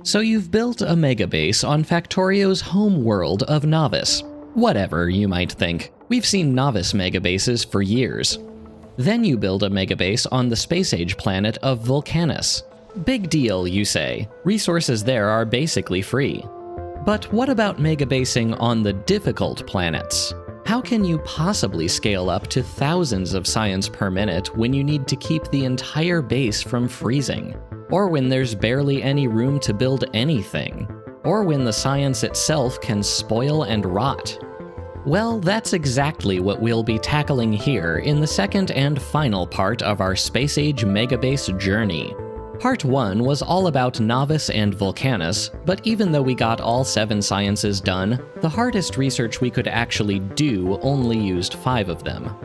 So you've built a Megabase on Factorio's home world of Novice. Whatever, you might think. We've seen Novice Megabases for years. Then you build a Megabase on the space-age planet of Vulcanus. Big deal, you say. Resources there are basically free. But what about megabasing on the difficult planets? How can you possibly scale up to thousands of science per minute when you need to keep the entire base from freezing? Or when there's barely any room to build anything? Or when the science itself can spoil and rot? Well, that's exactly what we'll be tackling here in the second and final part of our Space Age Megabase journey. Part 1 was all about Novice and Vulcanus, but even though we got all 7 sciences done, the hardest research we could actually do only used 5 of them.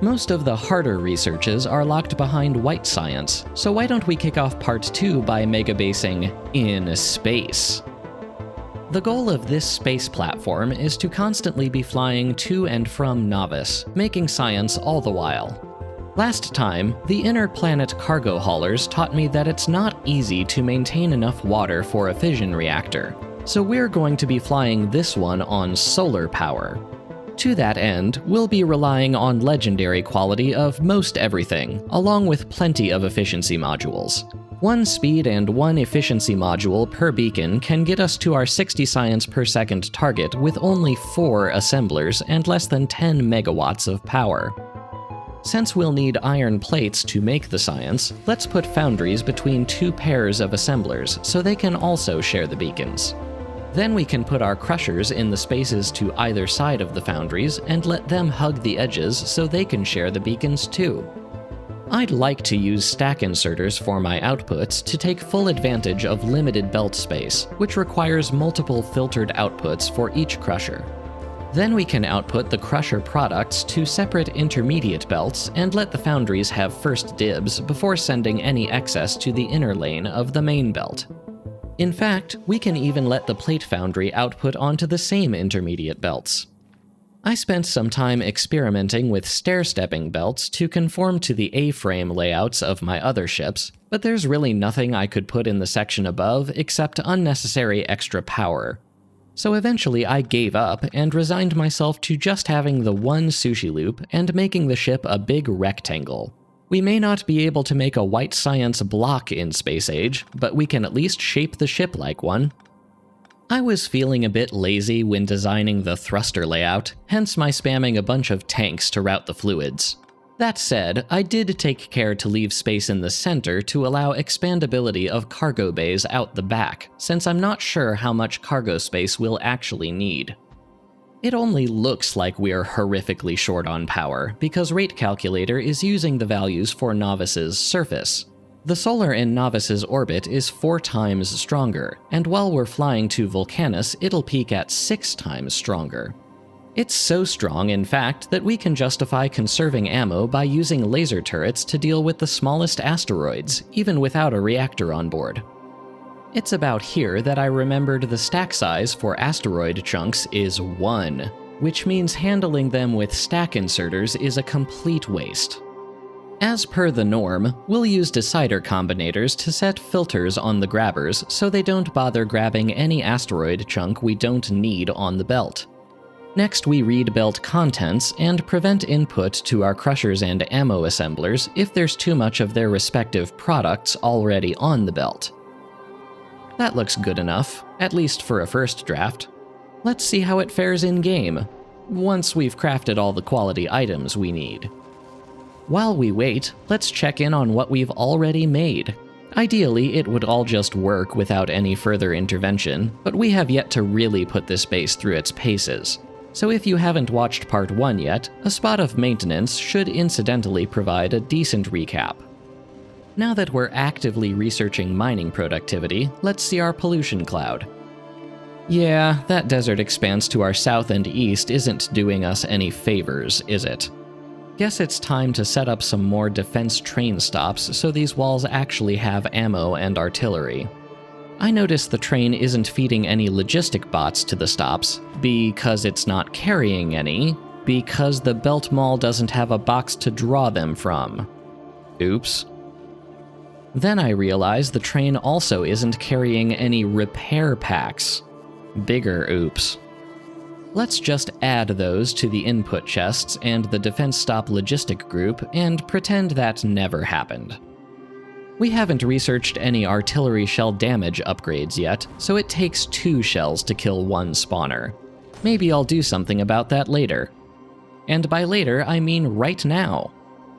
Most of the harder researches are locked behind white science, so why don't we kick off Part 2 by megabasing in space? The goal of this space platform is to constantly be flying to and from Novice, making science all the while. Last time, the inner-planet cargo haulers taught me that it's not easy to maintain enough water for a fission reactor, so we're going to be flying this one on solar power. To that end, we'll be relying on legendary quality of most everything, along with plenty of efficiency modules. 1 speed and 1 efficiency module per beacon can get us to our 60 science per second target with only 4 assemblers and less than 10 megawatts of power. Since we'll need iron plates to make the science, let's put foundries between 2 pairs of assemblers so they can also share the beacons. Then we can put our crushers in the spaces to either side of the foundries and let them hug the edges so they can share the beacons too. I'd like to use stack inserters for my outputs to take full advantage of limited belt space, which requires multiple filtered outputs for each crusher. Then we can output the crusher products to separate intermediate belts and let the foundries have first dibs before sending any excess to the inner lane of the main belt. In fact, we can even let the plate foundry output onto the same intermediate belts. I spent some time experimenting with stair-stepping belts to conform to the A-frame layouts of my other ships, but there's really nothing I could put in the section above except unnecessary extra power. So eventually I gave up and resigned myself to just having the 1 sushi loop and making the ship a big rectangle. We may not be able to make a white science block in Space Age, but we can at least shape the ship like one. I was feeling a bit lazy when designing the thruster layout, hence my spamming a bunch of tanks to route the fluids. That said, I did take care to leave space in the center to allow expandability of cargo bays out the back, since I'm not sure how much cargo space we'll actually need. It only looks like we're horrifically short on power, because Rate Calculator is using the values for Novice's surface. The solar in Novice's orbit is 4 times stronger, and while we're flying to Vulcanus, it'll peak at 6 times stronger. It's so strong, in fact, that we can justify conserving ammo by using laser turrets to deal with the smallest asteroids, even without a reactor on board. It's about here that I remembered the stack size for asteroid chunks is 1, which means handling them with stack inserters is a complete waste. As per the norm, we'll use decider combinators to set filters on the grabbers so they don't bother grabbing any asteroid chunk we don't need on the belt. Next, we read belt contents and prevent input to our crushers and ammo assemblers if there's too much of their respective products already on the belt. That looks good enough, at least for a first draft. Let's see how it fares in-game, once we've crafted all the quality items we need. While we wait, let's check in on what we've already made. Ideally, it would all just work without any further intervention, but we have yet to really put this base through its paces. So if you haven't watched Part 1 yet, a spot of maintenance should incidentally provide a decent recap. Now that we're actively researching mining productivity, let's see our pollution cloud. Yeah, that desert expanse to our south and east isn't doing us any favors, is it? Guess it's time to set up some more defense train stops so these walls actually have ammo and artillery. I notice the train isn't feeding any logistic bots to the stops, because it's not carrying any, because the belt mall doesn't have a box to draw them from. Oops. Then I realize the train also isn't carrying any repair packs. Bigger oops. Let's just add those to the input chests and the defense stop logistic group and pretend that never happened. We haven't researched any artillery shell damage upgrades yet, so it takes 2 shells to kill 1 spawner. Maybe I'll do something about that later. And by later, I mean right now.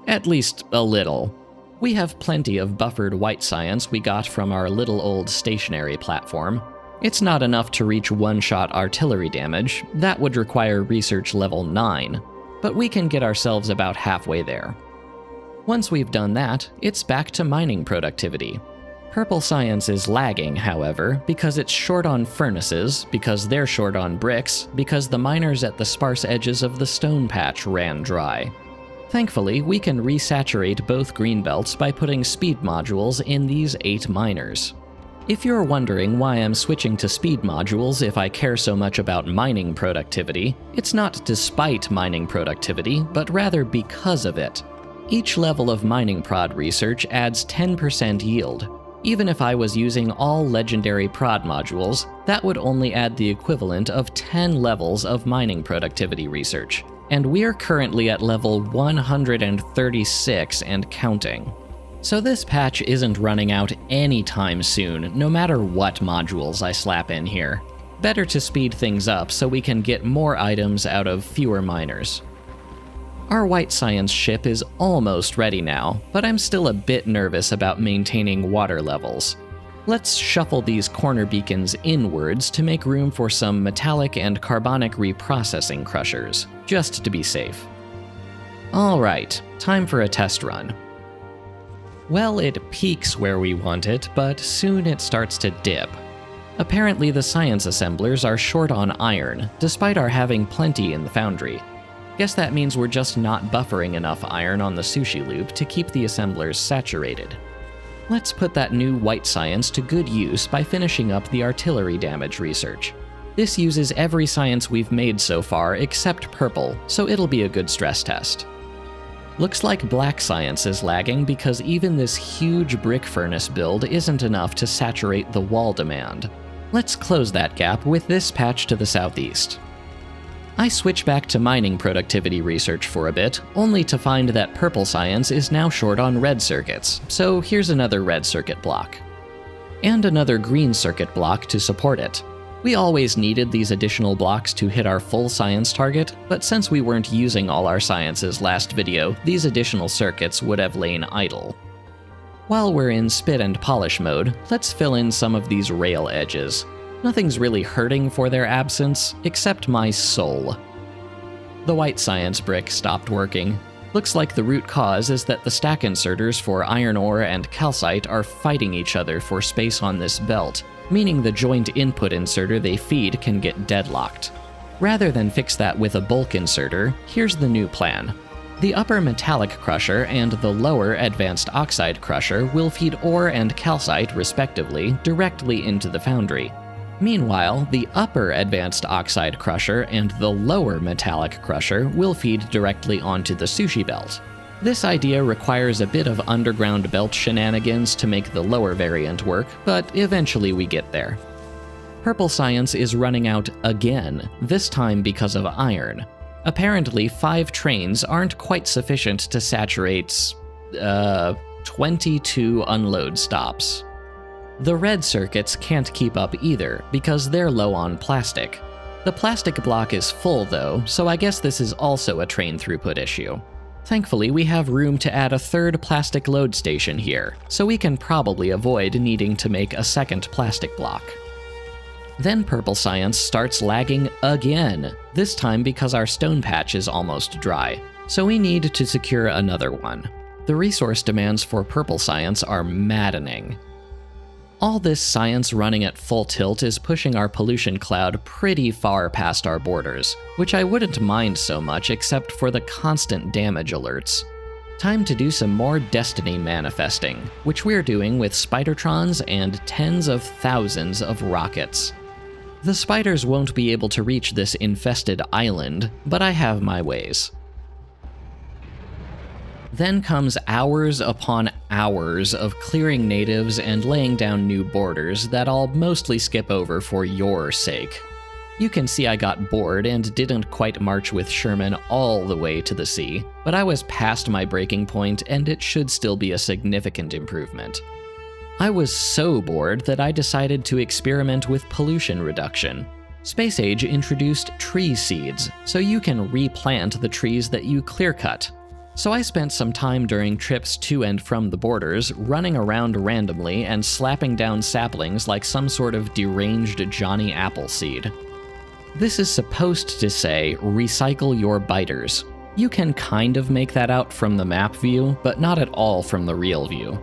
At least a little. We have plenty of buffered white science we got from our little old stationary platform. It's not enough to reach one-shot artillery damage, that would require research level 9, but we can get ourselves about halfway there. Once we've done that, it's back to mining productivity. Purple science is lagging, however, because it's short on furnaces, because they're short on bricks, because the miners at the sparse edges of the stone patch ran dry. Thankfully, we can resaturate both greenbelts by putting speed modules in these 8 miners. If you're wondering why I'm switching to speed modules if I care so much about mining productivity, it's not despite mining productivity, but rather because of it. Each level of mining prod research adds 10% yield. Even if I was using all legendary prod modules, that would only add the equivalent of 10 levels of mining productivity research. And we're currently at level 136 and counting. So this patch isn't running out anytime soon, no matter what modules I slap in here. Better to speed things up so we can get more items out of fewer miners. Our white science ship is almost ready now, but I'm still a bit nervous about maintaining water levels. Let's shuffle these corner beacons inwards to make room for some metallic and carbonic reprocessing crushers, just to be safe. Alright, time for a test run. Well, it peaks where we want it, but soon it starts to dip. Apparently the science assemblers are short on iron, despite our having plenty in the foundry. Guess that means we're just not buffering enough iron on the sushi loop to keep the assemblers saturated. Let's put that new white science to good use by finishing up the artillery damage research. This uses every science we've made so far except purple, so it'll be a good stress test. Looks like black science is lagging because even this huge brick furnace build isn't enough to saturate the wall demand. Let's close that gap with this patch to the southeast. I switch back to mining productivity research for a bit, only to find that purple science is now short on red circuits, so here's another red circuit block. And another green circuit block to support it. We always needed these additional blocks to hit our full science target, but since we weren't using all our sciences last video, these additional circuits would have lain idle. While we're in spit and polish mode, let's fill in some of these rail edges. Nothing's really hurting for their absence, except my soul. The white science brick stopped working. Looks like the root cause is that the stack inserters for iron ore and calcite are fighting each other for space on this belt, meaning the joint input inserter they feed can get deadlocked. Rather than fix that with a bulk inserter, here's the new plan. The upper metallic crusher and the lower advanced oxide crusher will feed ore and calcite, respectively, directly into the foundry. Meanwhile, the upper advanced oxide crusher and the lower metallic crusher will feed directly onto the sushi belt. This idea requires a bit of underground belt shenanigans to make the lower variant work, but eventually we get there. Purple science is running out again, this time because of iron. Apparently 5 trains aren't quite sufficient to saturate, 22 unload stops. The red circuits can't keep up either, because they're low on plastic. The plastic block is full though, so I guess this is also a train throughput issue. Thankfully, we have room to add a third plastic load station here, so we can probably avoid needing to make a second plastic block. Then purple science starts lagging again, this time because our stone patch is almost dry, so we need to secure another one. The resource demands for purple science are maddening. All this science running at full tilt is pushing our pollution cloud pretty far past our borders, which I wouldn't mind so much except for the constant damage alerts. Time to do some more destiny manifesting, which we're doing with spidertrons and tens of thousands of rockets. The spiders won't be able to reach this infested island, but I have my ways. Then comes hours upon hours of clearing natives and laying down new borders that I'll mostly skip over for your sake. You can see I got bored and didn't quite march with Sherman all the way to the sea, but I was past my breaking point and it should still be a significant improvement. I was so bored that I decided to experiment with pollution reduction. Space Age introduced tree seeds, so you can replant the trees that you clear-cut. So I spent some time during trips to and from the borders running around randomly and slapping down saplings like some sort of deranged Johnny Appleseed. This is supposed to say, recycle your biters. You can kind of make that out from the map view, but not at all from the real view.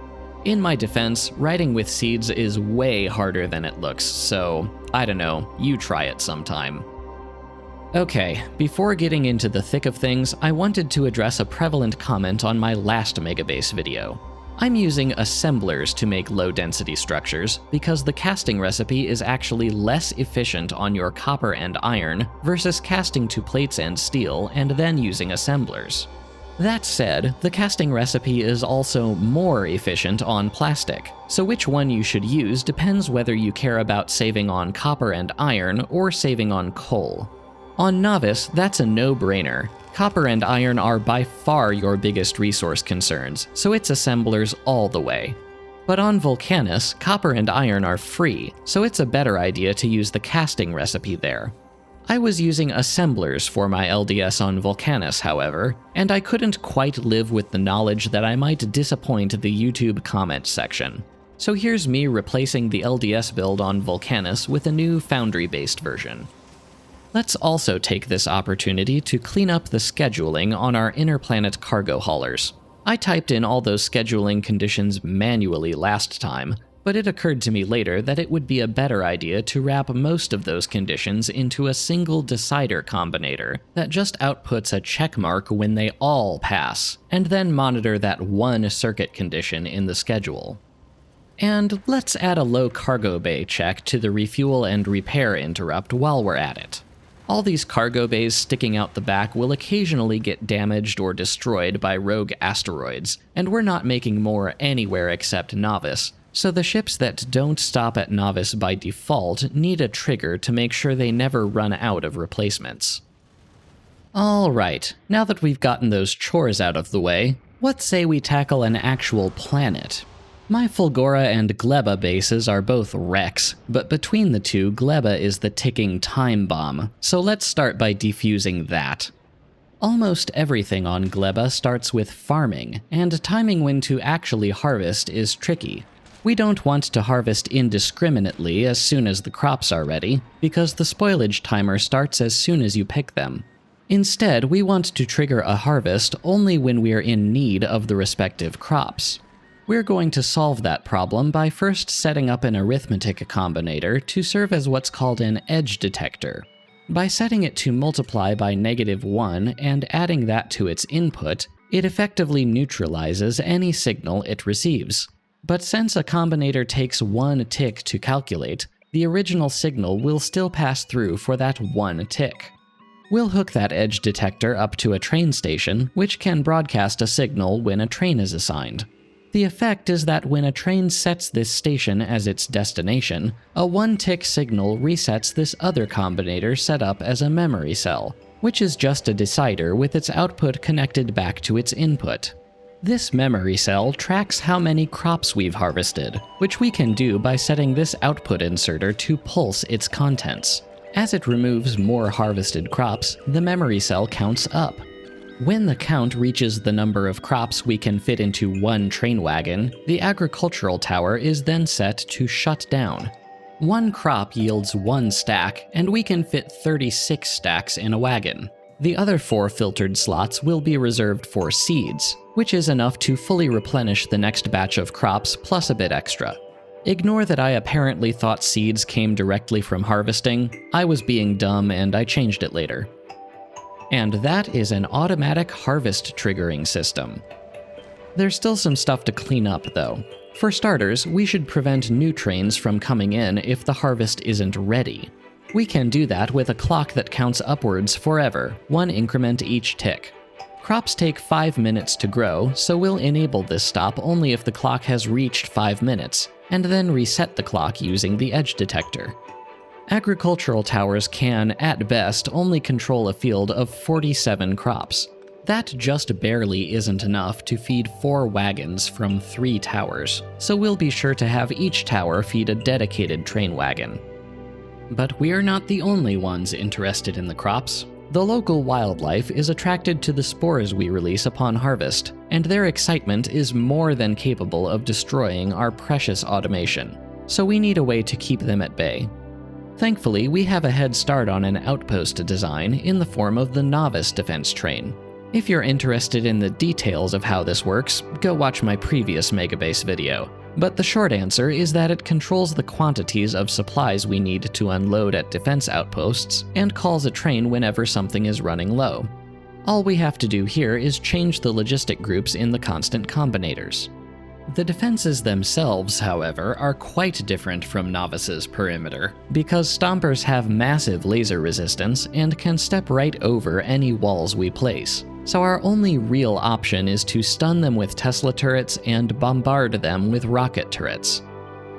In my defense, writing with seeds is way harder than it looks, so I don't know, you try it sometime. Okay, before getting into the thick of things, I wanted to address a prevalent comment on my last Megabase video. I'm using assemblers to make low-density structures because the casting recipe is actually less efficient on your copper and iron versus casting to plates and steel and then using assemblers. That said, the casting recipe is also more efficient on plastic, so which one you should use depends whether you care about saving on copper and iron or saving on coal. On Novice, that's a no-brainer. Copper and iron are by far your biggest resource concerns, so it's assemblers all the way. But on Vulcanus, copper and iron are free, so it's a better idea to use the casting recipe there. I was using assemblers for my LDS on Vulcanus, however, and I couldn't quite live with the knowledge that I might disappoint the YouTube comment section. So here's me replacing the LDS build on Vulcanus with a new Foundry-based version. Let's also take this opportunity to clean up the scheduling on our interplanet cargo haulers. I typed in all those scheduling conditions manually last time, but it occurred to me later that it would be a better idea to wrap most of those conditions into a single decider combinator that just outputs a checkmark when they all pass, and then monitor that one circuit condition in the schedule. And let's add a low cargo bay check to the refuel and repair interrupt while we're at it. All these cargo bays sticking out the back will occasionally get damaged or destroyed by rogue asteroids, and we're not making more anywhere except Novice, so the ships that don't stop at Novice by default need a trigger to make sure they never run out of replacements. Alright, now that we've gotten those chores out of the way, what say we tackle an actual planet? My Fulgora and Gleba bases are both wrecks, but between the two, Gleba is the ticking time bomb, so let's start by defusing that. Almost everything on Gleba starts with farming, and timing when to actually harvest is tricky. We don't want to harvest indiscriminately as soon as the crops are ready, because the spoilage timer starts as soon as you pick them. Instead, we want to trigger a harvest only when we're in need of the respective crops. We're going to solve that problem by first setting up an arithmetic combinator to serve as what's called an edge detector. By setting it to multiply by -1 and adding that to its input, it effectively neutralizes any signal it receives. But since a combinator takes 1 tick to calculate, the original signal will still pass through for that 1 tick. We'll hook that edge detector up to a train station, which can broadcast a signal when a train is assigned. The effect is that when a train sets this station as its destination, a 1-tick signal resets this other combinator set up as a memory cell, which is just a decider with its output connected back to its input. This memory cell tracks how many crops we've harvested, which we can do by setting this output inserter to pulse its contents. As it removes more harvested crops, the memory cell counts up. When the count reaches the number of crops we can fit into one train wagon, the agricultural tower is then set to shut down. 1 crop yields 1 stack, and we can fit 36 stacks in a wagon. The other 4 filtered slots will be reserved for seeds, which is enough to fully replenish the next batch of crops plus a bit extra. Ignore that I apparently thought seeds came directly from harvesting. I was being dumb and I changed it later. And that is an automatic harvest triggering system. There's still some stuff to clean up though. For starters, we should prevent new trains from coming in if the harvest isn't ready. We can do that with a clock that counts upwards forever, 1 increment each tick. Crops take 5 minutes to grow, so we'll enable this stop only if the clock has reached 5 minutes, and then reset the clock using the edge detector. Agricultural towers can, at best, only control a field of 47 crops. That just barely isn't enough to feed 4 wagons from 3 towers, so we'll be sure to have each tower feed a dedicated train wagon. But we're not the only ones interested in the crops. The local wildlife is attracted to the spores we release upon harvest, and their excitement is more than capable of destroying our precious automation, so we need a way to keep them at bay. Thankfully, we have a head start on an outpost design in the form of the Novice Defense Train. If you're interested in the details of how this works, go watch my previous Megabase video. But the short answer is that it controls the quantities of supplies we need to unload at defense outposts and calls a train whenever something is running low. All we have to do here is change the logistic groups in the constant combinators. The defenses themselves, however, are quite different from Novice's perimeter, because Stompers have massive laser resistance and can step right over any walls we place. So our only real option is to stun them with Tesla turrets and bombard them with rocket turrets.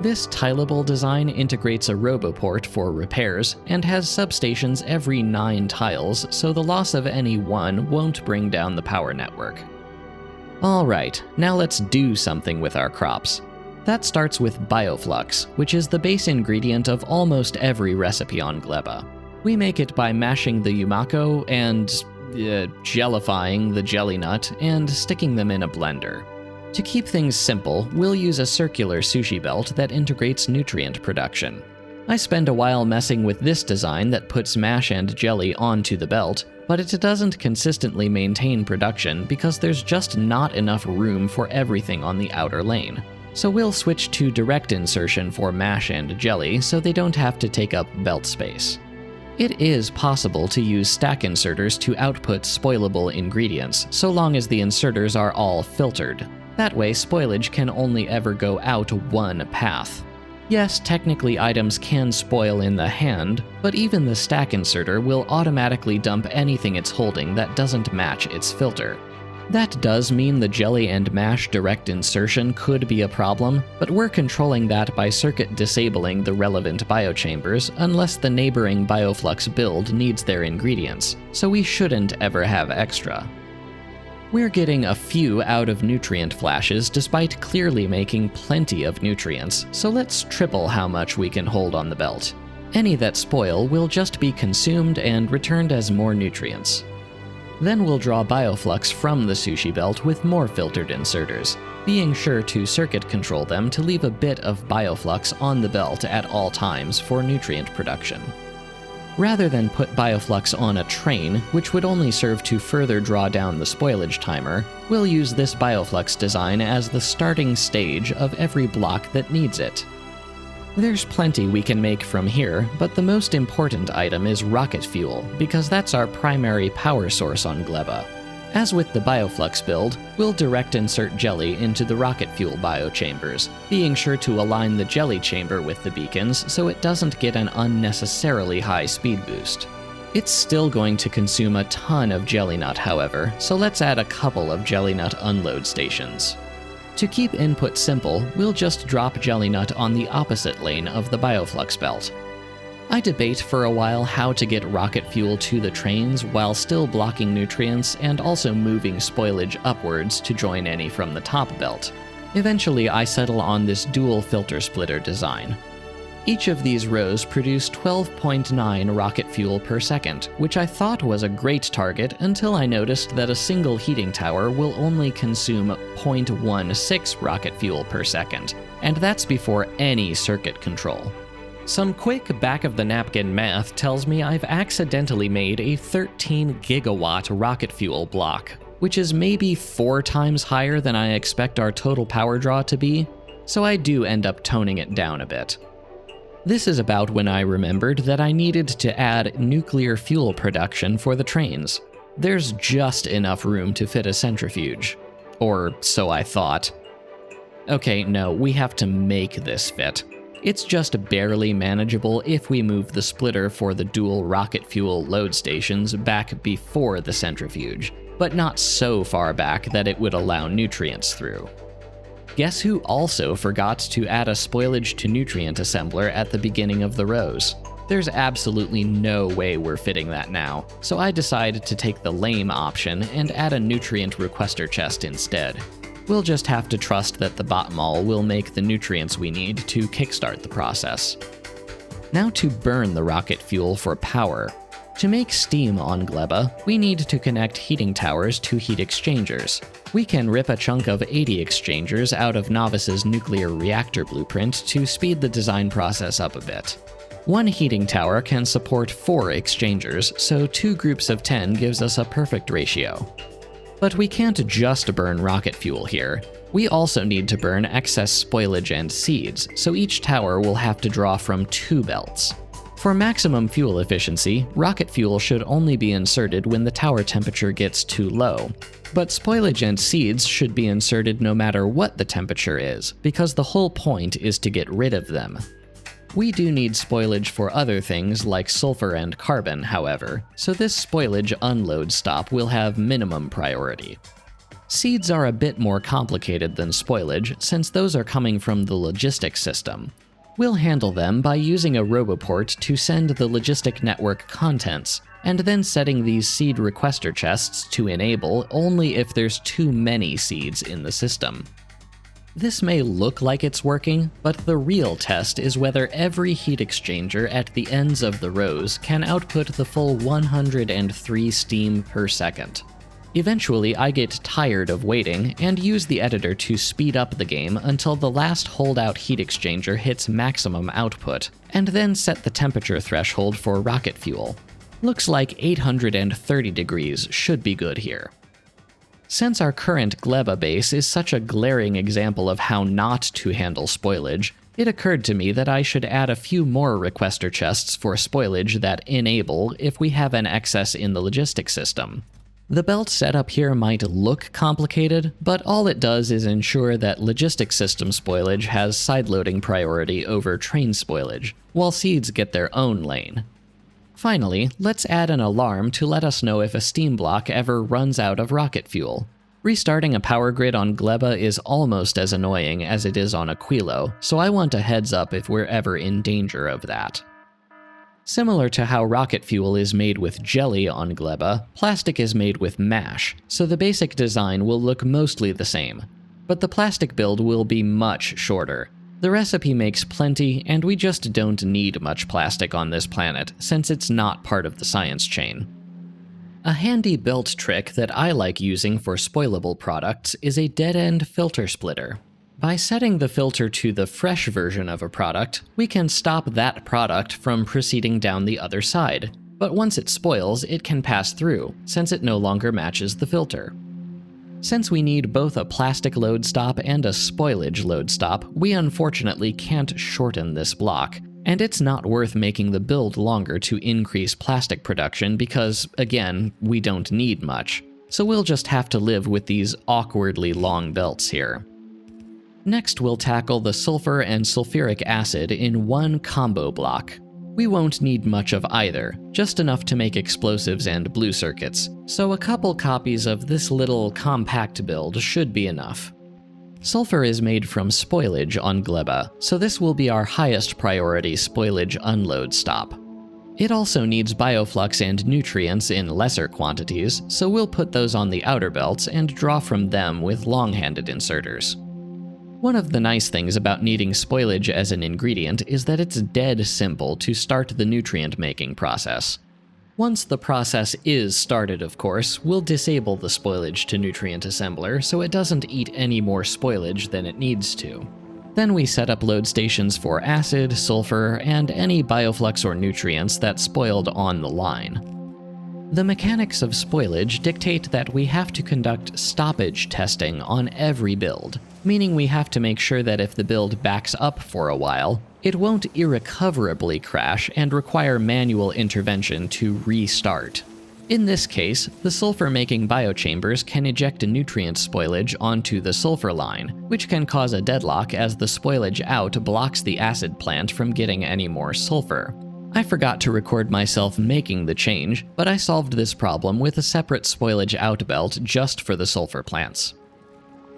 This tileable design integrates a roboport for repairs and has substations every 9 tiles, so the loss of any one won't bring down the power network. Alright, now let's do something with our crops. That starts with bioflux, which is the base ingredient of almost every recipe on Gleba. We make it by mashing the Yumako and jellifying the jelly nut and sticking them in a blender. To keep things simple, we'll use a circular sushi belt that integrates nutrient production. I spend a while messing with this design that puts mash and jelly onto the belt, but it doesn't consistently maintain production because there's just not enough room for everything on the outer lane. So we'll switch to direct insertion for mash and jelly so they don't have to take up belt space. It is possible to use stack inserters to output spoilable ingredients, so long as the inserters are all filtered. That way, spoilage can only ever go out one path. Yes, technically items can spoil in the hand, but even the stack inserter will automatically dump anything it's holding that doesn't match its filter. That does mean the jelly and mash direct insertion could be a problem, but we're controlling that by circuit disabling the relevant biochambers unless the neighboring bioflux build needs their ingredients, so we shouldn't ever have extra. We're getting a few out of nutrient flashes despite clearly making plenty of nutrients, so let's triple how much we can hold on the belt. Any that spoil will just be consumed and returned as more nutrients. Then we'll draw bioflux from the sushi belt with more filtered inserters, being sure to circuit control them to leave a bit of bioflux on the belt at all times for nutrient production. Rather than put bioflux on a train, which would only serve to further draw down the spoilage timer, we'll use this bioflux design as the starting stage of every block that needs it. There's plenty we can make from here, but the most important item is rocket fuel, because that's our primary power source on Gleba. As with the bioflux build, we'll direct insert jelly into the rocket fuel biochambers, being sure to align the jelly chamber with the beacons so it doesn't get an unnecessarily high speed boost. It's still going to consume a ton of jelly nut, however, so let's add a couple of jelly nut unload stations. To keep input simple, we'll just drop jelly nut on the opposite lane of the bioflux belt. I debate for a while how to get rocket fuel to the trains while still blocking nutrients and also moving spoilage upwards to join any from the top belt. Eventually, I settle on this dual filter splitter design. Each of these rows produce 12.9 rocket fuel per second, which I thought was a great target until I noticed that a single heating tower will only consume 0.16 rocket fuel per second, and that's before any circuit control. Some quick back-of-the-napkin math tells me I've accidentally made a 13 gigawatt rocket fuel block, which is maybe 4 times higher than I expect our total power draw to be, so I do end up toning it down a bit. This is about when I remembered that I needed to add nuclear fuel production for the trains. There's just enough room to fit a centrifuge. Or so I thought. Okay, no, we have to make this fit. It's just barely manageable if we move the splitter for the dual rocket fuel load stations back before the centrifuge, but not so far back that it would allow nutrients through. Guess who also forgot to add a spoilage to nutrient assembler at the beginning of the rows? There's absolutely no way we're fitting that now, so I decided to take the lame option and add a nutrient requester chest instead. We'll just have to trust that the bot mall will make the nutrients we need to kickstart the process. Now to burn the rocket fuel for power. To make steam on Gleba, we need to connect heating towers to heat exchangers. We can rip a chunk of 80 exchangers out of Novice's nuclear reactor blueprint to speed the design process up a bit. One heating tower can support 4 exchangers, so 2 groups of 10 gives us a perfect ratio. But we can't just burn rocket fuel here. We also need to burn excess spoilage and seeds, so each tower will have to draw from 2 belts. For maximum fuel efficiency, rocket fuel should only be inserted when the tower temperature gets too low. But spoilage and seeds should be inserted no matter what the temperature is, because the whole point is to get rid of them. We do need spoilage for other things like sulfur and carbon, however, so this spoilage unload stop will have minimum priority. Seeds are a bit more complicated than spoilage, since those are coming from the logistics system. We'll handle them by using a roboport to send the logistic network contents, and then setting these seed requester chests to enable only if there's too many seeds in the system. This may look like it's working, but the real test is whether every heat exchanger at the ends of the rows can output the full 103 steam per second. Eventually, I get tired of waiting and use the editor to speed up the game until the last holdout heat exchanger hits maximum output, and then set the temperature threshold for rocket fuel. Looks like 830 degrees should be good here. Since our current Gleba base is such a glaring example of how not to handle spoilage, it occurred to me that I should add a few more requester chests for spoilage that enable if we have an excess in the logistics system. The belt setup here might look complicated, but all it does is ensure that logistics system spoilage has sideloading priority over train spoilage, while seeds get their own lane. Finally, let's add an alarm to let us know if a steam block ever runs out of rocket fuel. Restarting a power grid on Gleba is almost as annoying as it is on Aquilo, so I want a heads up if we're ever in danger of that. Similar to how rocket fuel is made with jelly on Gleba, plastic is made with mash, so the basic design will look mostly the same. But the plastic build will be much shorter. The recipe makes plenty, and we just don't need much plastic on this planet, since it's not part of the science chain. A handy belt trick that I like using for spoilable products is a dead-end filter splitter. By setting the filter to the fresh version of a product, we can stop that product from proceeding down the other side, but once it spoils, it can pass through, since it no longer matches the filter. Since we need both a plastic load stop and a spoilage load stop, we unfortunately can't shorten this block, and it's not worth making the build longer to increase plastic production because, again, we don't need much, so we'll just have to live with these awkwardly long belts here. Next, we'll tackle the sulfur and sulfuric acid in one combo block. We won't need much of either, just enough to make explosives and blue circuits, so a couple copies of this little compact build should be enough. Sulfur is made from spoilage on Gleba, so this will be our highest priority spoilage unload stop. It also needs bioflux and nutrients in lesser quantities, so we'll put those on the outer belts and draw from them with long-handed inserters. One of the nice things about needing spoilage as an ingredient is that it's dead simple to start the nutrient-making process. Once the process is started, of course, we'll disable the spoilage to nutrient assembler so it doesn't eat any more spoilage than it needs to. Then we set up load stations for acid, sulfur, and any bioflux or nutrients that spoiled on the line. The mechanics of spoilage dictate that we have to conduct stoppage testing on every build, meaning we have to make sure that if the build backs up for a while, it won't irrecoverably crash and require manual intervention to restart. In this case, the sulfur-making biochambers can eject a nutrient spoilage onto the sulfur line, which can cause a deadlock as the spoilage out blocks the acid plant from getting any more sulfur. I forgot to record myself making the change, but I solved this problem with a separate spoilage out belt just for the sulfur plants.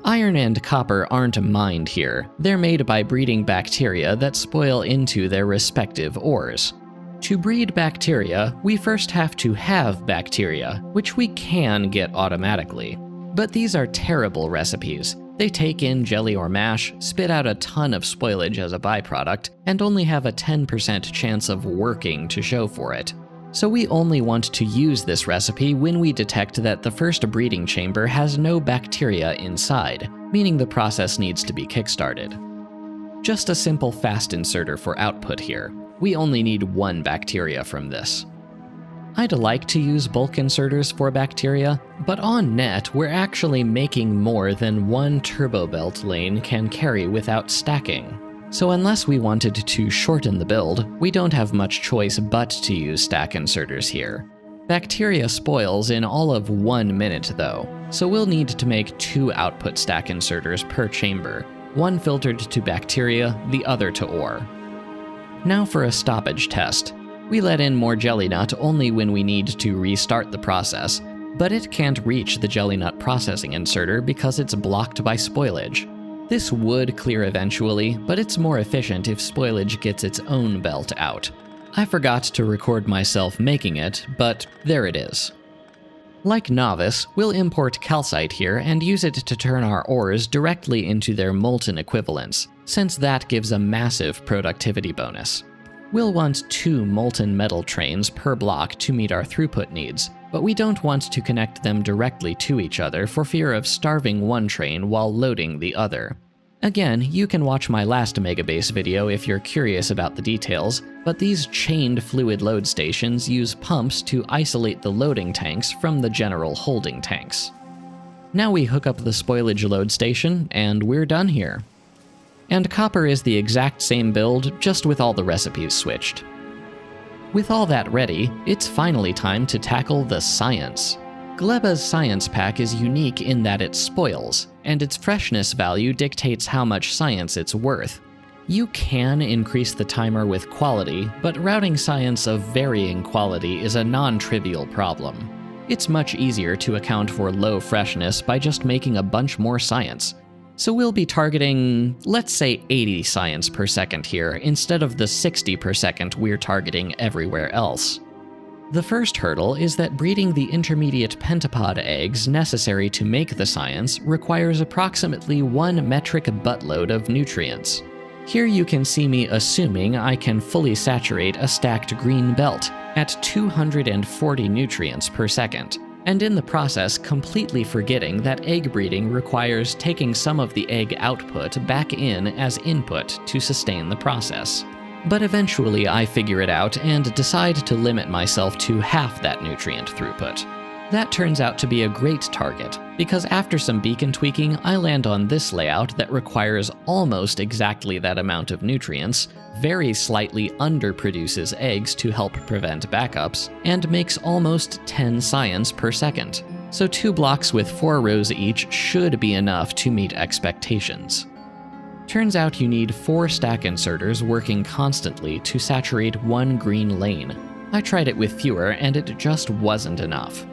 Iron and copper aren't mined here. They're made by breeding bacteria that spoil into their respective ores. To breed bacteria, we first have to have bacteria, which we can get automatically. But these are terrible recipes. They take in jelly or mash, spit out a ton of spoilage as a byproduct, and only have a 10% chance of working to show for it. So we only want to use this recipe when we detect that the first breeding chamber has no bacteria inside, meaning the process needs to be kickstarted. Just a simple fast inserter for output here. We only need one bacteria from this. I'd like to use bulk inserters for bacteria, but on net we're actually making more than one turbo belt lane can carry without stacking. So unless we wanted to shorten the build, we don't have much choice but to use stack inserters here. Bacteria spoils in all of 1 minute though, so we'll need to make 2 output stack inserters per chamber, one filtered to bacteria, the other to ore. Now for a stoppage test. We let in more jelly nut only when we need to restart the process, but it can't reach the jelly nut processing inserter because it's blocked by spoilage. This would clear eventually, but it's more efficient if spoilage gets its own belt out. I forgot to record myself making it, but there it is. Like Novice, we'll import calcite here and use it to turn our ores directly into their molten equivalents, since that gives a massive productivity bonus. We'll want 2 molten metal trains per block to meet our throughput needs, but we don't want to connect them directly to each other for fear of starving one train while loading the other. Again, you can watch my last Megabase video if you're curious about the details, but these chained fluid load stations use pumps to isolate the loading tanks from the general holding tanks. Now we hook up the spoilage load station, and we're done here. And copper is the exact same build, just with all the recipes switched. With all that ready, it's finally time to tackle the science. Gleba's science pack is unique in that it spoils, and its freshness value dictates how much science it's worth. You can increase the timer with quality, but routing science of varying quality is a non-trivial problem. It's much easier to account for low freshness by just making a bunch more science. So we'll be targeting, let's say 80 science per second here, instead of the 60 per second we're targeting everywhere else. The first hurdle is that breeding the intermediate pentapod eggs necessary to make the science requires approximately 1 metric buttload of nutrients. Here you can see me assuming I can fully saturate a stacked green belt at 240 nutrients per second, and in the process completely forgetting that egg breeding requires taking some of the egg output back in as input to sustain the process. But eventually I figure it out and decide to limit myself to half that nutrient throughput. That turns out to be a great target, because after some beacon tweaking, I land on this layout that requires almost exactly that amount of nutrients, very slightly underproduces eggs to help prevent backups, and makes almost 10 science per second. So 2 blocks with 4 rows each should be enough to meet expectations. Turns out you need 4 stack inserters working constantly to saturate 1 green lane. I tried it with fewer and it just wasn't enough.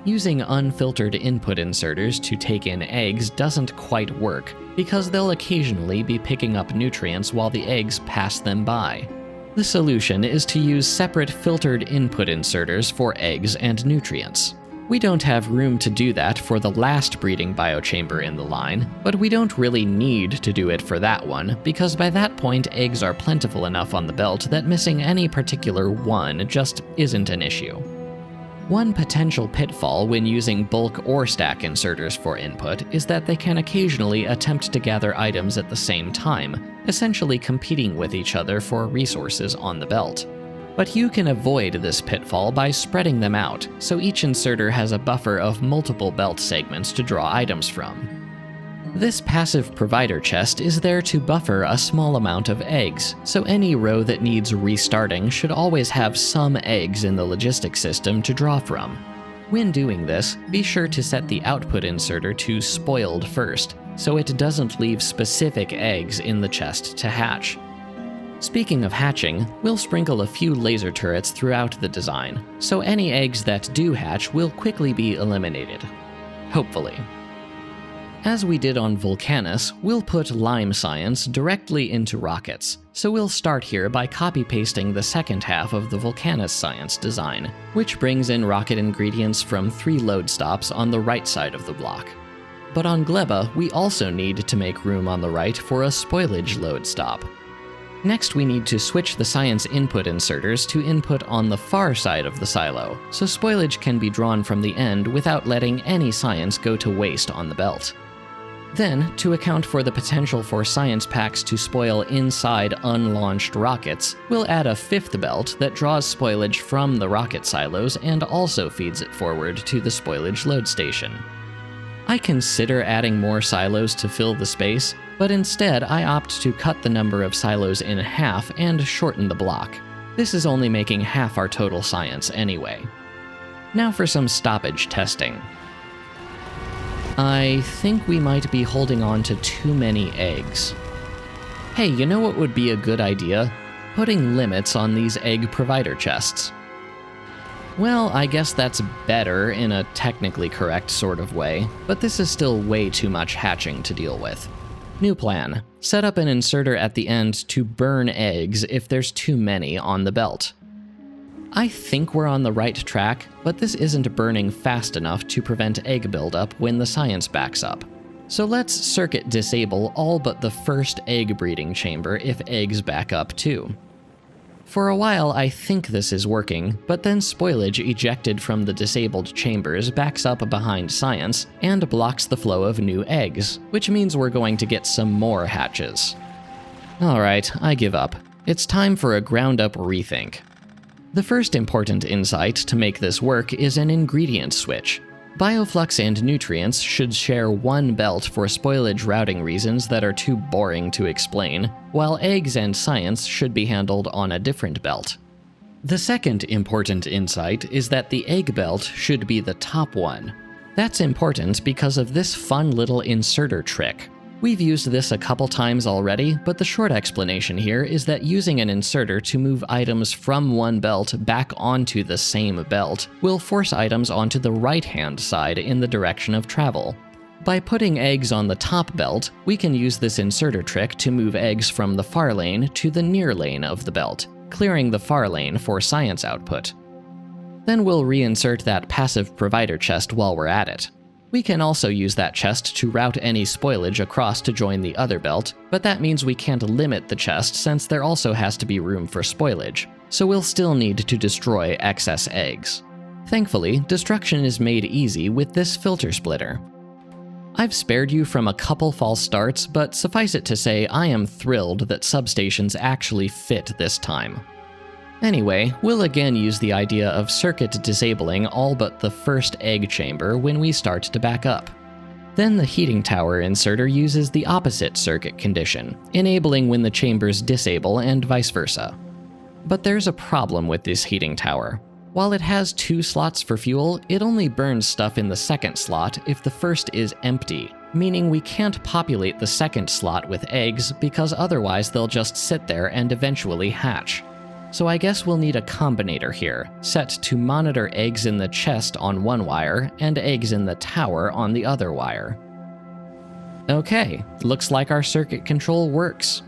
Using unfiltered input inserters to take in eggs doesn't quite work, because they'll occasionally be picking up nutrients while the eggs pass them by. The solution is to use separate filtered input inserters for eggs and nutrients. We don't have room to do that for the last breeding biochamber in the line, but we don't really need to do it for that one, because by that point eggs are plentiful enough on the belt that missing any particular one just isn't an issue. One potential pitfall when using bulk or stack inserters for input is that they can occasionally attempt to gather items at the same time, essentially competing with each other for resources on the belt. But you can avoid this pitfall by spreading them out, so each inserter has a buffer of multiple belt segments to draw items from. This passive provider chest is there to buffer a small amount of eggs, so any row that needs restarting should always have some eggs in the logistics system to draw from. When doing this, be sure to set the output inserter to spoiled first, so it doesn't leave specific eggs in the chest to hatch. Speaking of hatching, we'll sprinkle a few laser turrets throughout the design, so any eggs that do hatch will quickly be eliminated. Hopefully. As we did on Vulcanus, we'll put lime science directly into rockets, so we'll start here by copy-pasting the second half of the Vulcanus science design, which brings in rocket ingredients from 3 load stops on the right side of the block. But on Gleba, we also need to make room on the right for a spoilage load stop. Next, we need to switch the science input inserters to input on the far side of the silo, so spoilage can be drawn from the end without letting any science go to waste on the belt. Then, to account for the potential for science packs to spoil inside unlaunched rockets, we'll add a 5th belt that draws spoilage from the rocket silos and also feeds it forward to the spoilage load station. I consider adding more silos to fill the space, but instead I opt to cut the number of silos in half and shorten the block. This is only making half our total science anyway. Now for some stoppage testing. I think we might be holding on to too many eggs. Hey, you know what would be a good idea? Putting limits on these egg provider chests. Well, I guess that's better in a technically correct sort of way, but this is still way too much hatching to deal with. New plan. Set up an inserter at the end to burn eggs if there's too many on the belt. I think we're on the right track, but this isn't burning fast enough to prevent egg buildup when the science backs up. So let's circuit disable all but the first egg breeding chamber if eggs back up too. For a while I think this is working, but then spoilage ejected from the disabled chambers backs up behind science and blocks the flow of new eggs, which means we're going to get some more hatches. Alright, I give up. It's time for a ground-up rethink. The first important insight to make this work is an ingredient switch. Bioflux and nutrients should share one belt for spoilage routing reasons that are too boring to explain, while eggs and science should be handled on a different belt. The second important insight is that the egg belt should be the top one. That's important because of this fun little inserter trick. We've used this a couple times already, but the short explanation here is that using an inserter to move items from one belt back onto the same belt will force items onto the right-hand side in the direction of travel. By putting eggs on the top belt, we can use this inserter trick to move eggs from the far lane to the near lane of the belt, clearing the far lane for science output. Then we'll reinsert that passive provider chest while we're at it. We can also use that chest to route any spoilage across to join the other belt, but that means we can't limit the chest since there also has to be room for spoilage, so we'll still need to destroy excess eggs. Thankfully, destruction is made easy with this filter splitter. I've spared you from a couple false starts, but suffice it to say I am thrilled that substations actually fit this time. Anyway, we'll again use the idea of circuit disabling all but the first egg chamber when we start to back up. Then the heating tower inserter uses the opposite circuit condition, enabling when the chambers disable and vice versa. But there's a problem with this heating tower. While it has 2 slots for fuel, it only burns stuff in the second slot if the first is empty, meaning we can't populate the second slot with eggs because otherwise they'll just sit there and eventually hatch. So I guess we'll need a combinator here, set to monitor eggs in the chest on one wire and eggs in the tower on the other wire. Okay, looks like our circuit control works.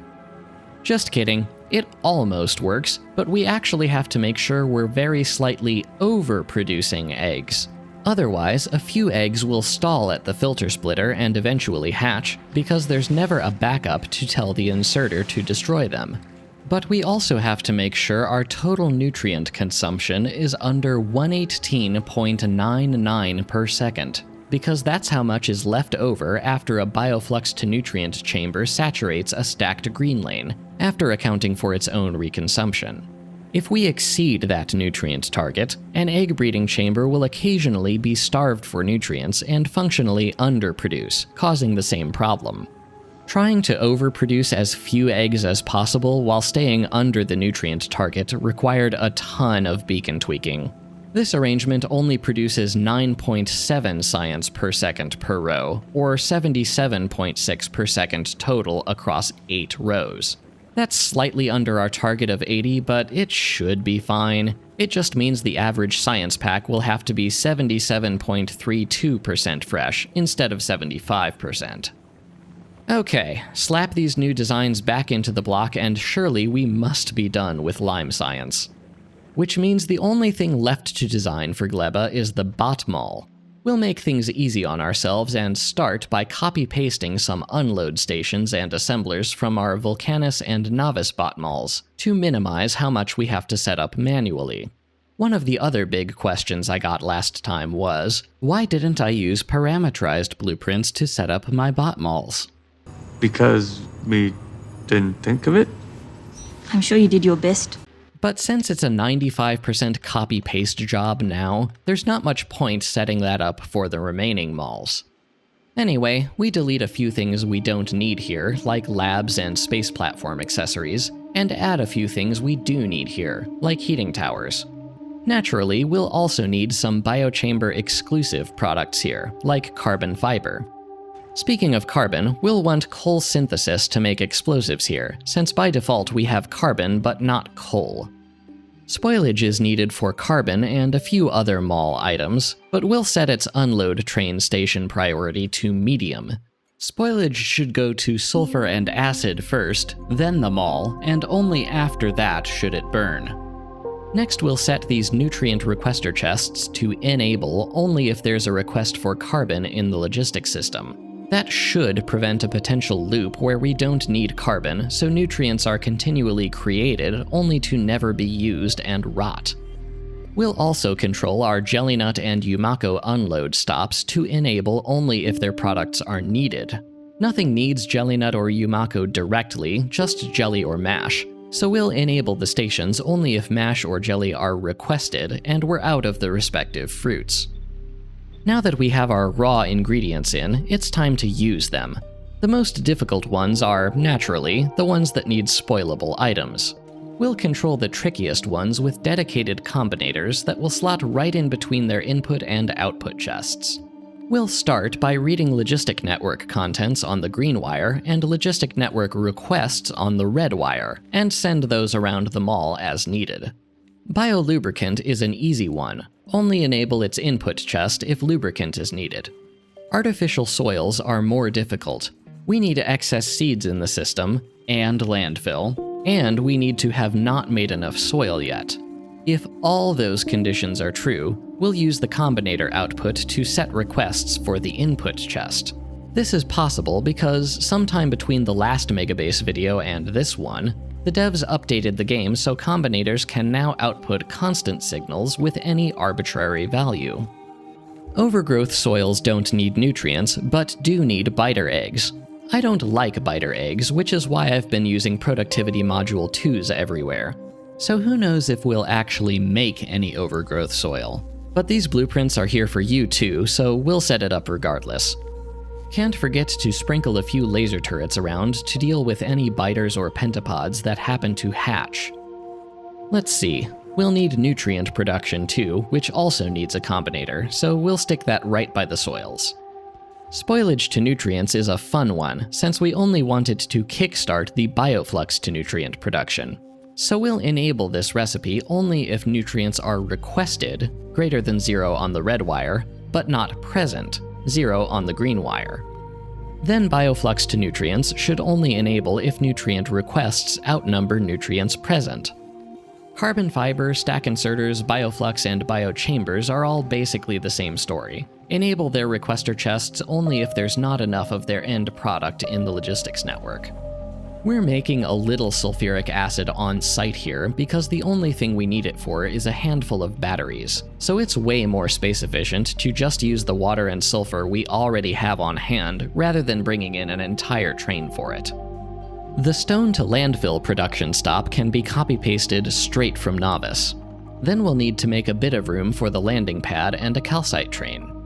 Just kidding, it almost works, but we actually have to make sure we're very slightly overproducing eggs. Otherwise, a few eggs will stall at the filter splitter and eventually hatch, because there's never a backup to tell the inserter to destroy them. But we also have to make sure our total nutrient consumption is under 118.99 per second, because that's how much is left over after a bioflux to nutrient chamber saturates a stacked green lane, after accounting for its own reconsumption. If we exceed that nutrient target, an egg breeding chamber will occasionally be starved for nutrients and functionally underproduce, causing the same problem. Trying to overproduce as few eggs as possible while staying under the nutrient target required a ton of beacon tweaking. This arrangement only produces 9.7 science per second per row, or 77.6 per second total across 8 rows. That's slightly under our target of 80, but it should be fine. It just means the average science pack will have to be 77.32% fresh instead of 75%. Okay, slap these new designs back into the block and surely we must be done with lime science. Which means the only thing left to design for Gleba is the bot mall. We'll make things easy on ourselves and start by copy-pasting some unload stations and assemblers from our Vulcanus and Novice bot malls to minimize how much we have to set up manually. One of the other big questions I got last time was, why didn't I use parameterized blueprints to set up my bot malls? Because we didn't think of it? I'm sure you did your best. But since it's a 95% copy-paste job now, there's not much point setting that up for the remaining malls. Anyway, we delete a few things we don't need here, like labs and space platform accessories, and add a few things we do need here, like heating towers. Naturally, we'll also need some biochamber exclusive products here, like carbon fiber. Speaking of carbon, we'll want coal synthesis to make explosives here, since by default we have carbon but not coal. Spoilage is needed for carbon and a few other mall items, but we'll set its unload train station priority to medium. Spoilage should go to sulfur and acid first, then the mall, and only after that should it burn. Next, we'll set these nutrient requester chests to enable only if there's a request for carbon in the logistics system. That should prevent a potential loop where we don't need carbon, so nutrients are continually created only to never be used and rot. We'll also control our Jelly Nut and Yumako unload stops to enable only if their products are needed. Nothing needs Jelly Nut or Yumako directly, just jelly or mash, so we'll enable the stations only if mash or jelly are requested and we're out of the respective fruits. Now that we have our raw ingredients in, it's time to use them. The most difficult ones are, naturally, the ones that need spoilable items. We'll control the trickiest ones with dedicated combinators that will slot right in between their input and output chests. We'll start by reading logistic network contents on the green wire and logistic network requests on the red wire, and send those around the mall as needed. Biolubricant is an easy one. Only enable its input chest if lubricant is needed. Artificial soils are more difficult. We need excess seeds in the system, and landfill, and we need to have not made enough soil yet. If all those conditions are true, we'll use the combinator output to set requests for the input chest. This is possible because sometime between the last Megabase video and this one, the devs updated the game so combinators can now output constant signals with any arbitrary value. Overgrowth soils don't need nutrients, but do need biter eggs. I don't like biter eggs, which is why I've been using Productivity Module 2s everywhere. So who knows if we'll actually make any overgrowth soil. But these blueprints are here for you too, so we'll set it up regardless. Can't forget to sprinkle a few laser turrets around to deal with any biters or pentapods that happen to hatch. Let's see, we'll need nutrient production too, which also needs a combinator, so we'll stick that right by the soils. Spoilage to nutrients is a fun one, since we only wanted to kickstart the bioflux to nutrient production. So we'll enable this recipe only if nutrients are requested, greater than 0 on the red wire, but not present, 0 on the green wire. Then bioflux to nutrients should only enable if nutrient requests outnumber nutrients present. Carbon fiber, stack inserters, bioflux, and biochambers are all basically the same story. Enable their requester chests only if there's not enough of their end product in the logistics network. We're making a little sulfuric acid on site here because the only thing we need it for is a handful of batteries, so it's way more space efficient to just use the water and sulfur we already have on hand rather than bringing in an entire train for it. The stone to landfill production stop can be copy-pasted straight from Novice. Then we'll need to make a bit of room for the landing pad and a calcite train.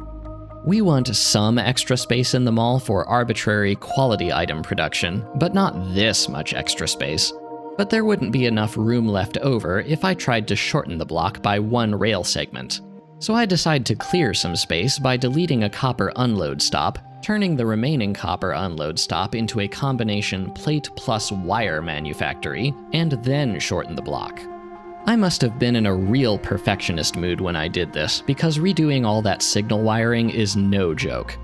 We want some extra space in the mall for arbitrary quality item production, but not this much extra space. But there wouldn't be enough room left over if I tried to shorten the block by one rail segment. So I decide to clear some space by deleting a copper unload stop turning the remaining copper unload stop into a combination plate plus wire manufactory, and then shorten the block. I must have been in a real perfectionist mood when I did this, because redoing all that signal wiring is no joke.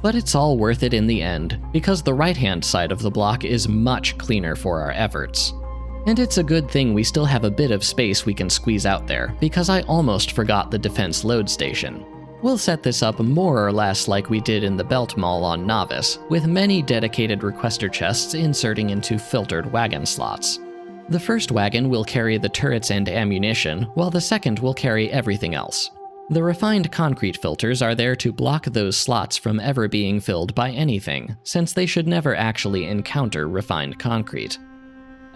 But it's all worth it in the end, because the right-hand side of the block is much cleaner for our efforts. And it's a good thing we still have a bit of space we can squeeze out there, because I almost forgot the defense load station. We'll set this up more or less like we did in the Belt Mall on Novice, with many dedicated requester chests inserting into filtered wagon slots. The first wagon will carry the turrets and ammunition, while the second will carry everything else. The refined concrete filters are there to block those slots from ever being filled by anything, since they should never actually encounter refined concrete.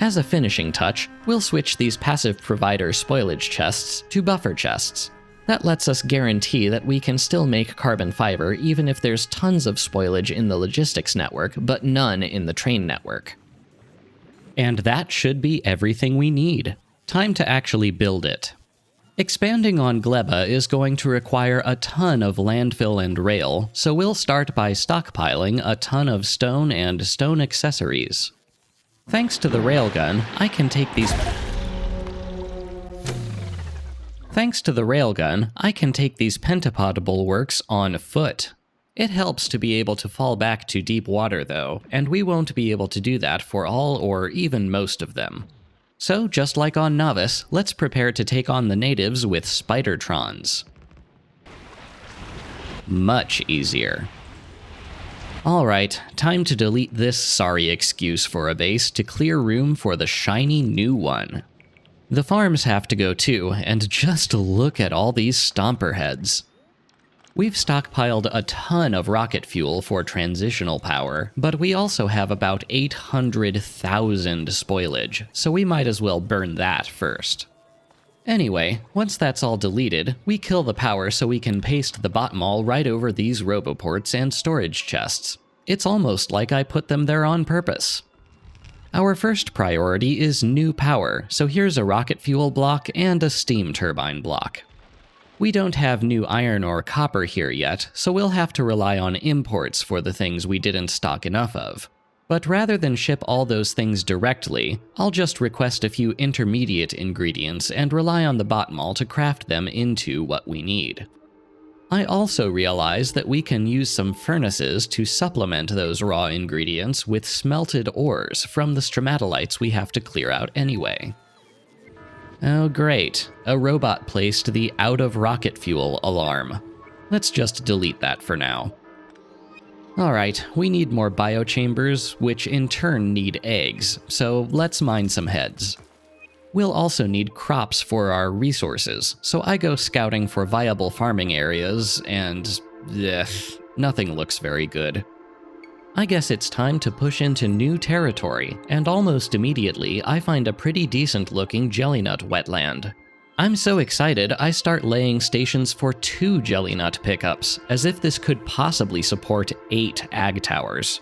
As a finishing touch, we'll switch these passive provider spoilage chests to buffer chests. That lets us guarantee that we can still make carbon fiber even if there's tons of spoilage in the logistics network, but none in the train network. And that should be everything we need. Time to actually build it. Expanding on Gleba is going to require a ton of landfill and rail, so we'll start by stockpiling a ton of stone and stone accessories. Thanks to the railgun, I can take these pentapod bulwarks on foot. It helps to be able to fall back to deep water though, and we won't be able to do that for all or even most of them. So, just like on Novice, let's prepare to take on the natives with Spidertrons. Much easier. Alright, time to delete this sorry excuse for a base to clear room for the shiny new one. The farms have to go too, and just look at all these stomper heads. We've stockpiled a ton of rocket fuel for transitional power, but we also have about 800,000 spoilage, so we might as well burn that first. Anyway, once that's all deleted, we kill the power so we can paste the bot mall right over these roboports and storage chests. It's almost like I put them there on purpose. Our first priority is new power, so here's a rocket fuel block and a steam turbine block. We don't have new iron or copper here yet, so we'll have to rely on imports for the things we didn't stock enough of. But rather than ship all those things directly, I'll just request a few intermediate ingredients and rely on the bot mall to craft them into what we need. I also realize that we can use some furnaces to supplement those raw ingredients with smelted ores from the stromatolites we have to clear out anyway. Oh great, a robot placed the out of rocket fuel alarm. Let's just delete that for now. Alright, we need more biochambers, which in turn need eggs, so let's mine some heads. We'll also need crops for our resources, so I go scouting for viable farming areas, and nothing looks very good. I guess it's time to push into new territory, and almost immediately I find a pretty decent looking jellynut wetland. I'm so excited I start laying stations for 2 jellynut pickups, as if this could possibly support 8 ag towers.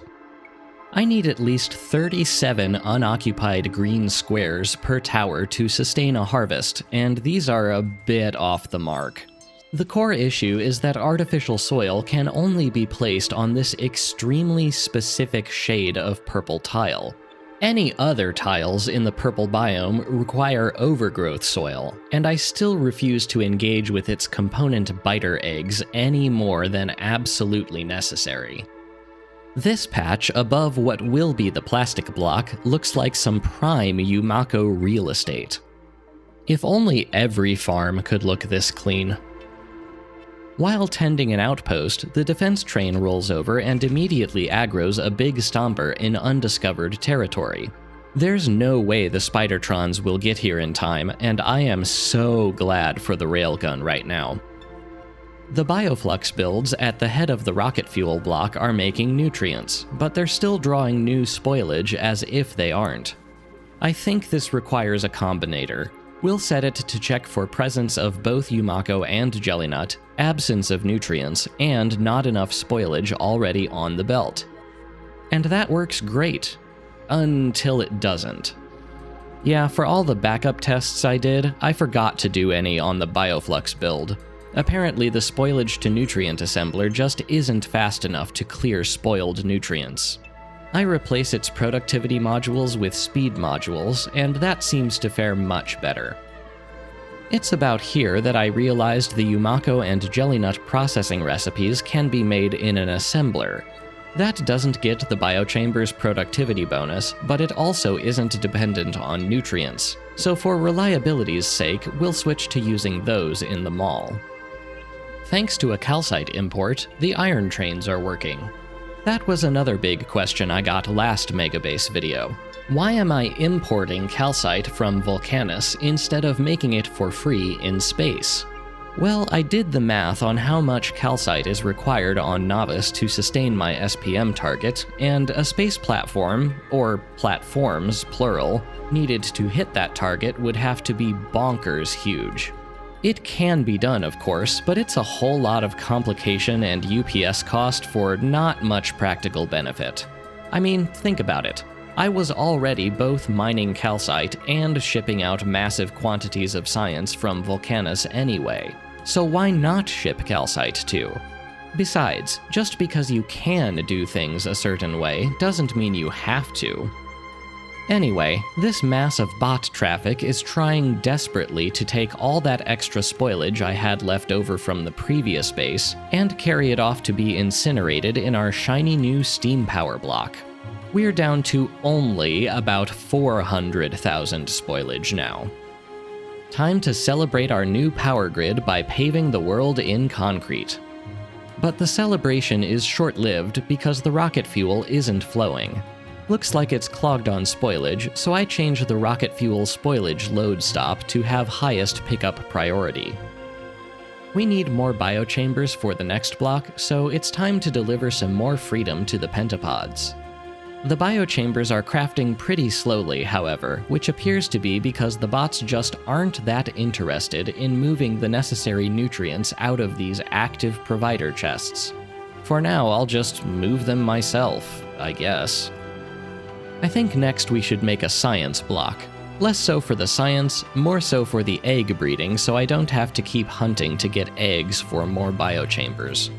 I need at least 37 unoccupied green squares per tower to sustain a harvest, and these are a bit off the mark. The core issue is that artificial soil can only be placed on this extremely specific shade of purple tile. Any other tiles in the purple biome require overgrowth soil, and I still refuse to engage with its component biter eggs any more than absolutely necessary. This patch above what will be the plastic block looks like some prime Yumako real estate. If only every farm could look this clean. While tending an outpost, the defense train rolls over and immediately aggroes a big stomper in undiscovered territory. There's no way the Spidertrons will get here in time, and I am so glad for the railgun right now. The bioflux builds at the head of the rocket fuel block are making nutrients, but they're still drawing new spoilage as if they aren't. I think this requires a combinator. We'll set it to check for presence of both Yumako and Jellynut, absence of nutrients, and not enough spoilage already on the belt. And that works great. Until it doesn't. Yeah, for all the backup tests I did, I forgot to do any on the bioflux build. Apparently, the spoilage to nutrient assembler just isn't fast enough to clear spoiled nutrients. I replace its productivity modules with speed modules, and that seems to fare much better. It's about here that I realized the Umako and jelly nut processing recipes can be made in an assembler. That doesn't get the biochamber's productivity bonus, but it also isn't dependent on nutrients, so for reliability's sake, we'll switch to using those in the mall. Thanks to a calcite import, the iron trains are working. That was another big question I got last Megabase video. Why am I importing calcite from Vulcanus instead of making it for free in space? Well, I did the math on how much calcite is required on Novice to sustain my SPM target, and a space platform, or platforms plural, needed to hit that target would have to be bonkers huge. It can be done, of course, but it's a whole lot of complication and UPS cost for not much practical benefit. I mean, think about it. I was already both mining calcite and shipping out massive quantities of science from Vulcanus anyway, so why not ship calcite too? Besides, just because you can do things a certain way doesn't mean you have to. Anyway, this mass of bot traffic is trying desperately to take all that extra spoilage I had left over from the previous base and carry it off to be incinerated in our shiny new steam power block. We're down to only about 400,000 spoilage now. Time to celebrate our new power grid by paving the world in concrete. But the celebration is short-lived because the rocket fuel isn't flowing. Looks like it's clogged on spoilage, so I changed the rocket fuel spoilage load stop to have highest pickup priority. We need more biochambers for the next block, so it's time to deliver some more freedom to the pentapods. The biochambers are crafting pretty slowly, however, which appears to be because the bots just aren't that interested in moving the necessary nutrients out of these active provider chests. For now, I'll just move them myself, I guess. I think next we should make a science block. Less so for the science, more so for the egg breeding, so I don't have to keep hunting to get eggs for more biochambers.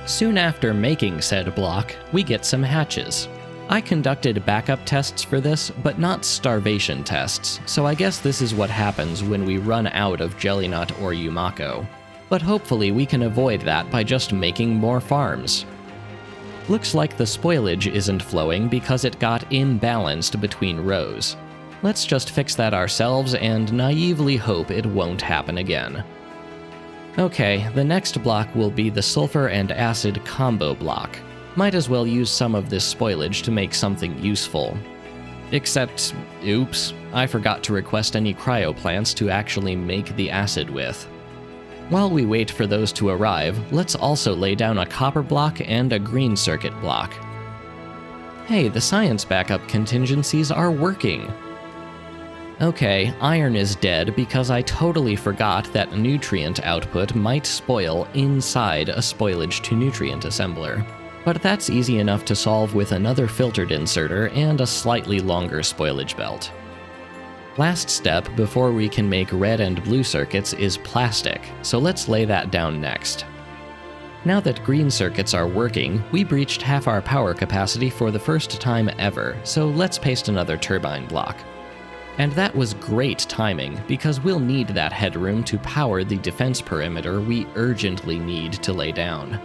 Soon after making said block, we get some hatches. I conducted backup tests for this, but not starvation tests, so I guess this is what happens when we run out of jelly nut or Umako. But hopefully we can avoid that by just making more farms. Looks like the spoilage isn't flowing because it got imbalanced between rows. Let's just fix that ourselves and naively hope it won't happen again. Okay, the next block will be the sulfur and acid combo block. Might as well use some of this spoilage to make something useful. Except, oops, I forgot to request any cryoplants to actually make the acid with. While we wait for those to arrive, let's also lay down a copper block and a green circuit block. Hey, the science backup contingencies are working! Okay, iron is dead because I totally forgot that nutrient output might spoil inside a spoilage to nutrient assembler. But that's easy enough to solve with another filtered inserter and a slightly longer spoilage belt. Last step before we can make red and blue circuits is plastic, so let's lay that down next. Now that green circuits are working, we breached half our power capacity for the first time ever, so let's paste another turbine block. And that was great timing, because we'll need that headroom to power the defense perimeter we urgently need to lay down.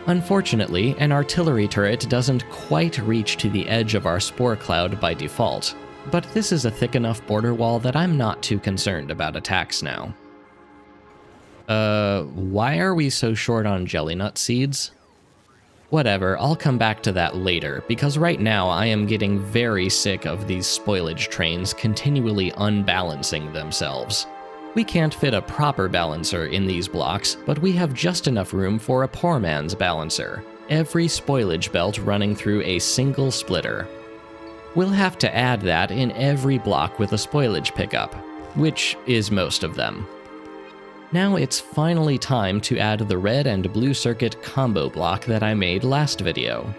Unfortunately, an artillery turret doesn't quite reach to the edge of our spore cloud by default, but this is a thick enough border wall that I'm not too concerned about attacks now. Why are we so short on jelly nut seeds? Whatever, I'll come back to that later, because right now I am getting very sick of these spoilage trains continually unbalancing themselves. We can't fit a proper balancer in these blocks, but we have just enough room for a poor man's balancer, every spoilage belt running through a single splitter. We'll have to add that in every block with a spoilage pickup, which is most of them. Now it's finally time to add the red and blue circuit combo block that I made last video.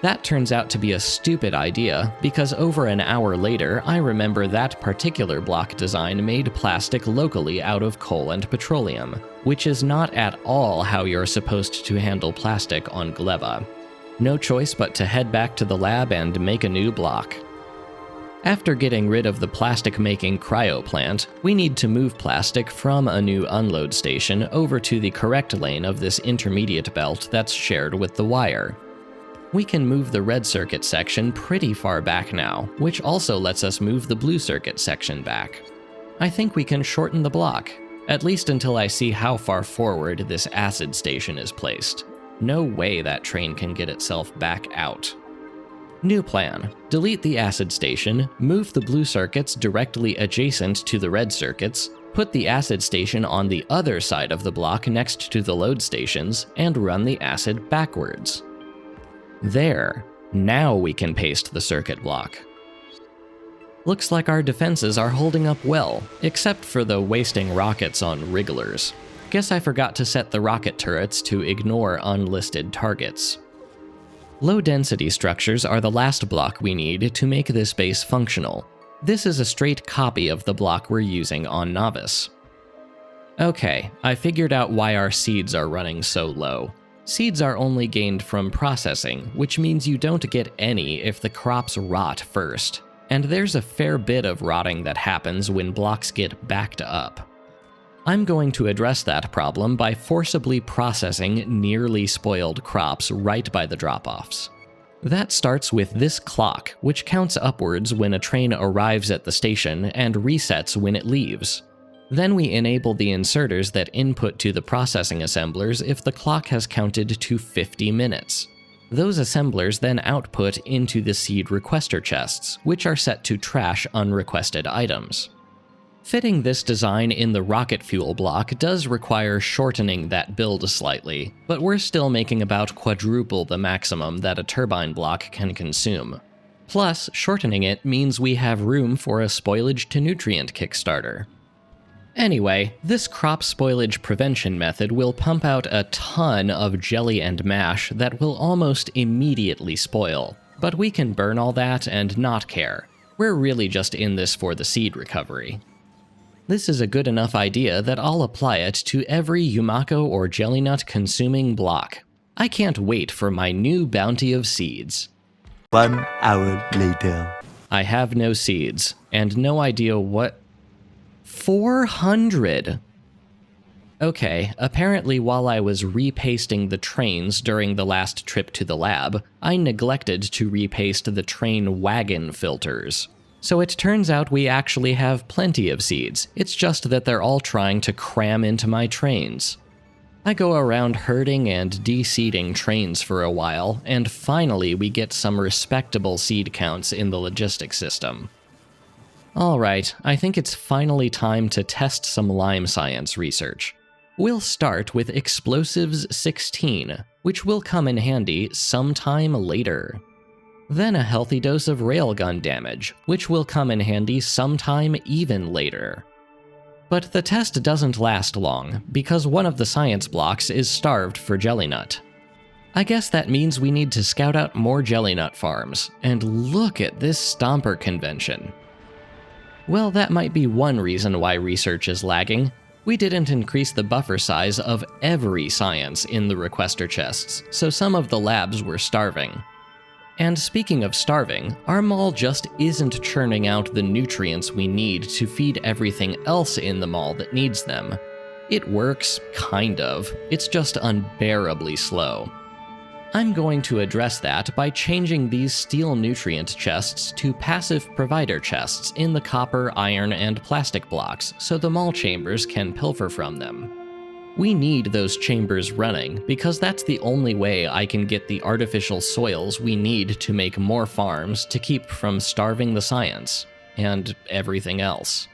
That turns out to be a stupid idea, because over an hour later, I remember that particular block design made plastic locally out of coal and petroleum, which is not at all how you're supposed to handle plastic on Gleba. No choice but to head back to the lab and make a new block. After getting rid of the plastic-making cryo plant, we need to move plastic from a new unload station over to the correct lane of this intermediate belt that's shared with the wire. We can move the red circuit section pretty far back now, which also lets us move the blue circuit section back. I think we can shorten the block, at least until I see how far forward this acid station is placed. No way that train can get itself back out. New plan. Delete the acid station, move the blue circuits directly adjacent to the red circuits, put the acid station on the other side of the block next to the load stations, and run the acid backwards. There. Now we can paste the circuit block. Looks like our defenses are holding up well, except for the wasting rockets on wrigglers. Guess I forgot to set the rocket turrets to ignore unlisted targets. Low-density structures are the last block we need to make this base functional. This is a straight copy of the block we're using on Novice. Okay, I figured out why our seeds are running so low. Seeds are only gained from processing, which means you don't get any if the crops rot first. And there's a fair bit of rotting that happens when blocks get backed up. I'm going to address that problem by forcibly processing nearly spoiled crops right by the drop-offs. That starts with this clock, which counts upwards when a train arrives at the station and resets when it leaves. Then we enable the inserters that input to the processing assemblers if the clock has counted to 50 minutes. Those assemblers then output into the seed requester chests, which are set to trash unrequested items. Fitting this design in the rocket fuel block does require shortening that build slightly, but we're still making about quadruple the maximum that a turbine block can consume. Plus, shortening it means we have room for a spoilage to nutrient kickstarter. Anyway, this crop spoilage prevention method will pump out a ton of jelly and mash that will almost immediately spoil, but we can burn all that and not care. We're really just in this for the seed recovery. This is a good enough idea that I'll apply it to every Yumako or jelly nut consuming block. I can't wait for my new bounty of seeds. 1 hour later. I have no seeds, and no idea what... 400! Okay, apparently while I was repasting the trains during the last trip to the lab, I neglected to repaste the train wagon filters. So it turns out we actually have plenty of seeds, it's just that they're all trying to cram into my trains. I go around herding and de-seeding trains for a while, and finally we get some respectable seed counts in the logistics system. Alright, I think it's finally time to test some Lyme science research. We'll start with Explosives 16, which will come in handy sometime later. Then a healthy dose of railgun damage, which will come in handy sometime even later. But the test doesn't last long, because one of the science blocks is starved for jelly nut. I guess that means we need to scout out more jelly nut farms, and look at this stomper convention. Well, that might be one reason why research is lagging. We didn't increase the buffer size of every science in the requester chests, so some of the labs were starving. And speaking of starving, our mall just isn't churning out the nutrients we need to feed everything else in the mall that needs them. It works, kind of, it's just unbearably slow. I'm going to address that by changing these steel nutrient chests to passive provider chests in the copper, iron, and plastic blocks so the mall chambers can pilfer from them. We need those chambers running because that's the only way I can get the artificial soils we need to make more farms to keep from starving the science, and everything else.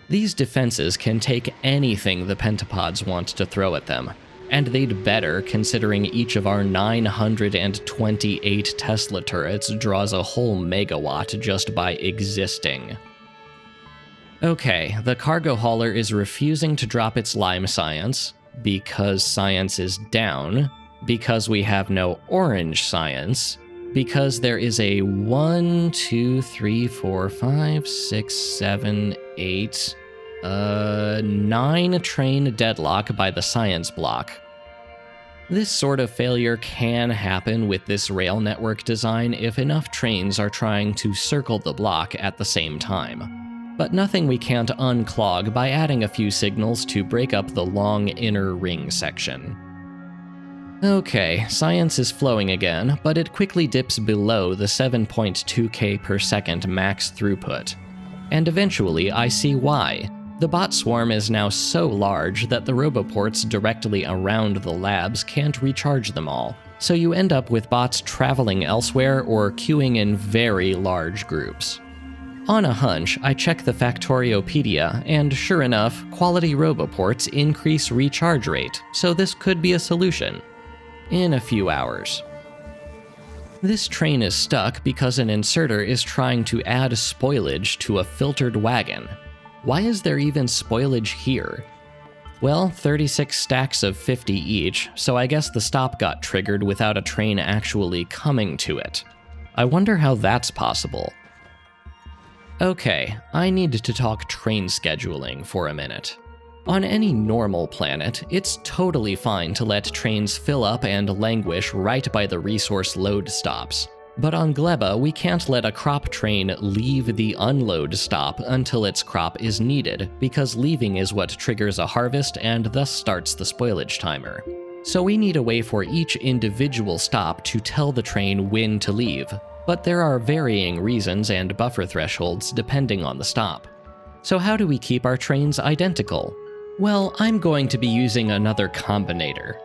These defenses can take anything the pentapods want to throw at them, and they'd better considering each of our 928 Tesla turrets draws a whole megawatt just by existing. Okay, the cargo hauler is refusing to drop its Lyme science, because science is down, because we have no orange science, because there is a 1, 2, 3, 4, 5, 6, 7, 8, 9 train deadlock by the science block. This sort of failure can happen with this rail network design if enough trains are trying to circle the block at the same time. But nothing we can't unclog by adding a few signals to break up the long inner ring section. Okay, science is flowing again, but it quickly dips below the 7.2k per second max throughput. And eventually I see why. The bot swarm is now so large that the roboports directly around the labs can't recharge them all, so you end up with bots traveling elsewhere or queuing in very large groups. On a hunch, I check the Factoriopedia, and sure enough, quality roboports increase recharge rate, so this could be a solution. In a few hours. This train is stuck because an inserter is trying to add spoilage to a filtered wagon. Why is there even spoilage here? Well, 36 stacks of 50 each, so I guess the stop got triggered without a train actually coming to it. I wonder how that's possible. Okay, I need to talk train scheduling for a minute. On any normal planet, it's totally fine to let trains fill up and languish right by the resource load stops. But on Gleba, we can't let a crop train leave the unload stop until its crop is needed, because leaving is what triggers a harvest and thus starts the spoilage timer. So we need a way for each individual stop to tell the train when to leave, but there are varying reasons and buffer thresholds depending on the stop. So how do we keep our trains identical? Well, I'm going to be using another combinator.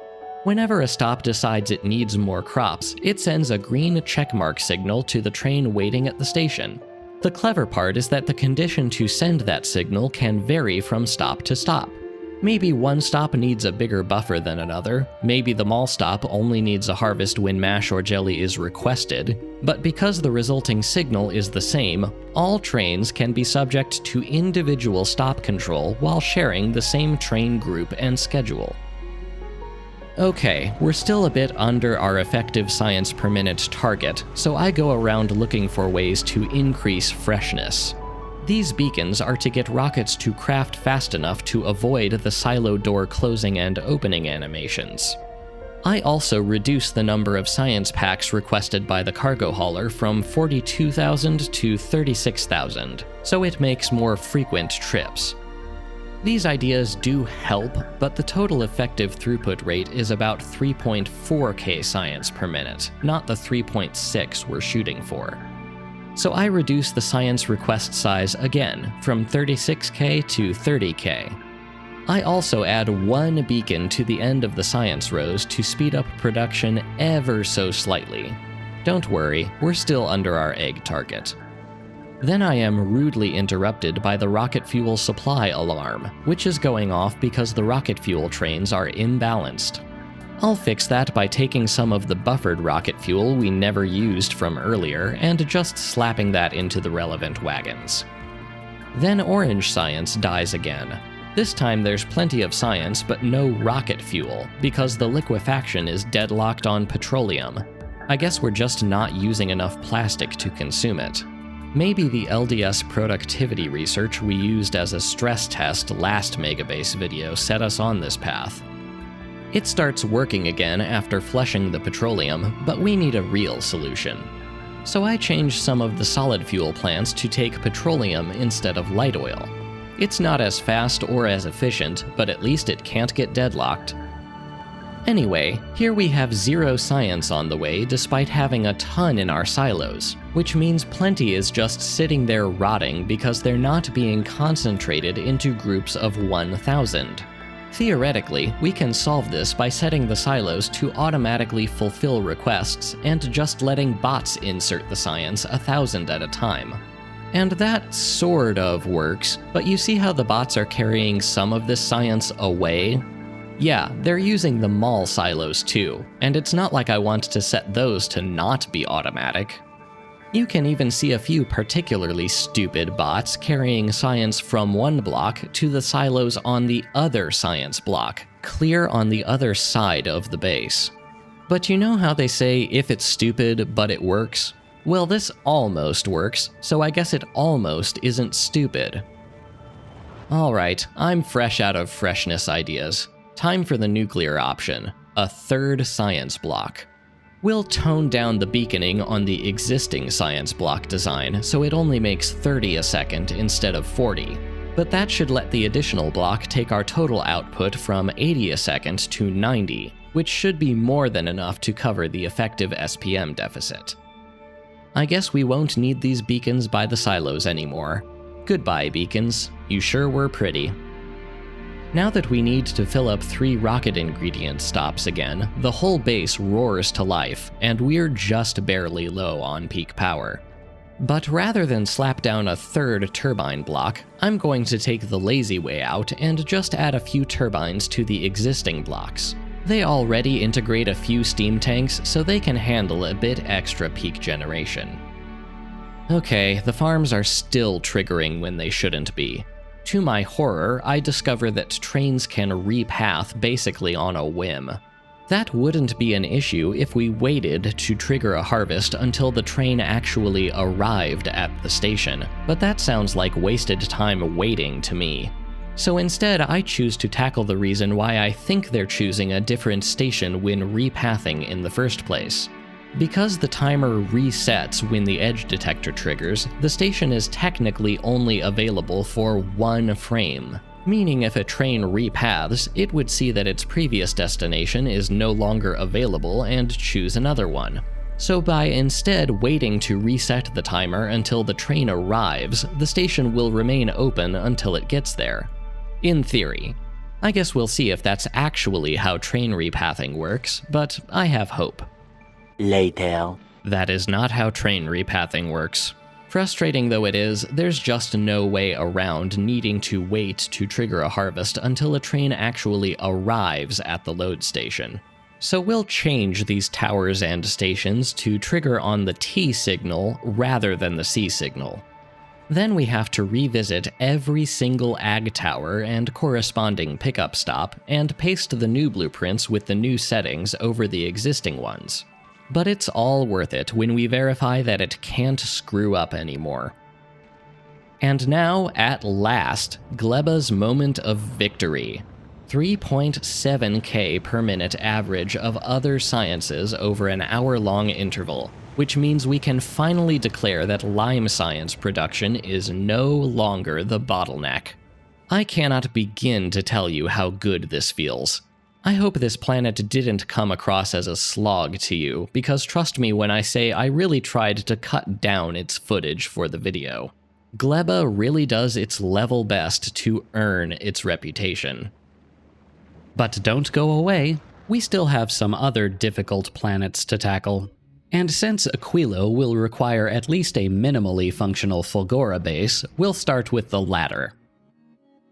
Whenever a stop decides it needs more crops, it sends a green checkmark signal to the train waiting at the station. The clever part is that the condition to send that signal can vary from stop to stop. Maybe one stop needs a bigger buffer than another, maybe the mall stop only needs a harvest when mash or jelly is requested, but because the resulting signal is the same, all trains can be subject to individual stop control while sharing the same train group and schedule. Okay, we're still a bit under our effective science per minute target, so I go around looking for ways to increase freshness. These beacons are to get rockets to craft fast enough to avoid the silo door closing and opening animations. I also reduce the number of science packs requested by the cargo hauler from 42,000 to 36,000, so it makes more frequent trips. These ideas do help, but the total effective throughput rate is about 3.4k science per minute, not the 3.6 we're shooting for. So I reduce the science request size again, from 36k to 30k. I also add one beacon to the end of the science rows to speed up production ever so slightly. Don't worry, we're still under our egg target. Then I am rudely interrupted by the rocket fuel supply alarm, which is going off because the rocket fuel trains are imbalanced. I'll fix that by taking some of the buffered rocket fuel we never used from earlier and just slapping that into the relevant wagons. Then orange science dies again. This time there's plenty of science but no rocket fuel, because the liquefaction is deadlocked on petroleum. I guess we're just not using enough plastic to consume it. Maybe the LDS productivity research we used as a stress test last Megabase video set us on this path. It starts working again after flushing the petroleum, but we need a real solution. So I changed some of the solid fuel plants to take petroleum instead of light oil. It's not as fast or as efficient, but at least it can't get deadlocked. Anyway, here we have zero science on the way despite having a ton in our silos, which means plenty is just sitting there rotting because they're not being concentrated into groups of 1,000. Theoretically, we can solve this by setting the silos to automatically fulfill requests and just letting bots insert the science 1,000 at a time. And that sort of works, but you see how the bots are carrying some of this science away? Yeah, they're using the mall silos too, and it's not like I want to set those to not be automatic. You can even see a few particularly stupid bots carrying science from one block to the silos on the other science block, clear on the other side of the base. But you know how they say, if it's stupid, but it works? Well, this almost works, so I guess it almost isn't stupid. Alright, I'm fresh out of freshness ideas. Time for the nuclear option, a third science block. We'll tone down the beaconing on the existing science block design so it only makes 30 a second instead of 40, but that should let the additional block take our total output from 80 a second to 90, which should be more than enough to cover the effective SPM deficit. I guess we won't need these beacons by the silos anymore. Goodbye, beacons. You sure were pretty. Now that we need to fill up 3 rocket ingredient stops again, the whole base roars to life, and we're just barely low on peak power. But rather than slap down a third turbine block, I'm going to take the lazy way out and just add a few turbines to the existing blocks. They already integrate a few steam tanks, so they can handle a bit extra peak generation. Okay, the farms are still triggering when they shouldn't be. To my horror, I discover that trains can repath basically on a whim. That wouldn't be an issue if we waited to trigger a harvest until the train actually arrived at the station, but that sounds like wasted time waiting to me. So instead, I choose to tackle the reason why I think they're choosing a different station when repathing in the first place. Because the timer resets when the edge detector triggers, the station is technically only available for 1 frame. Meaning if a train repaths, it would see that its previous destination is no longer available and choose another one. So by instead waiting to reset the timer until the train arrives, the station will remain open until it gets there. In theory. I guess we'll see if that's actually how train repathing works, but I have hope. Later. That is not how train repathing works. Frustrating though it is, there's just no way around needing to wait to trigger a harvest until a train actually arrives at the load station. So we'll change these towers and stations to trigger on the T signal rather than the C signal. Then we have to revisit every single ag tower and corresponding pickup stop and paste the new blueprints with the new settings over the existing ones. But it's all worth it when we verify that it can't screw up anymore. And now, at last, Gleba's moment of victory. 3.7K per minute average of other sciences over an hour-long interval, which means we can finally declare that lime science production is no longer the bottleneck. I cannot begin to tell you how good this feels. I hope this planet didn't come across as a slog to you, because trust me when I say I really tried to cut down its footage for the video. Gleba really does its level best to earn its reputation. But don't go away, we still have some other difficult planets to tackle. And since Aquilo will require at least a minimally functional Fulgora base, we'll start with the latter.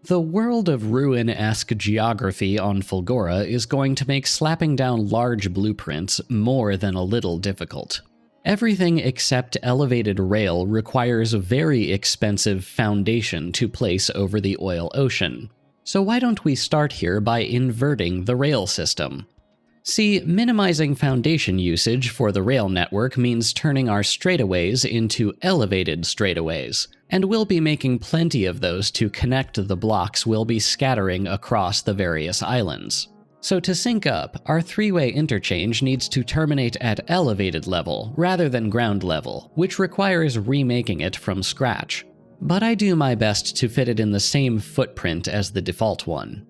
The world of ruin-esque geography on Fulgora is going to make slapping down large blueprints more than a little difficult. Everything except elevated rail requires a very expensive foundation to place over the oil ocean. So why don't we start here by inverting the rail system? See, minimizing foundation usage for the rail network means turning our straightaways into elevated straightaways, and we'll be making plenty of those to connect the blocks we'll be scattering across the various islands. So to sync up, our 3-way interchange needs to terminate at elevated level rather than ground level, which requires remaking it from scratch. But I do my best to fit it in the same footprint as the default one.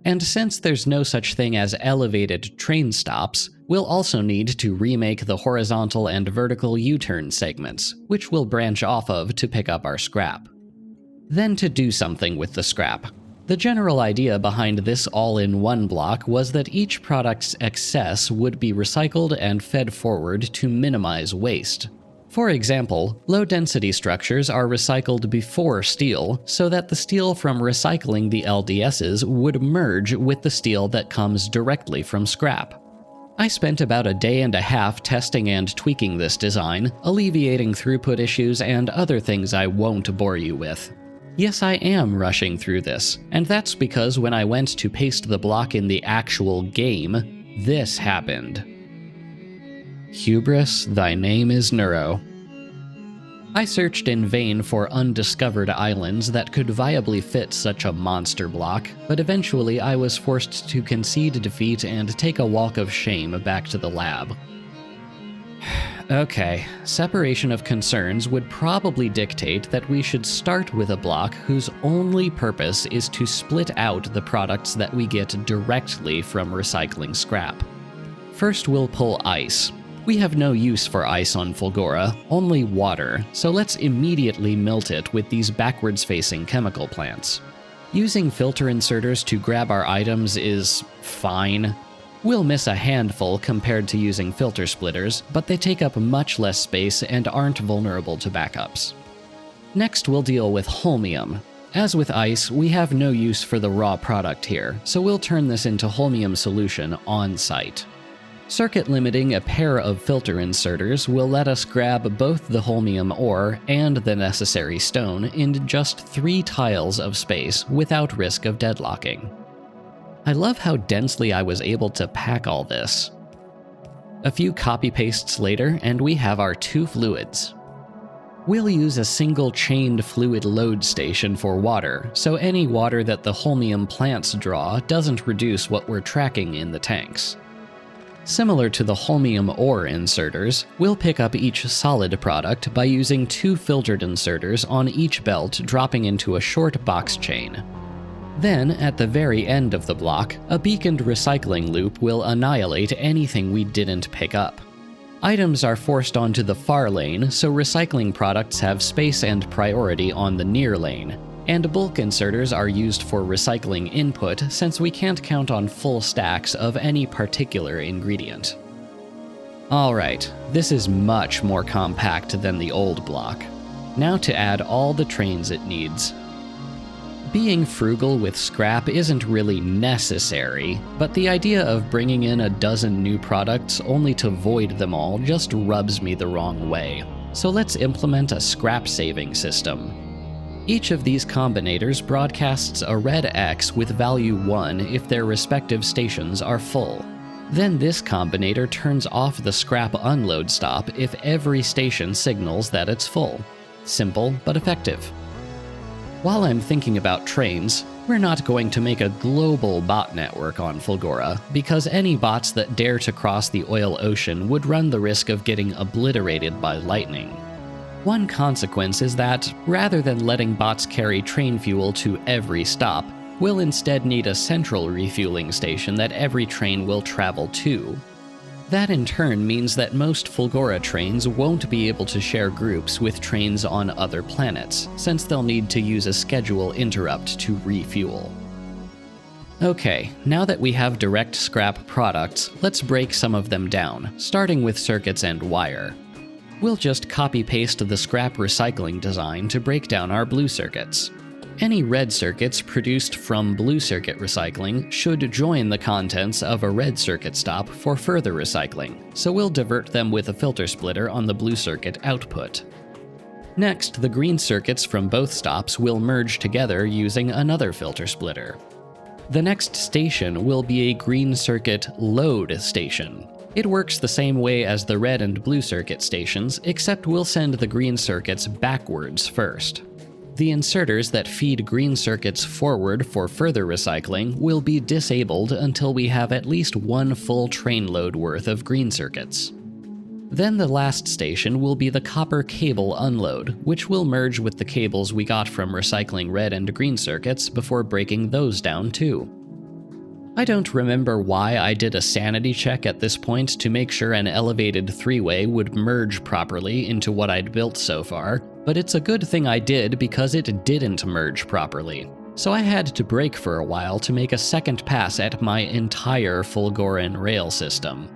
And since there's no such thing as elevated train stops, we'll also need to remake the horizontal and vertical U-turn segments, which we'll branch off of to pick up our scrap. Then to do something with the scrap. The general idea behind this all-in-one block was that each product's excess would be recycled and fed forward to minimize waste. For example, low-density structures are recycled before steel, so that the steel from recycling the LDSs would merge with the steel that comes directly from scrap. I spent about a day and a half testing and tweaking this design, alleviating throughput issues and other things I won't bore you with. Yes, I am rushing through this, and that's because when I went to paste the block in the actual game, this happened. Hubris, thy name is Neuro. I searched in vain for undiscovered islands that could viably fit such a monster block, but eventually I was forced to concede defeat and take a walk of shame back to the lab. Okay, separation of concerns would probably dictate that we should start with a block whose only purpose is to split out the products that we get directly from recycling scrap. First, we'll pull ice. We have no use for ice on Fulgora, only water, so let's immediately melt it with these backwards-facing chemical plants. Using filter inserters to grab our items is fine. We'll miss a handful compared to using filter splitters, but they take up much less space and aren't vulnerable to backups. Next, we'll deal with holmium. As with ice, we have no use for the raw product here, so we'll turn this into holmium solution on-site. Circuit limiting a pair of filter inserters will let us grab both the holmium ore and the necessary stone in just 3 tiles of space without risk of deadlocking. I love how densely I was able to pack all this. A few copy-pastes later, and we have our 2 fluids. We'll use a single chained fluid load station for water, so any water that the holmium plants draw doesn't reduce what we're tracking in the tanks. Similar to the holmium ore inserters, we'll pick up each solid product by using 2 filtered inserters on each belt dropping into a short box chain. Then, at the very end of the block, a beaconed recycling loop will annihilate anything we didn't pick up. Items are forced onto the far lane, so recycling products have space and priority on the near lane. And bulk inserters are used for recycling input since we can't count on full stacks of any particular ingredient. Alright, this is much more compact than the old block. Now to add all the trains it needs. Being frugal with scrap isn't really necessary, but the idea of bringing in a dozen new products only to void them all just rubs me the wrong way. So let's implement a scrap saving system. Each of these combinators broadcasts a red X with value 1 if their respective stations are full. Then this combinator turns off the scrap unload stop if every station signals that it's full. Simple but effective. While I'm thinking about trains, we're not going to make a global bot network on Fulgora, because any bots that dare to cross the oil ocean would run the risk of getting obliterated by lightning. One consequence is that, rather than letting bots carry train fuel to every stop, we'll instead need a central refueling station that every train will travel to. That in turn means that most Fulgora trains won't be able to share groups with trains on other planets, since they'll need to use a schedule interrupt to refuel. Okay, now that we have direct scrap products, let's break some of them down, starting with circuits and wire. We'll just copy-paste the scrap recycling design to break down our blue circuits. Any red circuits produced from blue circuit recycling should join the contents of a red circuit stop for further recycling, so we'll divert them with a filter splitter on the blue circuit output. Next, the green circuits from both stops will merge together using another filter splitter. The next station will be a green circuit load station. It works the same way as the red and blue circuit stations, except we'll send the green circuits backwards first. The inserters that feed green circuits forward for further recycling will be disabled until we have at least 1 full train load worth of green circuits. Then the last station will be the copper cable unload, which will merge with the cables we got from recycling red and green circuits before breaking those down too. I don't remember why I did a sanity check at this point to make sure an elevated 3-way would merge properly into what I'd built so far, but it's a good thing I did because it didn't merge properly. So I had to break for a while to make a second pass at my entire Fulgoran rail system.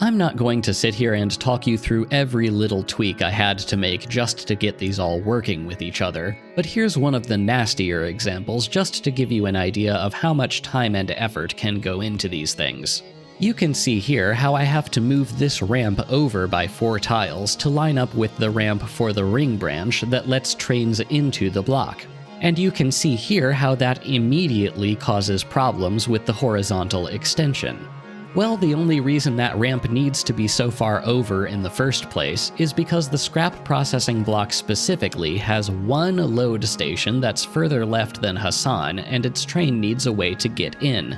I'm not going to sit here and talk you through every little tweak I had to make just to get these all working with each other, but here's one of the nastier examples just to give you an idea of how much time and effort can go into these things. You can see here how I have to move this ramp over by 4 tiles to line up with the ramp for the ring branch that lets trains into the block. And you can see here how that immediately causes problems with the horizontal extension. Well, the only reason that ramp needs to be so far over in the first place is because the scrap processing block specifically has one load station that's further left than Hassan, and its train needs a way to get in.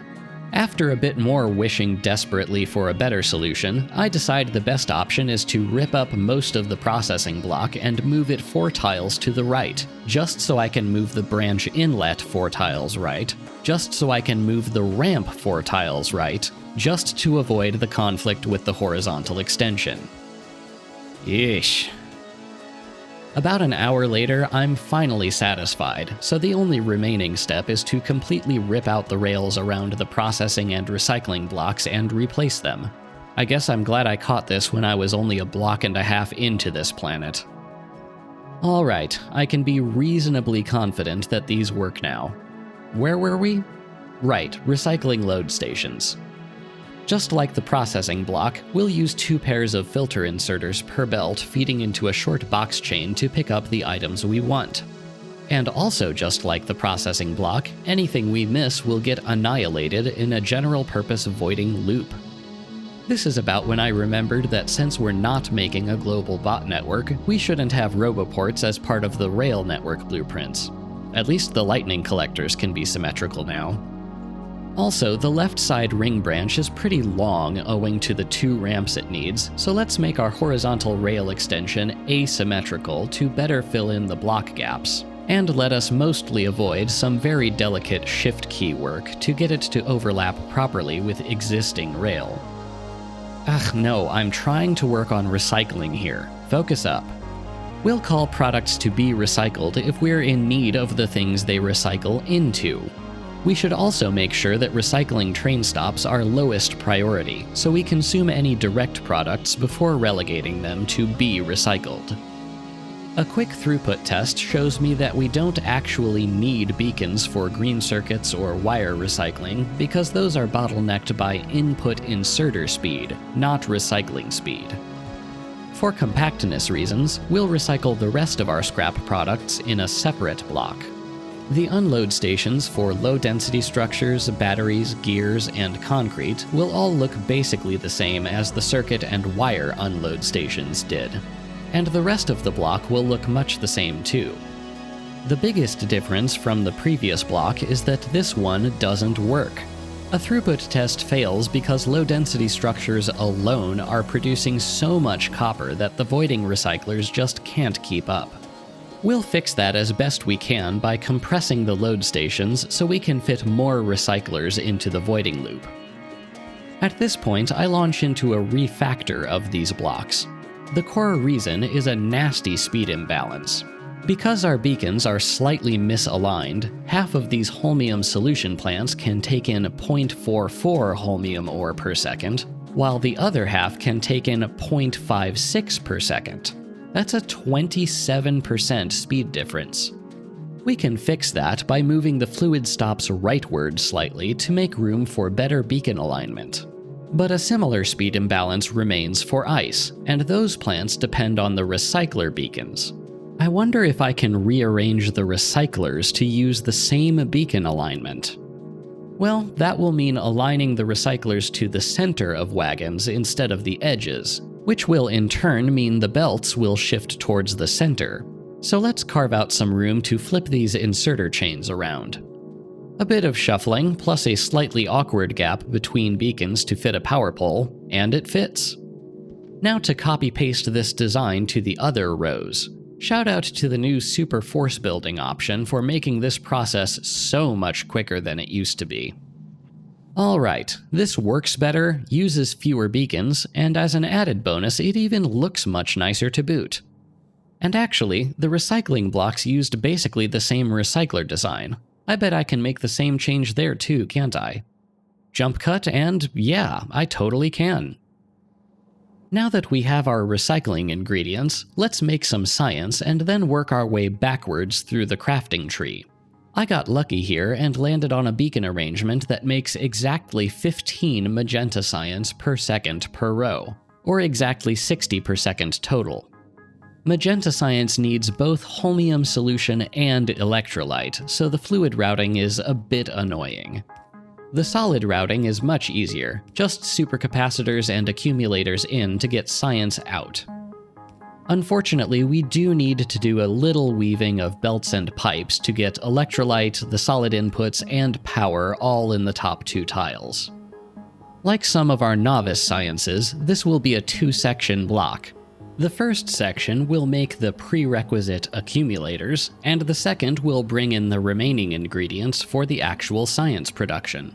After a bit more wishing desperately for a better solution, I decide the best option is to rip up most of the processing block and move it 4 tiles to the right, just so I can move the branch inlet 4 tiles right, just so I can move the ramp 4 tiles right, just to avoid the conflict with the horizontal extension. Yeesh. About an hour later, I'm finally satisfied, so the only remaining step is to completely rip out the rails around the processing and recycling blocks and replace them. I guess I'm glad I caught this when I was only a block and a half into this planet. Alright, I can be reasonably confident that these work now. Where were we? Right, recycling load stations. Just like the processing block, we'll use 2 pairs of filter inserters per belt feeding into a short box chain to pick up the items we want. And also just like the processing block, anything we miss will get annihilated in a general-purpose voiding loop. This is about when I remembered that since we're not making a global bot network, we shouldn't have roboports as part of the rail network blueprints. At least the lightning collectors can be symmetrical now. Also, the left side ring branch is pretty long owing to the 2 ramps it needs, so let's make our horizontal rail extension asymmetrical to better fill in the block gaps, and let us mostly avoid some very delicate shift key work to get it to overlap properly with existing rail. Ugh, no, I'm trying to work on recycling here. Focus up. We'll call products to be recycled if we're in need of the things they recycle into. We should also make sure that recycling train stops are lowest priority, so we consume any direct products before relegating them to be recycled. A quick throughput test shows me that we don't actually need beacons for green circuits or wire recycling because those are bottlenecked by input inserter speed, not recycling speed. For compactness reasons, we'll recycle the rest of our scrap products in a separate block. The unload stations for low-density structures, batteries, gears, and concrete will all look basically the same as the circuit and wire unload stations did, and the rest of the block will look much the same too. The biggest difference from the previous block is that this one doesn't work. A throughput test fails because low-density structures alone are producing so much copper that the voiding recyclers just can't keep up. We'll fix that as best we can by compressing the load stations so we can fit more recyclers into the voiding loop. At this point, I launch into a refactor of these blocks. The core reason is a nasty speed imbalance. Because our beacons are slightly misaligned, half of these holmium solution plants can take in 0.44 holmium ore per second, while the other half can take in 0.56 per second. That's a 27% speed difference. We can fix that by moving the fluid stops rightward slightly to make room for better beacon alignment. But a similar speed imbalance remains for ice, and those plants depend on the recycler beacons. I wonder if I can rearrange the recyclers to use the same beacon alignment. Well, that will mean aligning the recyclers to the center of wagons instead of the edges, which will in turn mean the belts will shift towards the center. So let's carve out some room to flip these inserter chains around. A bit of shuffling, plus a slightly awkward gap between beacons to fit a power pole, and it fits. Now to copy-paste this design to the other rows. Shout out to the new super force building option for making this process so much quicker than it used to be. Alright, this works better, uses fewer beacons, and as an added bonus, it even looks much nicer to boot. And actually, the recycling blocks used basically the same recycler design. I bet I can make the same change there too, can't I? Jump cut, and yeah, I totally can. Now that we have our recycling ingredients, let's make some science and then work our way backwards through the crafting tree. I got lucky here and landed on a beacon arrangement that makes exactly 15 magenta science per second per row, or exactly 60 per second total. Magenta science needs both holmium solution and electrolyte, so the fluid routing is a bit annoying. The solid routing is much easier, just supercapacitors and accumulators in to get science out. Unfortunately, we do need to do a little weaving of belts and pipes to get electrolyte, the solid inputs, and power all in the top 2 tiles. Like some of our novice sciences, this will be a 2-section block. The first section will make the prerequisite accumulators, and the second will bring in the remaining ingredients for the actual science production.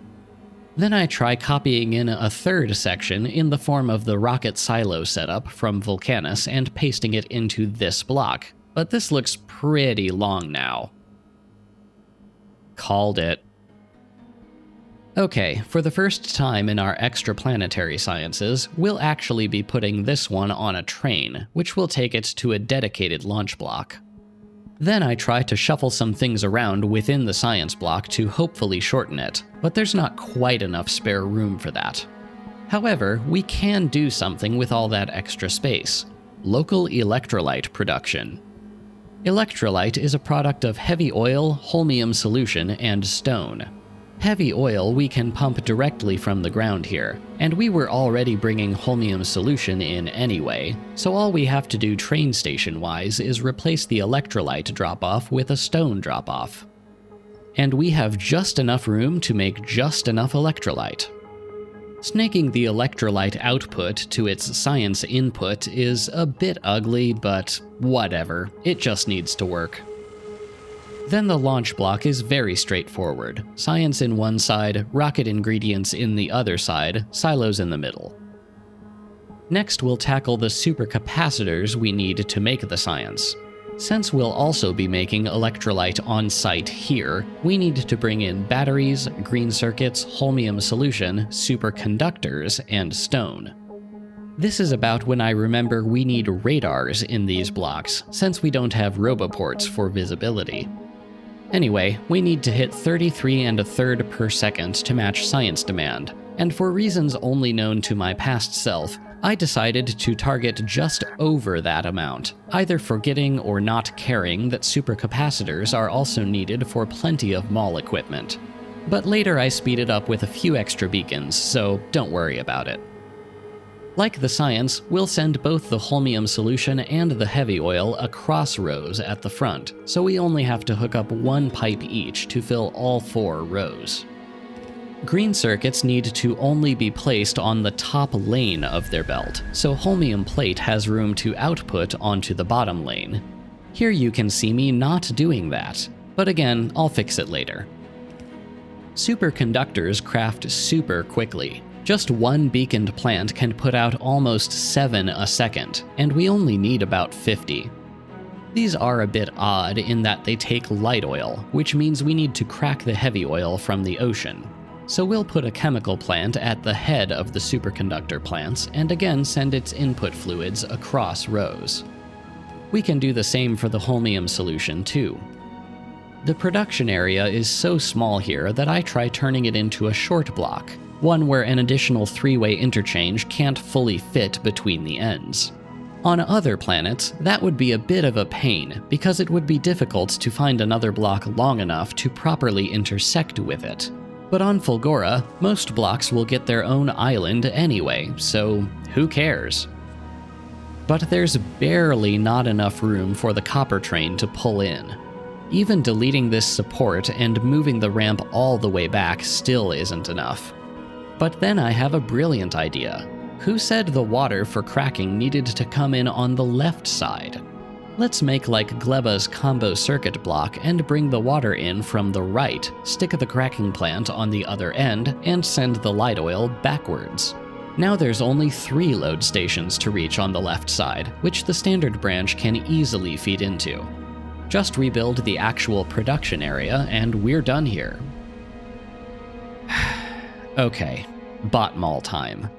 Then I try copying in a third section in the form of the rocket silo setup from Vulcanus and pasting it into this block, but this looks pretty long now. Called it. Okay, for the first time in our extraplanetary sciences, we'll actually be putting this one on a train, which will take it to a dedicated launch block. Then I try to shuffle some things around within the science block to hopefully shorten it, but there's not quite enough spare room for that. However, we can do something with all that extra space. Local electrolyte production. Electrolyte is a product of heavy oil, holmium solution, and stone. Heavy oil we can pump directly from the ground here, and we were already bringing holmium solution in anyway, so all we have to do train station-wise is replace the electrolyte drop-off with a stone drop-off. And we have just enough room to make just enough electrolyte. Snaking the electrolyte output to its science input is a bit ugly, but whatever, it just needs to work. Then the launch block is very straightforward. Science in one side, rocket ingredients in the other side, silos in the middle. Next we'll tackle the supercapacitors we need to make the science. Since we'll also be making electrolyte on site here, we need to bring in batteries, green circuits, holmium solution, superconductors, and stone. This is about when I remember we need radars in these blocks, since we don't have roboports for visibility. Anyway, we need to hit 33 1/3 per second to match science demand, and for reasons only known to my past self, I decided to target just over that amount, either forgetting or not caring that supercapacitors are also needed for plenty of mall equipment. But later I speeded up with a few extra beacons, so don't worry about it. Like the science, we'll send both the holmium solution and the heavy oil across rows at the front, so we only have to hook up one pipe each to fill all 4 rows. Green circuits need to only be placed on the top lane of their belt, so holmium plate has room to output onto the bottom lane. Here you can see me not doing that, but again, I'll fix it later. Superconductors craft super quickly. Just one beaconed plant can put out almost 7 a second, and we only need about 50. These are a bit odd in that they take light oil, which means we need to crack the heavy oil from the ocean. So we'll put a chemical plant at the head of the superconductor plants and again send its input fluids across rows. We can do the same for the holmium solution too. The production area is so small here that I try turning it into a short block, one where an additional 3-way interchange can't fully fit between the ends. On other planets, that would be a bit of a pain, because it would be difficult to find another block long enough to properly intersect with it. But on Fulgora, most blocks will get their own island anyway, so who cares? But there's barely not enough room for the copper train to pull in. Even deleting this support and moving the ramp all the way back still isn't enough. But then I have a brilliant idea. Who said the water for cracking needed to come in on the left side? Let's make like Gleba's combo circuit block and bring the water in from the right, stick the cracking plant on the other end, and send the light oil backwards. Now there's only 3 load stations to reach on the left side, which the standard branch can easily feed into. Just rebuild the actual production area and we're done here. Okay, bot mall time.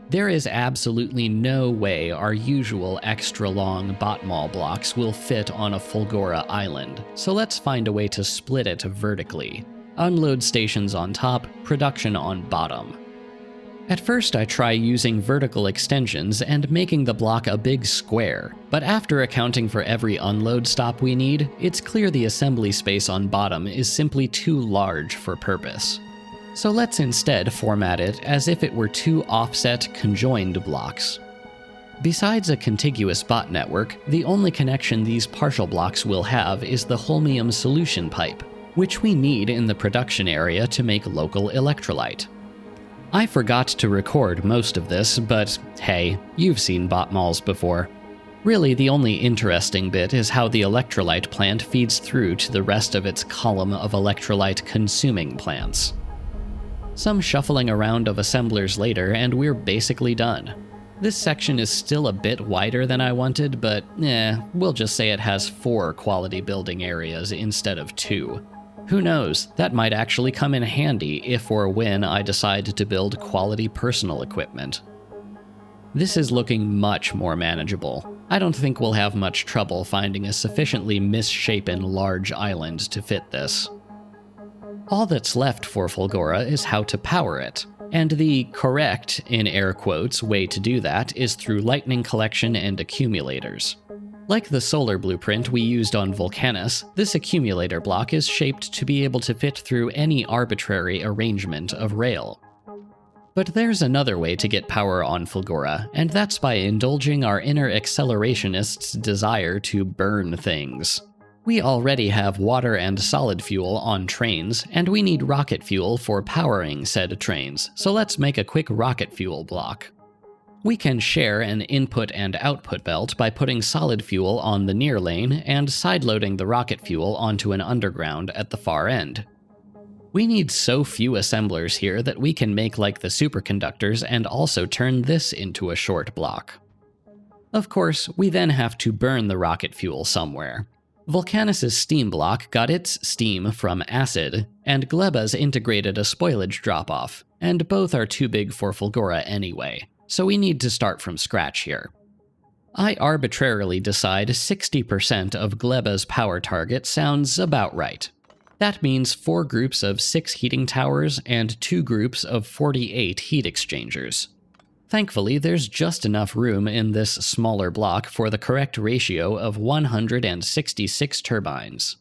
There is absolutely no way our usual extra-long bot mall blocks will fit on a Fulgora island, so let's find a way to split it vertically. Unload stations on top, production on bottom. At first I try using vertical extensions and making the block a big square, but after accounting for every unload stop we need, it's clear the assembly space on bottom is simply too large for purpose. So let's instead format it as if it were two offset conjoined blocks. Besides a contiguous bot network, the only connection these partial blocks will have is the holmium solution pipe, which we need in the production area to make local electrolyte. I forgot to record most of this, but hey, you've seen bot malls before. Really, the only interesting bit is how the electrolyte plant feeds through to the rest of its column of electrolyte-consuming plants. Some shuffling around of assemblers later, and we're basically done. This section is still a bit wider than I wanted, but we'll just say it has 4 quality building areas instead of 2. Who knows, that might actually come in handy if or when I decide to build quality personal equipment. This is looking much more manageable. I don't think we'll have much trouble finding a sufficiently misshapen large island to fit this. All that's left for Fulgora is how to power it, and the correct, in air quotes, way to do that is through lightning collection and accumulators. Like the solar blueprint we used on Vulcanus, this accumulator block is shaped to be able to fit through any arbitrary arrangement of rail. But there's another way to get power on Fulgora, and that's by indulging our inner accelerationist's desire to burn things. We already have water and solid fuel on trains, and we need rocket fuel for powering said trains, so let's make a quick rocket fuel block. We can share an input and output belt by putting solid fuel on the near lane and sideloading the rocket fuel onto an underground at the far end. We need so few assemblers here that we can make like the superconductors and also turn this into a short block. Of course, we then have to burn the rocket fuel somewhere. Vulcanus' steam block got its steam from acid, and Gleba's integrated a spoilage drop-off, and both are too big for Fulgora anyway, so we need to start from scratch here. I arbitrarily decide 60% of Gleba's power target sounds about right. That means 4 groups of 6 heating towers and 2 groups of 48 heat exchangers. Thankfully, there's just enough room in this smaller block for the correct ratio of 166 turbines.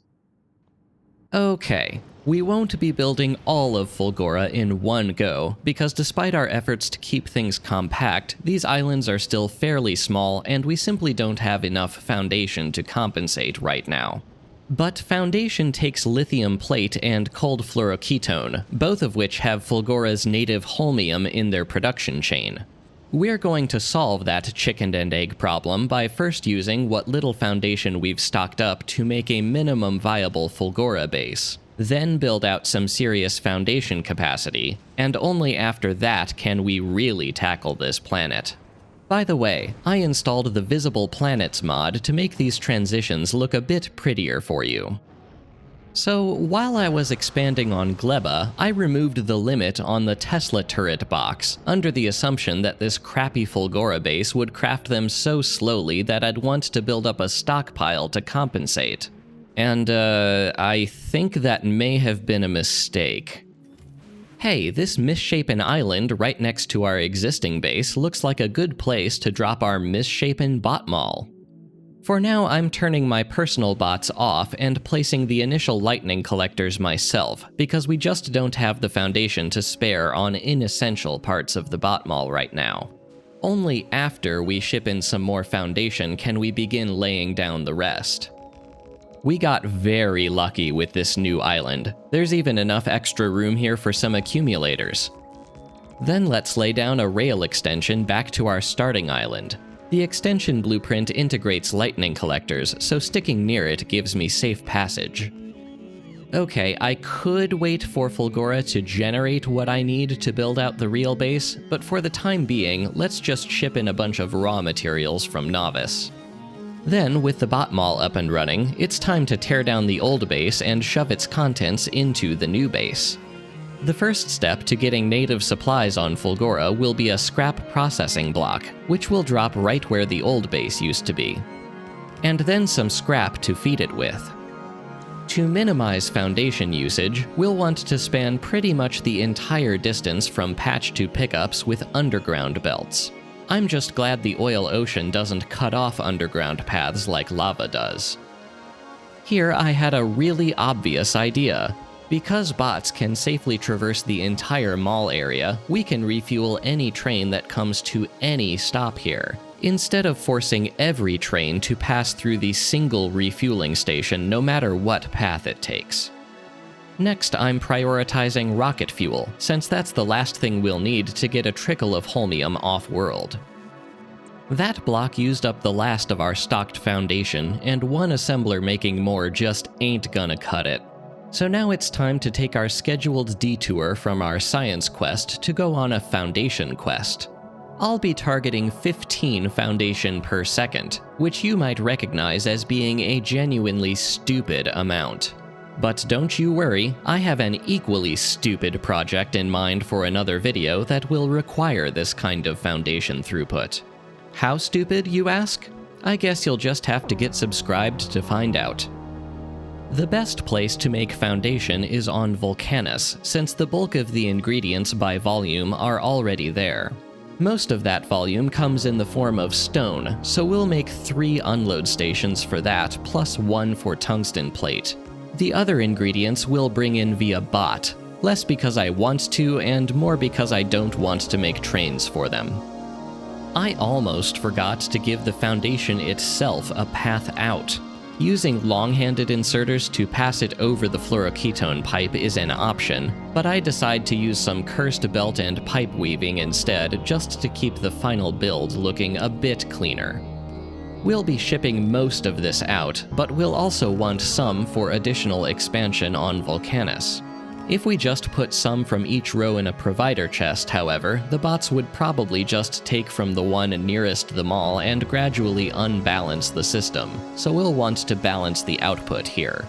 Okay, we won't be building all of Fulgora in one go, because despite our efforts to keep things compact, these islands are still fairly small and we simply don't have enough foundation to compensate right now. But foundation takes lithium plate and cold fluoroketone, both of which have Fulgora's native holmium in their production chain. We're going to solve that chicken and egg problem by first using what little foundation we've stocked up to make a minimum viable Fulgora base, then build out some serious foundation capacity, and only after that can we really tackle this planet. By the way, I installed the Visible Planets mod to make these transitions look a bit prettier for you. So, while I was expanding on Gleba, I removed the limit on the Tesla turret box, under the assumption that this crappy Fulgora base would craft them so slowly that I'd want to build up a stockpile to compensate. And, I think that may have been a mistake. Hey, this misshapen island right next to our existing base looks like a good place to drop our misshapen bot mall. For now, I'm turning my personal bots off and placing the initial lightning collectors myself, because we just don't have the foundation to spare on inessential parts of the bot mall right now. Only after we ship in some more foundation can we begin laying down the rest. We got very lucky with this new island. There's even enough extra room here for some accumulators. Then let's lay down a rail extension back to our starting island. The extension blueprint integrates lightning collectors, so sticking near it gives me safe passage. Okay, I could wait for Fulgora to generate what I need to build out the real base, but for the time being, let's just ship in a bunch of raw materials from Novice. Then, with the bot mall up and running, it's time to tear down the old base and shove its contents into the new base. The first step to getting native supplies on Fulgora will be a scrap processing block, which will drop right where the old base used to be. And then some scrap to feed it with. To minimize foundation usage, we'll want to span pretty much the entire distance from patch to pickups with underground belts. I'm just glad the oil ocean doesn't cut off underground paths like lava does. Here I had a really obvious idea. Because bots can safely traverse the entire mall area, we can refuel any train that comes to any stop here, instead of forcing every train to pass through the single refueling station no matter what path it takes. Next, I'm prioritizing rocket fuel, since that's the last thing we'll need to get a trickle of holmium off-world. That block used up the last of our stocked foundation, and one assembler making more just ain't gonna cut it. So now it's time to take our scheduled detour from our science quest to go on a foundation quest. I'll be targeting 15 foundation per second, which you might recognize as being a genuinely stupid amount. But don't you worry, I have an equally stupid project in mind for another video that will require this kind of foundation throughput. How stupid, you ask? I guess you'll just have to get subscribed to find out. The best place to make foundation is on Vulcanus, since the bulk of the ingredients by volume are already there. Most of that volume comes in the form of stone, so we'll make 3 unload stations for that, plus 1 for tungsten plate. The other ingredients we'll bring in via bot, less because I want to and more because I don't want to make trains for them. I almost forgot to give the foundation itself a path out. Using long-handed inserters to pass it over the fluoroketone pipe is an option, but I decide to use some cursed belt and pipe weaving instead just to keep the final build looking a bit cleaner. We'll be shipping most of this out, but we'll also want some for additional expansion on Vulcanus. If we just put some from each row in a provider chest, however, the bots would probably just take from the one nearest the mall and gradually unbalance the system, so we'll want to balance the output here.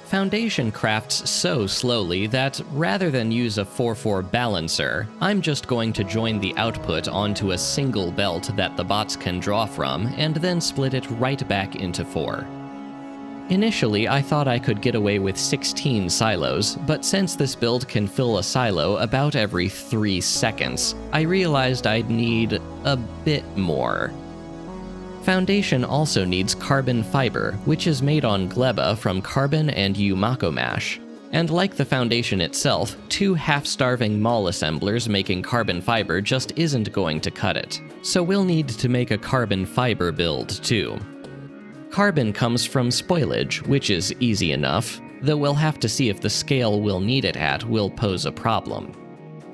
Foundation crafts so slowly that, rather than use a 4-4 balancer, I'm just going to join the output onto a single belt that the bots can draw from, and then split it right back into 4. Initially, I thought I could get away with 16 silos, but since this build can fill a silo about every 3 seconds, I realized I'd need a bit more. Foundation also needs carbon fiber, which is made on Gleba from carbon and Umako mash. And like the foundation itself, 2 half-starving mall assemblers making carbon fiber just isn't going to cut it. So we'll need to make a carbon fiber build too. Carbon comes from spoilage, which is easy enough, though we'll have to see if the scale we'll need it at will pose a problem.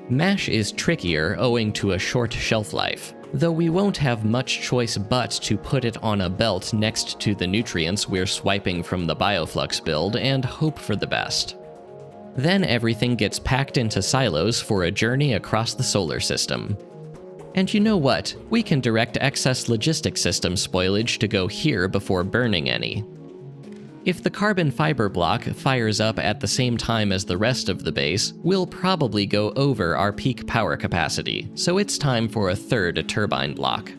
Mash is trickier owing to a short shelf life, though we won't have much choice but to put it on a belt next to the nutrients we're swiping from the Bioflux build and hope for the best. Then everything gets packed into silos for a journey across the solar system. And you know what? We can direct excess logistic system spoilage to go here before burning any. If the carbon fiber block fires up at the same time as the rest of the base, we'll probably go over our peak power capacity, so it's time for a 3rd turbine block.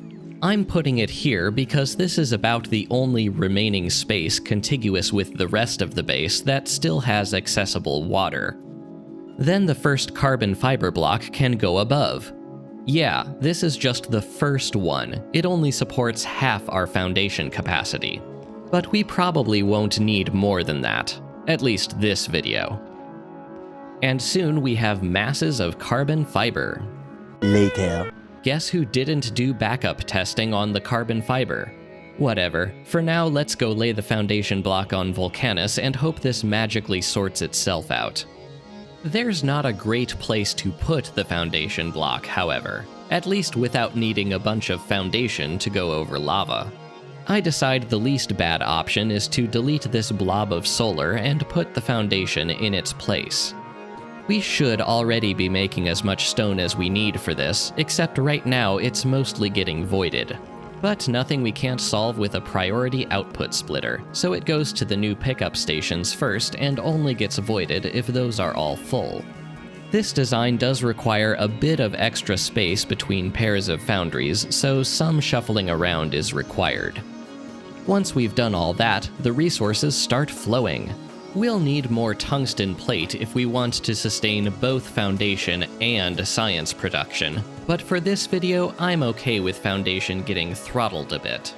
I'm putting it here because this is about the only remaining space contiguous with the rest of the base that still has accessible water. Then the first carbon fiber block can go above. Yeah, this is just the first one. It only supports half our foundation capacity. But we probably won't need more than that, at least this video. And soon we have masses of carbon fiber. Later. Guess who didn't do backup testing on the carbon fiber? Whatever, for now let's go lay the foundation block on Vulcanus and hope this magically sorts itself out. There's not a great place to put the foundation block, however, at least without needing a bunch of foundation to go over lava. I decide the least bad option is to delete this blob of solar and put the foundation in its place. We should already be making as much stone as we need for this, except right now it's mostly getting voided. But nothing we can't solve with a priority output splitter, so it goes to the new pickup stations first and only gets voided if those are all full. This design does require a bit of extra space between pairs of foundries, so some shuffling around is required. Once we've done all that, the resources start flowing. We'll need more tungsten plate if we want to sustain both foundation and science production, but for this video, I'm okay with foundation getting throttled a bit.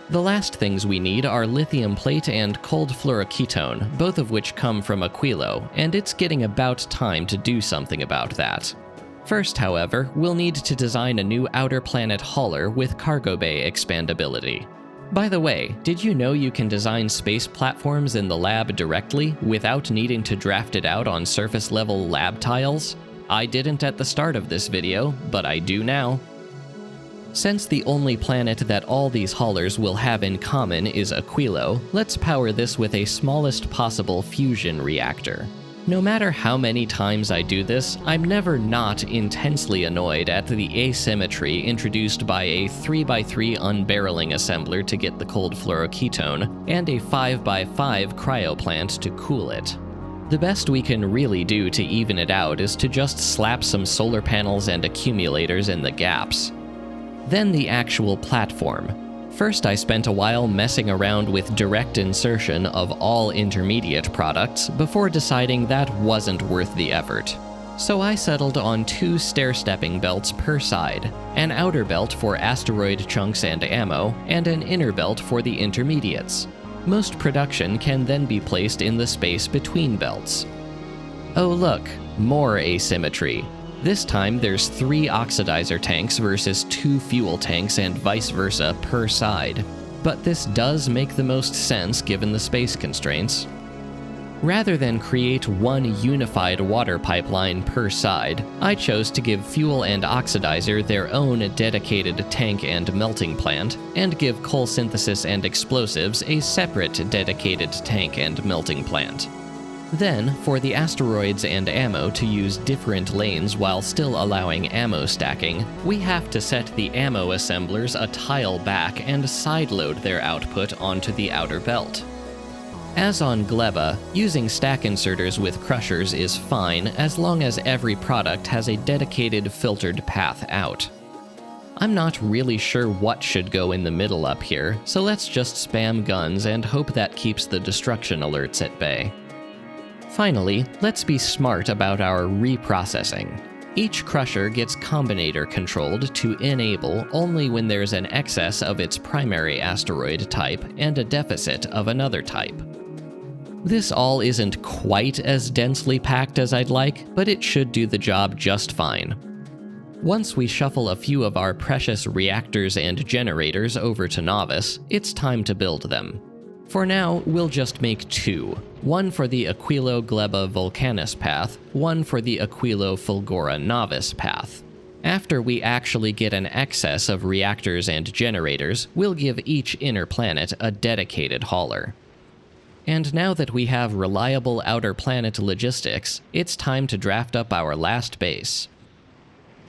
The last things we need are lithium plate and cold fluoroketone, both of which come from Aquilo, and it's getting about time to do something about that. First, however, we'll need to design a new outer planet hauler with cargo bay expandability. By the way, did you know you can design space platforms in the lab directly without needing to draft it out on surface-level lab tiles? I didn't at the start of this video, but I do now. Since the only planet that all these haulers will have in common is Aquilo, let's power this with a smallest possible fusion reactor. No matter how many times I do this, I'm never not intensely annoyed at the asymmetry introduced by a 3x3 unbarreling assembler to get the cold fluoroketone, and a 5x5 cryoplant to cool it. The best we can really do to even it out is to just slap some solar panels and accumulators in the gaps. Then the actual platform. First, I spent a while messing around with direct insertion of all intermediate products before deciding that wasn't worth the effort. So I settled on 2 stair-stepping belts per side, an outer belt for asteroid chunks and ammo, and an inner belt for the intermediates. Most production can then be placed in the space between belts. Oh look, more asymmetry. This time there's 3 oxidizer tanks versus 2 fuel tanks and vice versa per side. But this does make the most sense given the space constraints. Rather than create one unified water pipeline per side, I chose to give fuel and oxidizer their own dedicated tank and melting plant, and give coal synthesis and explosives a separate dedicated tank and melting plant. Then, for the asteroids and ammo to use different lanes while still allowing ammo stacking, we have to set the ammo assemblers a tile back and sideload their output onto the outer belt. As on Gleba, using stack inserters with crushers is fine as long as every product has a dedicated filtered path out. I'm not really sure what should go in the middle up here, so let's just spam guns and hope that keeps the destruction alerts at bay. Finally, let's be smart about our reprocessing. Each crusher gets combinator controlled to enable only when there's an excess of its primary asteroid type and a deficit of another type. This all isn't quite as densely packed as I'd like, but it should do the job just fine. Once we shuffle a few of our precious reactors and generators over to Novice, it's time to build them. For now, we'll just make 2. One for the Aquilo Gleba Vulcanus path, one for the Aquilo Fulgora Novice path. After we actually get an excess of reactors and generators, we'll give each inner planet a dedicated hauler. And now that we have reliable outer planet logistics, it's time to draft up our last base.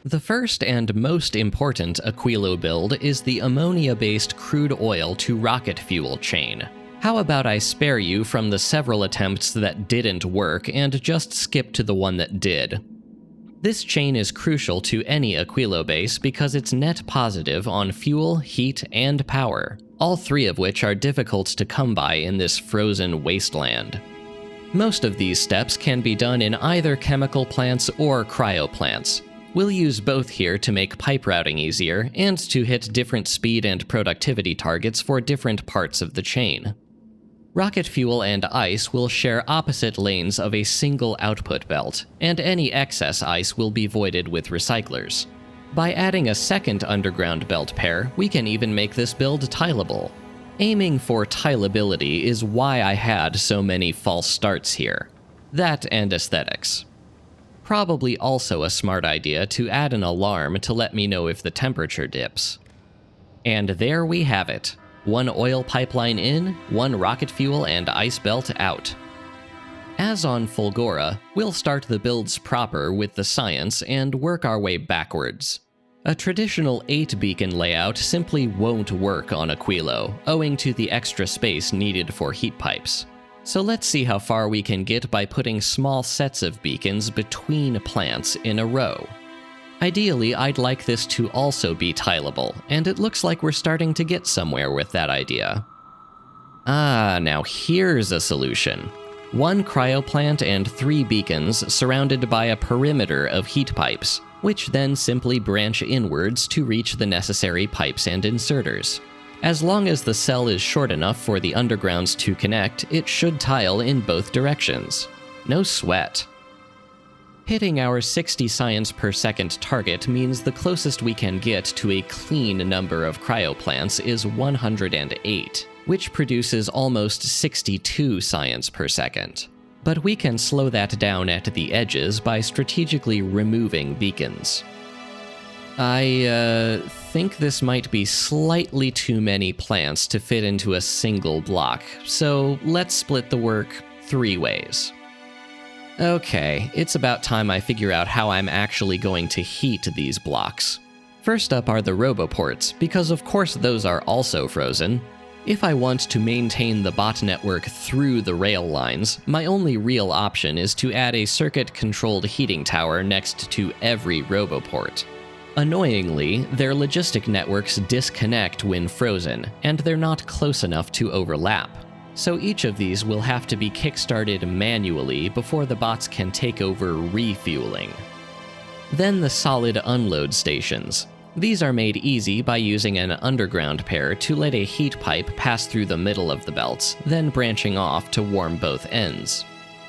The first and most important Aquilo build is the ammonia-based crude oil to rocket fuel chain. How about I spare you from the several attempts that didn't work and just skip to the one that did? This chain is crucial to any Aquilo base because it's net positive on fuel, heat, and power, all 3 of which are difficult to come by in this frozen wasteland. Most of these steps can be done in either chemical plants or cryo plants. We'll use both here to make pipe routing easier and to hit different speed and productivity targets for different parts of the chain. Rocket fuel and ice will share opposite lanes of a single output belt, and any excess ice will be voided with recyclers. By adding a second underground belt pair, we can even make this build tileable. Aiming for tileability is why I had so many false starts here. That and aesthetics. Probably also a smart idea to add an alarm to let me know if the temperature dips. And there we have it. 1 oil pipeline in, 1 rocket fuel and ice belt out. As on Fulgora, we'll start the builds proper with the science and work our way backwards. A traditional 8-beacon layout simply won't work on Aquilo, owing to the extra space needed for heat pipes. So let's see how far we can get by putting small sets of beacons between plants in a row. Ideally, I'd like this to also be tileable, and it looks like we're starting to get somewhere with that idea. Now here's a solution. 1 cryoplant and 3 beacons surrounded by a perimeter of heat pipes, which then simply branch inwards to reach the necessary pipes and inserters. As long as the cell is short enough for the undergrounds to connect, it should tile in both directions. No sweat. Hitting our 60 science per second target means the closest we can get to a clean number of cryoplants is 108, which produces almost 62 science per second. But we can slow that down at the edges by strategically removing beacons. I think this might be slightly too many plants to fit into a single block, so let's split the work 3 ways. Okay, it's about time I figure out how I'm actually going to heat these blocks. First up are the roboports, because of course those are also frozen. If I want to maintain the bot network through the rail lines, my only real option is to add a circuit-controlled heating tower next to every roboport. Annoyingly, their logistic networks disconnect when frozen, and they're not close enough to overlap. So each of these will have to be kickstarted manually before the bots can take over refueling. Then the solid unload stations. These are made easy by using an underground pair to let a heat pipe pass through the middle of the belts, then branching off to warm both ends.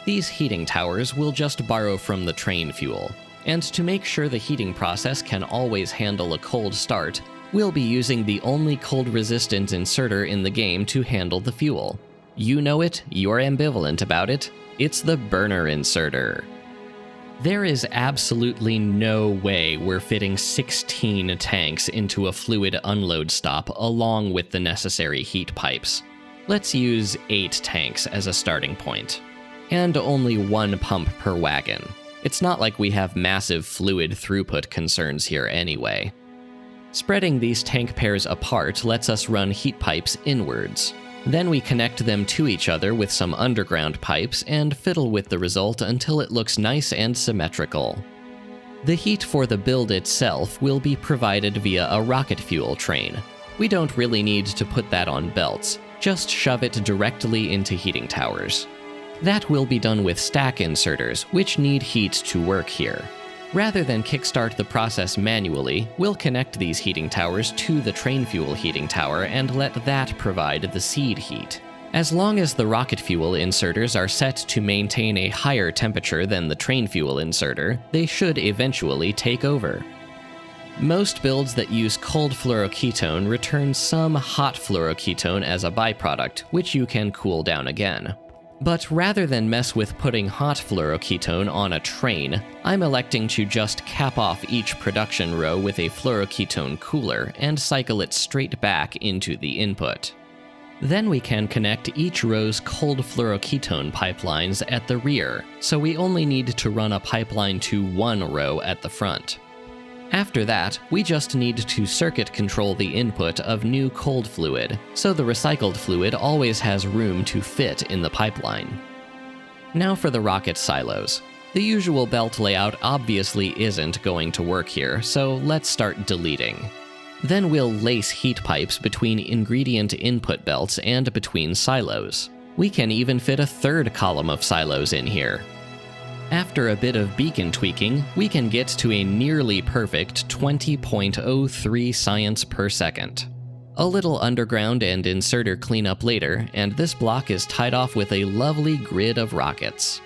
These heating towers will just borrow from the train fuel. And to make sure the heating process can always handle a cold start, we'll be using the only cold-resistant inserter in the game to handle the fuel. You know it, you're ambivalent about it, it's the burner inserter. There is absolutely no way we're fitting 16 tanks into a fluid unload stop along with the necessary heat pipes. Let's use 8 tanks as a starting point. And only 1 pump per wagon. It's not like we have massive fluid throughput concerns here anyway. Spreading these tank pairs apart lets us run heat pipes inwards. Then we connect them to each other with some underground pipes and fiddle with the result until it looks nice and symmetrical. The heat for the build itself will be provided via a rocket fuel train. We don't really need to put that on belts, just shove it directly into heating towers. That will be done with stack inserters, which need heat to work here. Rather than kickstart the process manually, we'll connect these heating towers to the train fuel heating tower and let that provide the seed heat. As long as the rocket fuel inserters are set to maintain a higher temperature than the train fuel inserter, they should eventually take over. Most builds that use cold fluoroketone return some hot fluoroketone as a byproduct, which you can cool down again. But rather than mess with putting hot fluoroketone on a train, I'm electing to just cap off each production row with a fluoroketone cooler and cycle it straight back into the input. Then we can connect each row's cold fluoroketone pipelines at the rear, so we only need to run a pipeline to 1 row at the front. After that, we just need to circuit control the input of new cold fluid, so the recycled fluid always has room to fit in the pipeline. Now for the rocket silos. The usual belt layout obviously isn't going to work here, so let's start deleting. Then we'll lace heat pipes between ingredient input belts and between silos. We can even fit a 3rd column of silos in here. After a bit of beacon tweaking, we can get to a nearly perfect 20.03 science per second. A little underground and inserter cleanup later, and this block is tied off with a lovely grid of rockets.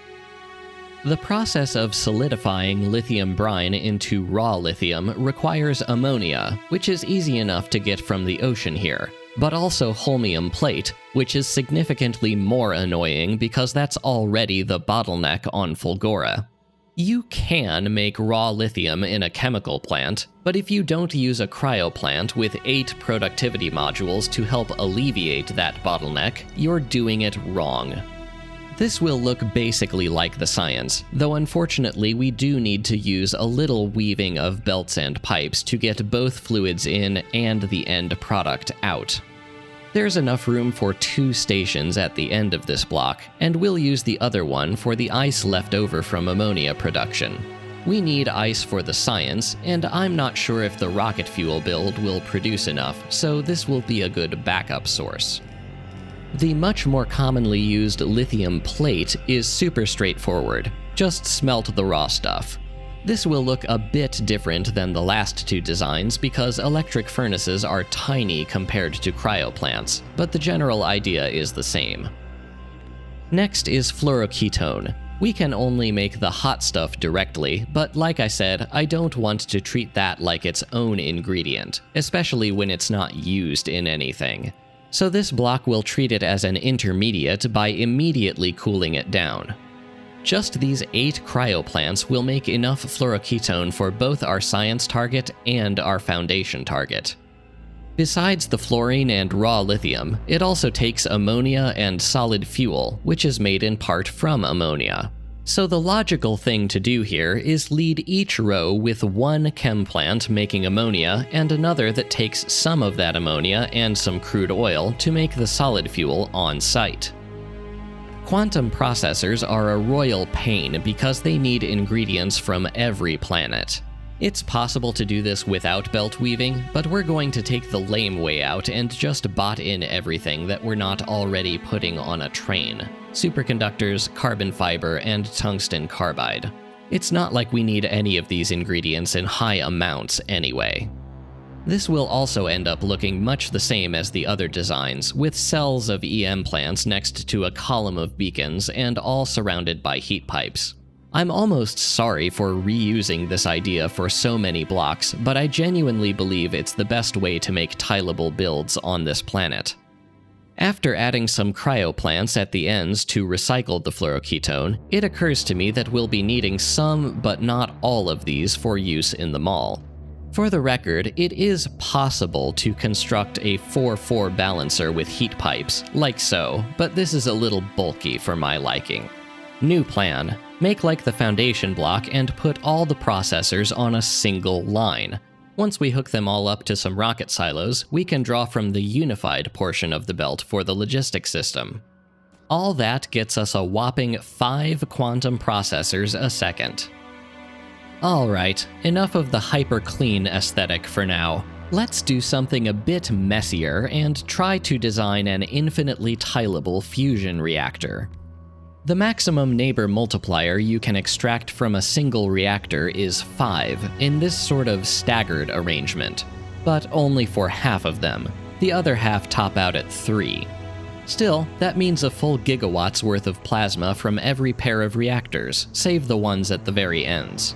The process of solidifying lithium brine into raw lithium requires ammonia, which is easy enough to get from the ocean here, but also holmium plate, which is significantly more annoying because that's already the bottleneck on Fulgora. You can make raw lithium in a chemical plant, but if you don't use a cryo plant with 8 productivity modules to help alleviate that bottleneck, you're doing it wrong. This will look basically like the science, though unfortunately we do need to use a little weaving of belts and pipes to get both fluids in and the end product out. There's enough room for 2 stations at the end of this block, and we'll use the other one for the ice left over from ammonia production. We need ice for the science, and I'm not sure if the rocket fuel build will produce enough, so this will be a good backup source. The much more commonly used lithium plate is super straightforward. Just smelt the raw stuff. This will look a bit different than the last two designs because electric furnaces are tiny compared to cryoplants, but the general idea is the same. Next is fluoroketone. We can only make the hot stuff directly, but like I said, I don't want to treat that like its own ingredient, especially when it's not used in anything. So this block will treat it as an intermediate by immediately cooling it down. Just these 8 cryoplants will make enough fluoroketone for both our science target and our foundation target. Besides the fluorine and raw lithium, it also takes ammonia and solid fuel, which is made in part from ammonia. So the logical thing to do here is lead each row with one chem plant making ammonia and another that takes some of that ammonia and some crude oil to make the solid fuel on site. Quantum processors are a royal pain because they need ingredients from every planet. It's possible to do this without belt weaving, but we're going to take the lame way out and just bot in everything that we're not already putting on a train. Superconductors, carbon fiber, and tungsten carbide. It's not like we need any of these ingredients in high amounts anyway. This will also end up looking much the same as the other designs, with cells of EM plants next to a column of beacons and all surrounded by heat pipes. I'm almost sorry for reusing this idea for so many blocks, but I genuinely believe it's the best way to make tileable builds on this planet. After adding some cryoplants at the ends to recycle the fluoroketone, it occurs to me that we'll be needing some, but not all of these for use in the mall. For the record, it is possible to construct a 4-4 balancer with heat pipes, like so, but this is a little bulky for my liking. New plan. Make like the foundation block and put all the processors on a single line. Once we hook them all up to some rocket silos, we can draw from the unified portion of the belt for the logistics system. All that gets us a whopping 5 quantum processors a second. Alright, enough of the hyper-clean aesthetic for now. Let's do something a bit messier and try to design an infinitely tileable fusion reactor. The maximum neighbor multiplier you can extract from a single reactor is 5 in this sort of staggered arrangement, but only for half of them. The other half top out at 3. Still, that means a full gigawatt's worth of plasma from every pair of reactors, save the ones at the very ends.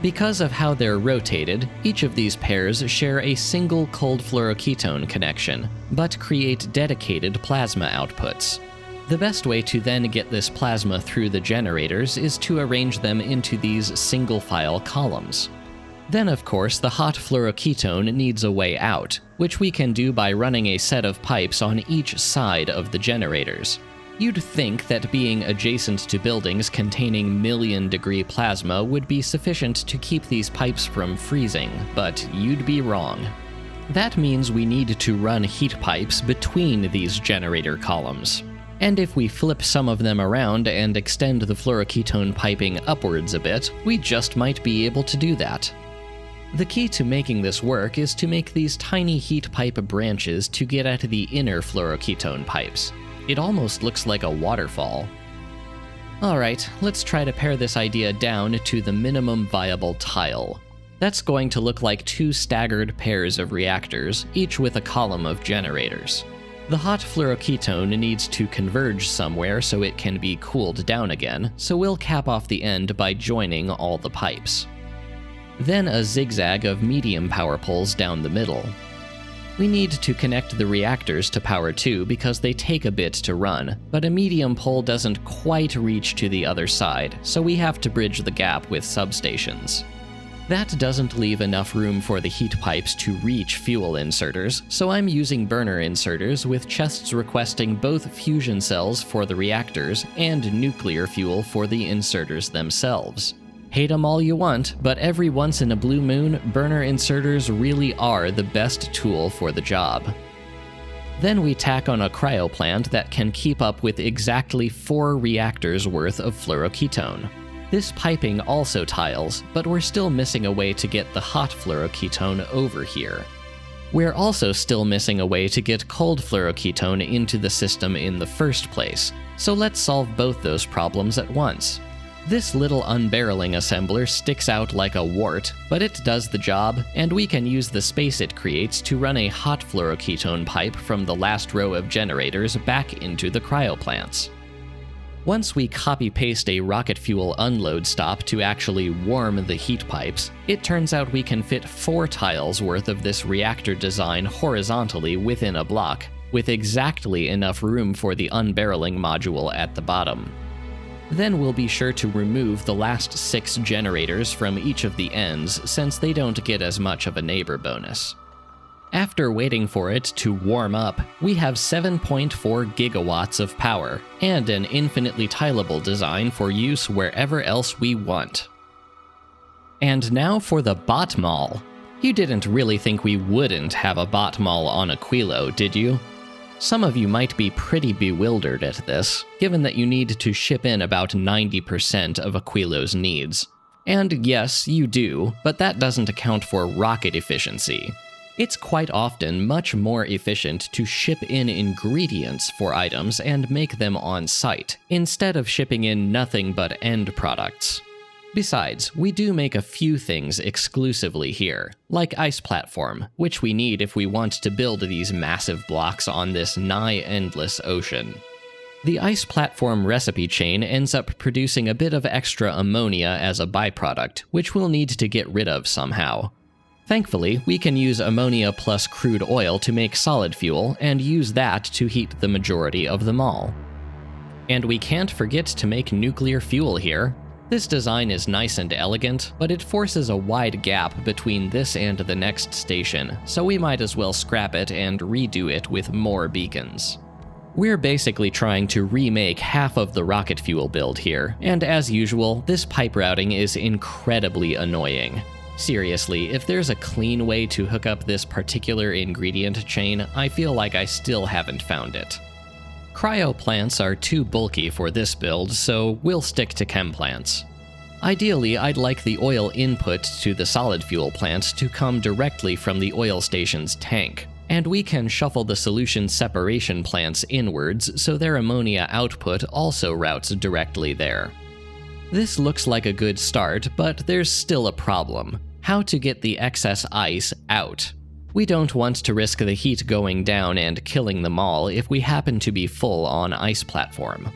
Because of how they're rotated, each of these pairs share a single cold fluoroketone connection, but create dedicated plasma outputs. The best way to then get this plasma through the generators is to arrange them into these single-file columns. Then, of course, the hot fluoroketone needs a way out, which we can do by running a set of pipes on each side of the generators. You'd think that being adjacent to buildings containing million-degree plasma would be sufficient to keep these pipes from freezing, but you'd be wrong. That means we need to run heat pipes between these generator columns. And if we flip some of them around and extend the fluoroketone piping upwards a bit, we just might be able to do that. The key to making this work is to make these tiny heat pipe branches to get at the inner fluoroketone pipes. It almost looks like a waterfall. Alright, let's try to pare this idea down to the minimum viable tile. That's going to look like 2 staggered pairs of reactors, each with a column of generators. The hot fluoroketone needs to converge somewhere so it can be cooled down again, so we'll cap off the end by joining all the pipes. Then a zigzag of medium power poles down the middle. We need to connect the reactors to power 2 because they take a bit to run, but a medium pole doesn't quite reach to the other side, so we have to bridge the gap with substations. That doesn't leave enough room for the heat pipes to reach fuel inserters, so I'm using burner inserters with chests requesting both fusion cells for the reactors and nuclear fuel for the inserters themselves. Hate them all you want, but every once in a blue moon, burner inserters really are the best tool for the job. Then we tack on a cryoplant that can keep up with exactly 4 reactors worth of fluoroketone. This piping also tiles, but we're still missing a way to get the hot fluoroketone over here. We're also still missing a way to get cold fluoroketone into the system in the first place, so let's solve both those problems at once. This little unbarreling assembler sticks out like a wart, but it does the job, and we can use the space it creates to run a hot fluoroketone pipe from the last row of generators back into the cryoplants. Once we copy-paste a rocket fuel unload stop to actually warm the heat pipes, it turns out we can fit 4 tiles worth of this reactor design horizontally within a block, with exactly enough room for the unbarreling module at the bottom. Then we'll be sure to remove the last 6 generators from each of the ends, since they don't get as much of a neighbor bonus. After waiting for it to warm up, we have 7.4 gigawatts of power, and an infinitely tileable design for use wherever else we want. And now for the bot mall. You didn't really think we wouldn't have a bot mall on Aquilo, did you? Some of you might be pretty bewildered at this, given that you need to ship in about 90% of Aquilo's needs. And yes, you do, but that doesn't account for rocket efficiency. It's quite often much more efficient to ship in ingredients for items and make them on site, instead of shipping in nothing but end products. Besides, we do make a few things exclusively here, like ice platform, which we need if we want to build these massive blocks on this nigh-endless ocean. The ice platform recipe chain ends up producing a bit of extra ammonia as a byproduct, which we'll need to get rid of somehow. Thankfully, we can use ammonia plus crude oil to make solid fuel, and use that to heat the majority of them all. And we can't forget to make nuclear fuel here. This design is nice and elegant, but it forces a wide gap between this and the next station, so we might as well scrap it and redo it with more beacons. We're basically trying to remake half of the rocket fuel build here, and as usual, this pipe routing is incredibly annoying. Seriously, if there's a clean way to hook up this particular ingredient chain, I feel like I still haven't found it. Cryo plants are too bulky for this build, so we'll stick to chem plants. Ideally, I'd like the oil input to the solid fuel plant to come directly from the oil station's tank, and we can shuffle the solution separation plants inwards so their ammonia output also routes directly there. This looks like a good start, but there's still a problem: how to get the excess ice out. We don't want to risk the heat going down and killing them all if we happen to be full on ice platform.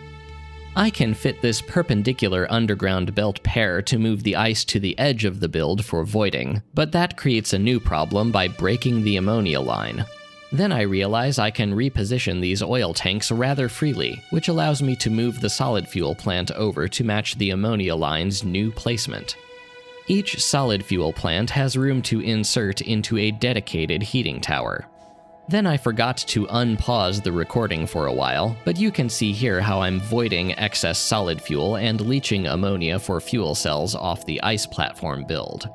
I can fit this perpendicular underground belt pair to move the ice to the edge of the build for voiding, but that creates a new problem by breaking the ammonia line. Then I realize I can reposition these oil tanks rather freely, which allows me to move the solid fuel plant over to match the ammonia line's new placement. Each solid fuel plant has room to insert into a dedicated heating tower. Then I forgot to unpause the recording for a while, but you can see here how I'm voiding excess solid fuel and leaching ammonia for fuel cells off the ice platform build.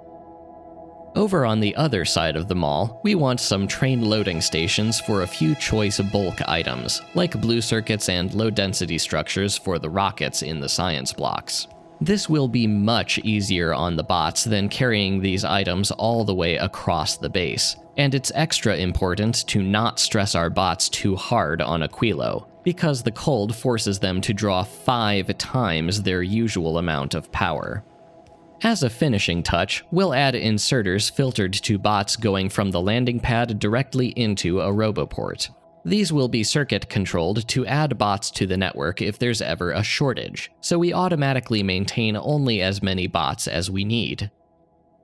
Over on the other side of the mall, we want some train loading stations for a few choice bulk items, like blue circuits and low-density structures for the rockets in the science blocks. This will be much easier on the bots than carrying these items all the way across the base, and it's extra important to not stress our bots too hard on Aquilo, because the cold forces them to draw 5 times their usual amount of power. As a finishing touch, we'll add inserters filtered to bots going from the landing pad directly into a roboport. These will be circuit controlled to add bots to the network if there's ever a shortage, so we automatically maintain only as many bots as we need.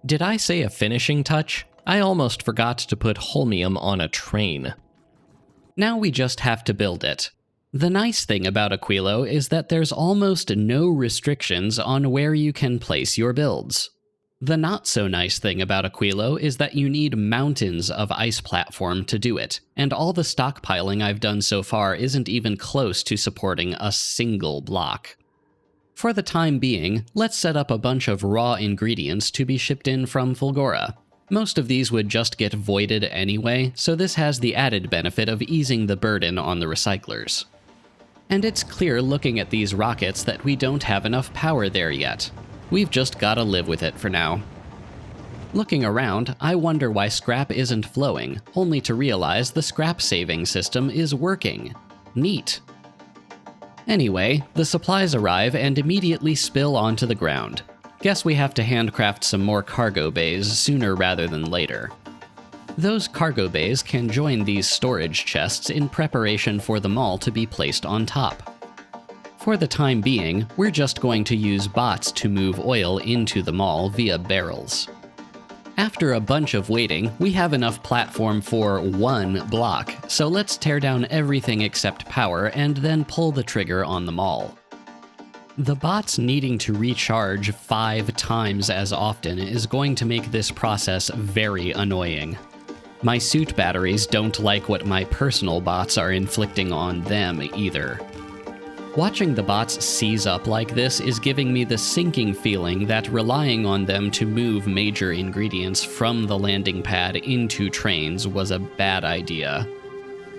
Did I say a finishing touch? I almost forgot to put holmium on a train. Now we just have to build it. The nice thing about Aquilo is that there's almost no restrictions on where you can place your builds. The not-so-nice thing about Aquilo is that you need mountains of ice platform to do it, and all the stockpiling I've done so far isn't even close to supporting a single block. For the time being, let's set up a bunch of raw ingredients to be shipped in from Fulgora. Most of these would just get voided anyway, so this has the added benefit of easing the burden on the recyclers. And it's clear looking at these rockets that we don't have enough power there yet. We've just gotta live with it for now. Looking around, I wonder why scrap isn't flowing, only to realize the scrap saving system is working. Neat. Anyway, the supplies arrive and immediately spill onto the ground. Guess we have to handcraft some more cargo bays sooner rather than later. Those cargo bays can join these storage chests in preparation for them all to be placed on top. For the time being, we're just going to use bots to move oil into the mall via barrels. After a bunch of waiting, we have enough platform for one block, so let's tear down everything except power and then pull the trigger on them all. The bots needing to recharge 5 times as often is going to make this process very annoying. My suit batteries don't like what my personal bots are inflicting on them either. Watching the bots seize up like this is giving me the sinking feeling that relying on them to move major ingredients from the landing pad into trains was a bad idea.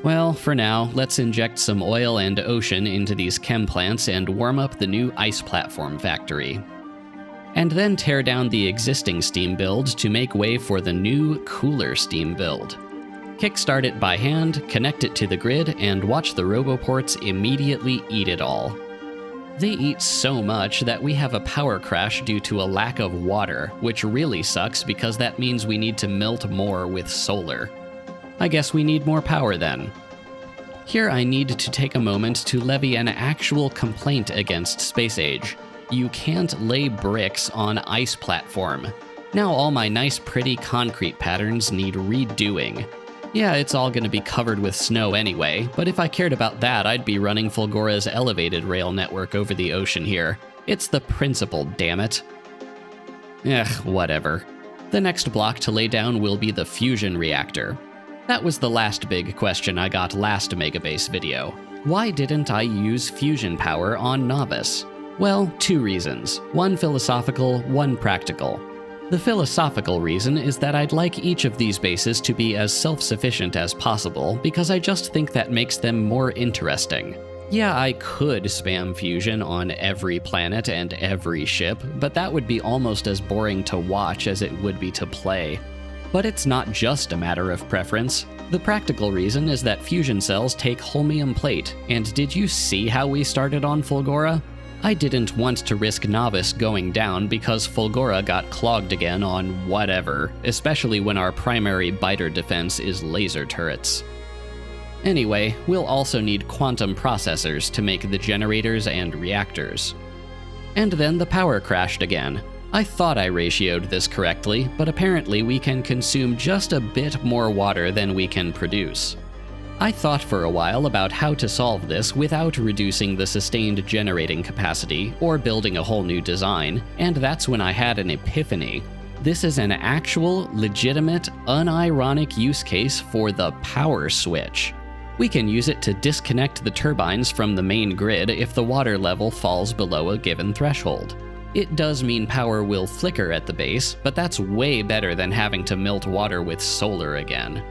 Well, for now, let's inject some oil and ocean into these chem plants and warm up the new ice platform factory. And then tear down the existing steam build to make way for the new, cooler steam build. Kickstart it by hand, connect it to the grid, and watch the roboports immediately eat it all. They eat so much that we have a power crash due to a lack of water, which really sucks because that means we need to melt more with solar. I guess we need more power then. Here I need to take a moment to levy an actual complaint against Space Age. You can't lay bricks on ice platform. Now all my nice pretty concrete patterns need redoing. Yeah, it's all gonna be covered with snow anyway, but if I cared about that, I'd be running Fulgora's elevated rail network over the ocean here. It's the principle, damn it. Whatever. The next block to lay down will be the fusion reactor. That was the last big question I got last Megabase video. Why didn't I use fusion power on Novice? Well, 2 reasons. One philosophical, one practical. The philosophical reason is that I'd like each of these bases to be as self-sufficient as possible because I just think that makes them more interesting. Yeah, I could spam fusion on every planet and every ship, but that would be almost as boring to watch as it would be to play. But it's not just a matter of preference. The practical reason is that fusion cells take holmium plate, and did you see how we started on Fulgora? I didn't want to risk Novice going down because Fulgora got clogged again on whatever, especially when our primary biter defense is laser turrets. Anyway, we'll also need quantum processors to make the generators and reactors. And then the power crashed again. I thought I ratioed this correctly, but apparently we can consume just a bit more water than we can produce. I thought for a while about how to solve this without reducing the sustained generating capacity or building a whole new design, and that's when I had an epiphany. This is an actual, legitimate, unironic use case for the power switch. We can use it to disconnect the turbines from the main grid if the water level falls below a given threshold. It does mean power will flicker at the base, but that's way better than having to melt water with solar again.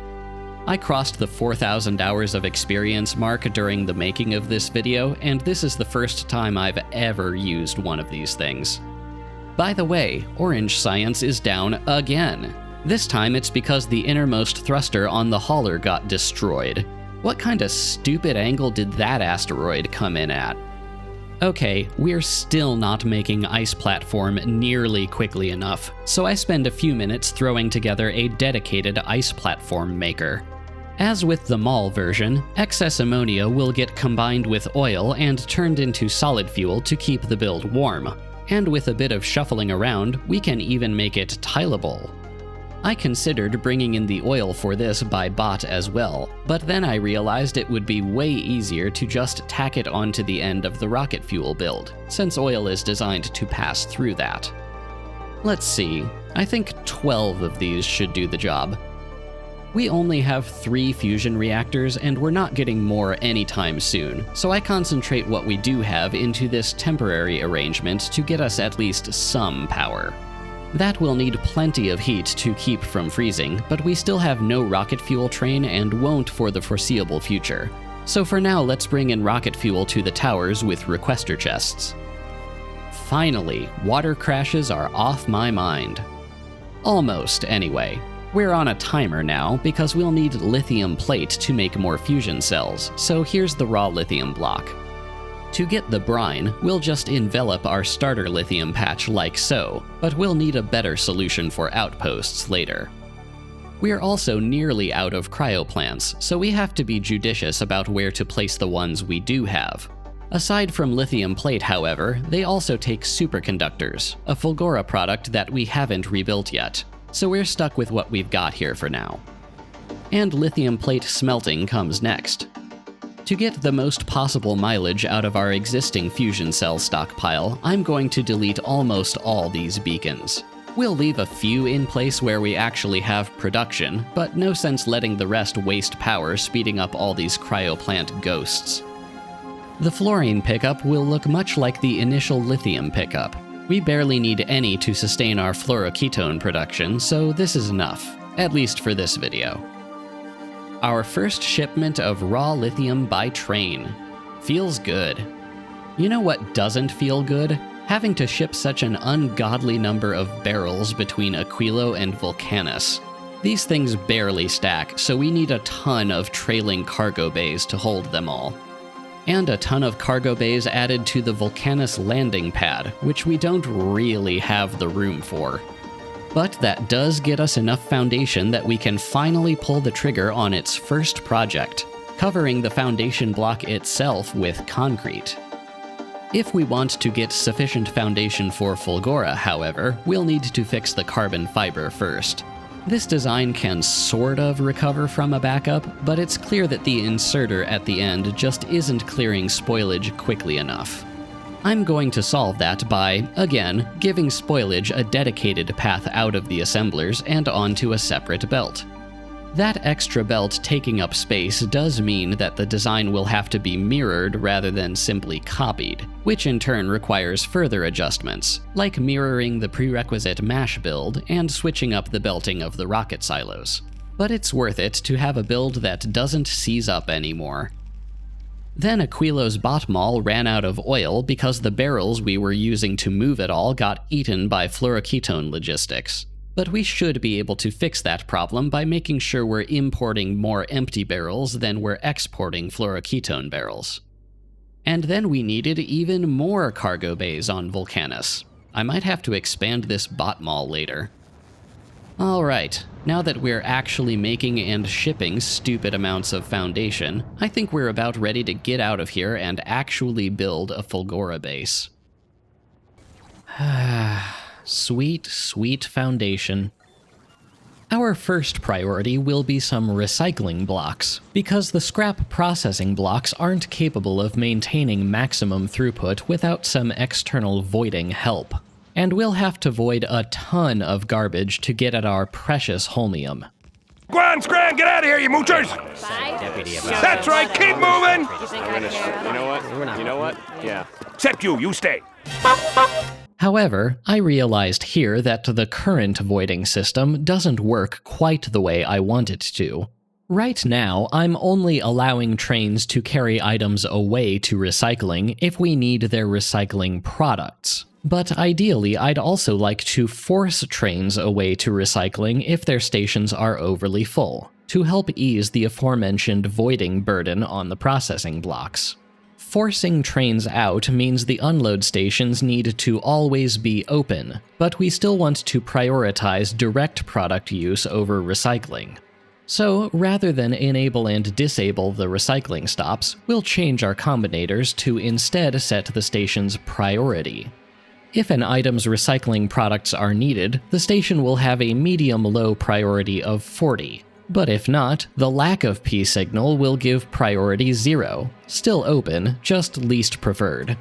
I crossed the 4,000 hours of experience mark during the making of this video, and this is the first time I've ever used one of these things. By the way, Orange Science is down again. This time it's because the innermost thruster on the hauler got destroyed. What kind of stupid angle did that asteroid come in at? Okay, we're still not making ice platform nearly quickly enough, so I spend a few minutes throwing together a dedicated ice platform maker. As with the mall version, excess ammonia will get combined with oil and turned into solid fuel to keep the build warm, and with a bit of shuffling around, we can even make it tileable. I considered bringing in the oil for this by bot as well, but then I realized it would be way easier to just tack it onto the end of the rocket fuel build, since oil is designed to pass through that. Let's see, I think 12 of these should do the job. We only have 3 fusion reactors and we're not getting more anytime soon, so I concentrate what we do have into this temporary arrangement to get us at least some power. That will need plenty of heat to keep from freezing, but we still have no rocket fuel train and won't for the foreseeable future. So for now, let's bring in rocket fuel to the towers with requester chests. Finally, water crashes are off my mind. Almost, anyway. We're on a timer now because we'll need lithium plate to make more fusion cells, so here's the raw lithium block. To get the brine, we'll just envelop our starter lithium patch like so, but we'll need a better solution for outposts later. We're also nearly out of cryoplants, so we have to be judicious about where to place the ones we do have. Aside from lithium plate, however, they also take superconductors, a Fulgora product that we haven't rebuilt yet, so we're stuck with what we've got here for now. And lithium plate smelting comes next. To get the most possible mileage out of our existing fusion cell stockpile, I'm going to delete almost all these beacons. We'll leave a few in place where we actually have production, but no sense letting the rest waste power speeding up all these cryoplant ghosts. The fluorine pickup will look much like the initial lithium pickup. We barely need any to sustain our fluoroketone production, so this is enough, at least for this video. Our first shipment of raw lithium by train. Feels good. You know what doesn't feel good? Having to ship such an ungodly number of barrels between Aquilo and Vulcanus. These things barely stack, so we need a ton of trailing cargo bays to hold them all. And a ton of cargo bays added to the Vulcanus landing pad, which we don't really have the room for. But that does get us enough foundation that we can finally pull the trigger on its first project, covering the foundation block itself with concrete. If we want to get sufficient foundation for Fulgora, however, we'll need to fix the carbon fiber first. This design can sort of recover from a backup, but it's clear that the inserter at the end just isn't clearing spoilage quickly enough. I'm going to solve that by, again, giving spoilage a dedicated path out of the assemblers and onto a separate belt. That extra belt taking up space does mean that the design will have to be mirrored rather than simply copied, which in turn requires further adjustments, like mirroring the prerequisite mash build and switching up the belting of the rocket silos. But it's worth it to have a build that doesn't seize up anymore. Then Aquilo's botmol ran out of oil because the barrels we were using to move it all got eaten by fluoroketone logistics. But we should be able to fix that problem by making sure we're importing more empty barrels than we're exporting fluoroketone barrels. And then we needed even more cargo bays on Vulcanus. I might have to expand this botmol later. Alright, now that we're actually making and shipping stupid amounts of foundation, I think we're about ready to get out of here and actually build a Fulgora base. Sweet, sweet foundation. Our first priority will be some recycling blocks, because the scrap processing blocks aren't capable of maintaining maximum throughput without some external voiding help. And we'll have to void a ton of garbage to get at our precious holmium. Go on, Scran, get out of here, you moochers! That's right, keep moving! You know what? Yeah. Except you stay. However, I realized here that the current voiding system doesn't work quite the way I want it to. Right now, I'm only allowing trains to carry items away to recycling if we need their recycling products. But ideally, I'd also like to force trains away to recycling if their stations are overly full, to help ease the aforementioned voiding burden on the processing blocks. Forcing trains out means the unload stations need to always be open, but we still want to prioritize direct product use over recycling. So, rather than enable and disable the recycling stops, we'll change our combinators to instead set the station's priority. If an item's recycling products are needed, the station will have a medium-low priority of 40. But if not, the lack of P signal will give priority 0, still open, just least preferred.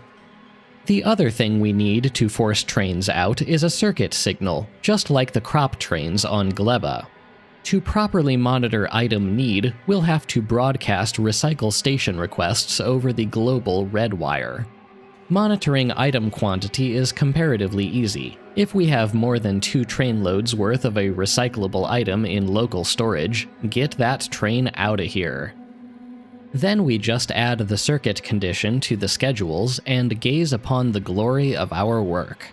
The other thing we need to force trains out is a circuit signal, just like the crop trains on Gleba. To properly monitor item need, we'll have to broadcast recycle station requests over the global red wire. Monitoring item quantity is comparatively easy. If we have more than 2 train loads worth of a recyclable item in local storage, get that train out of here. Then we just add the circuit condition to the schedules and gaze upon the glory of our work.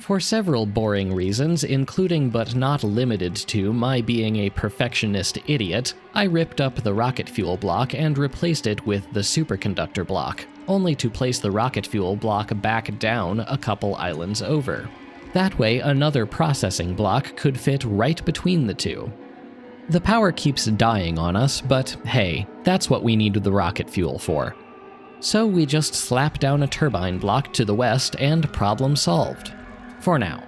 For several boring reasons, including but not limited to my being a perfectionist idiot, I ripped up the rocket fuel block and replaced it with the superconductor block, only to place the rocket fuel block back down a couple islands over. That way, another processing block could fit right between the two. The power keeps dying on us, but hey, that's what we need the rocket fuel for. So we just slap down a turbine block to the west and problem solved. For now.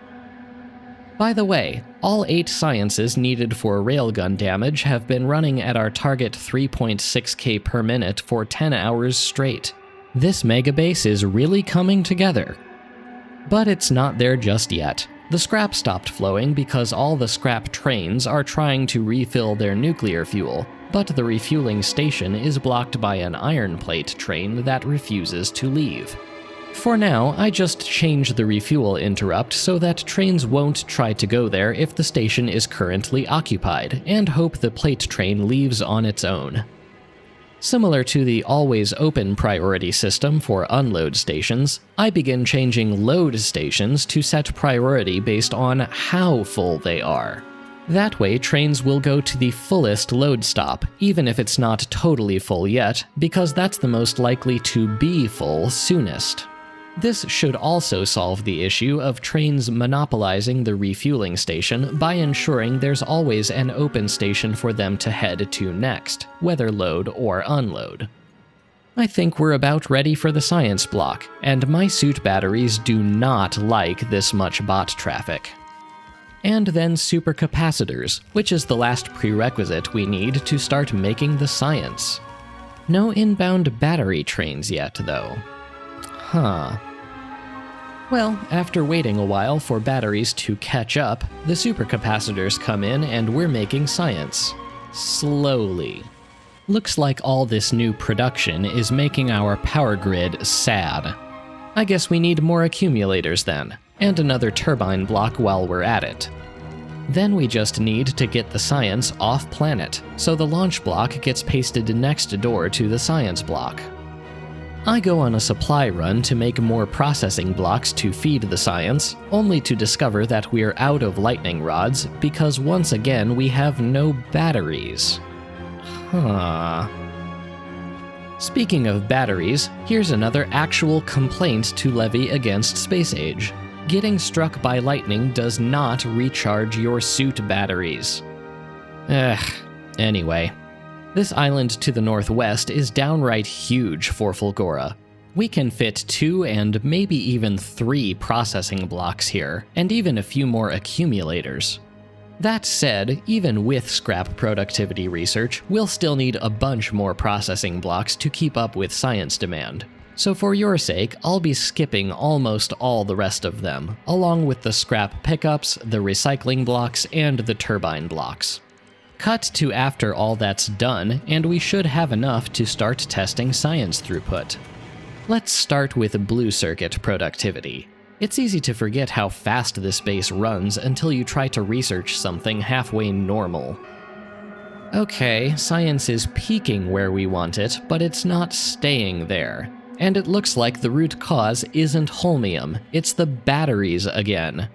By the way, all 8 sciences needed for railgun damage have been running at our target 3.6k per minute for 10 hours straight. This megabase is really coming together. But it's not there just yet. The scrap stopped flowing because all the scrap trains are trying to refill their nuclear fuel, but the refueling station is blocked by an iron plate train that refuses to leave. For now, I just change the refuel interrupt so that trains won't try to go there if the station is currently occupied, and hope the plate train leaves on its own. Similar to the always open priority system for unload stations, I begin changing load stations to set priority based on how full they are. That way, trains will go to the fullest load stop, even if it's not totally full yet, because that's the most likely to be full soonest. This should also solve the issue of trains monopolizing the refueling station by ensuring there's always an open station for them to head to next, whether load or unload. I think we're about ready for the science block, and my suit batteries do not like this much bot traffic. And then supercapacitors, which is the last prerequisite we need to start making the science. No inbound battery trains yet, though. Well, after waiting a while for batteries to catch up, the supercapacitors come in and we're making science. Slowly. Looks like all this new production is making our power grid sad. I guess we need more accumulators then, and another turbine block while we're at it. Then we just need to get the science off planet, so the launch block gets pasted next door to the science block. I go on a supply run to make more processing blocks to feed the science, only to discover that we're out of lightning rods because once again we have no batteries. Speaking of batteries, here's another actual complaint to levy against Space Age. Getting struck by lightning does not recharge your suit batteries. Anyway. This island to the northwest is downright huge for Fulgora. We can fit 2 and maybe even 3 processing blocks here, and even a few more accumulators. That said, even with scrap productivity research, we'll still need a bunch more processing blocks to keep up with science demand. So for your sake, I'll be skipping almost all the rest of them, along with the scrap pickups, the recycling blocks, and the turbine blocks. Cut to after all that's done, and we should have enough to start testing science throughput. Let's start with blue circuit productivity. It's easy to forget how fast this base runs until you try to research something halfway normal. Okay, science is peaking where we want it, but it's not staying there. And it looks like the root cause isn't holmium, it's the batteries again.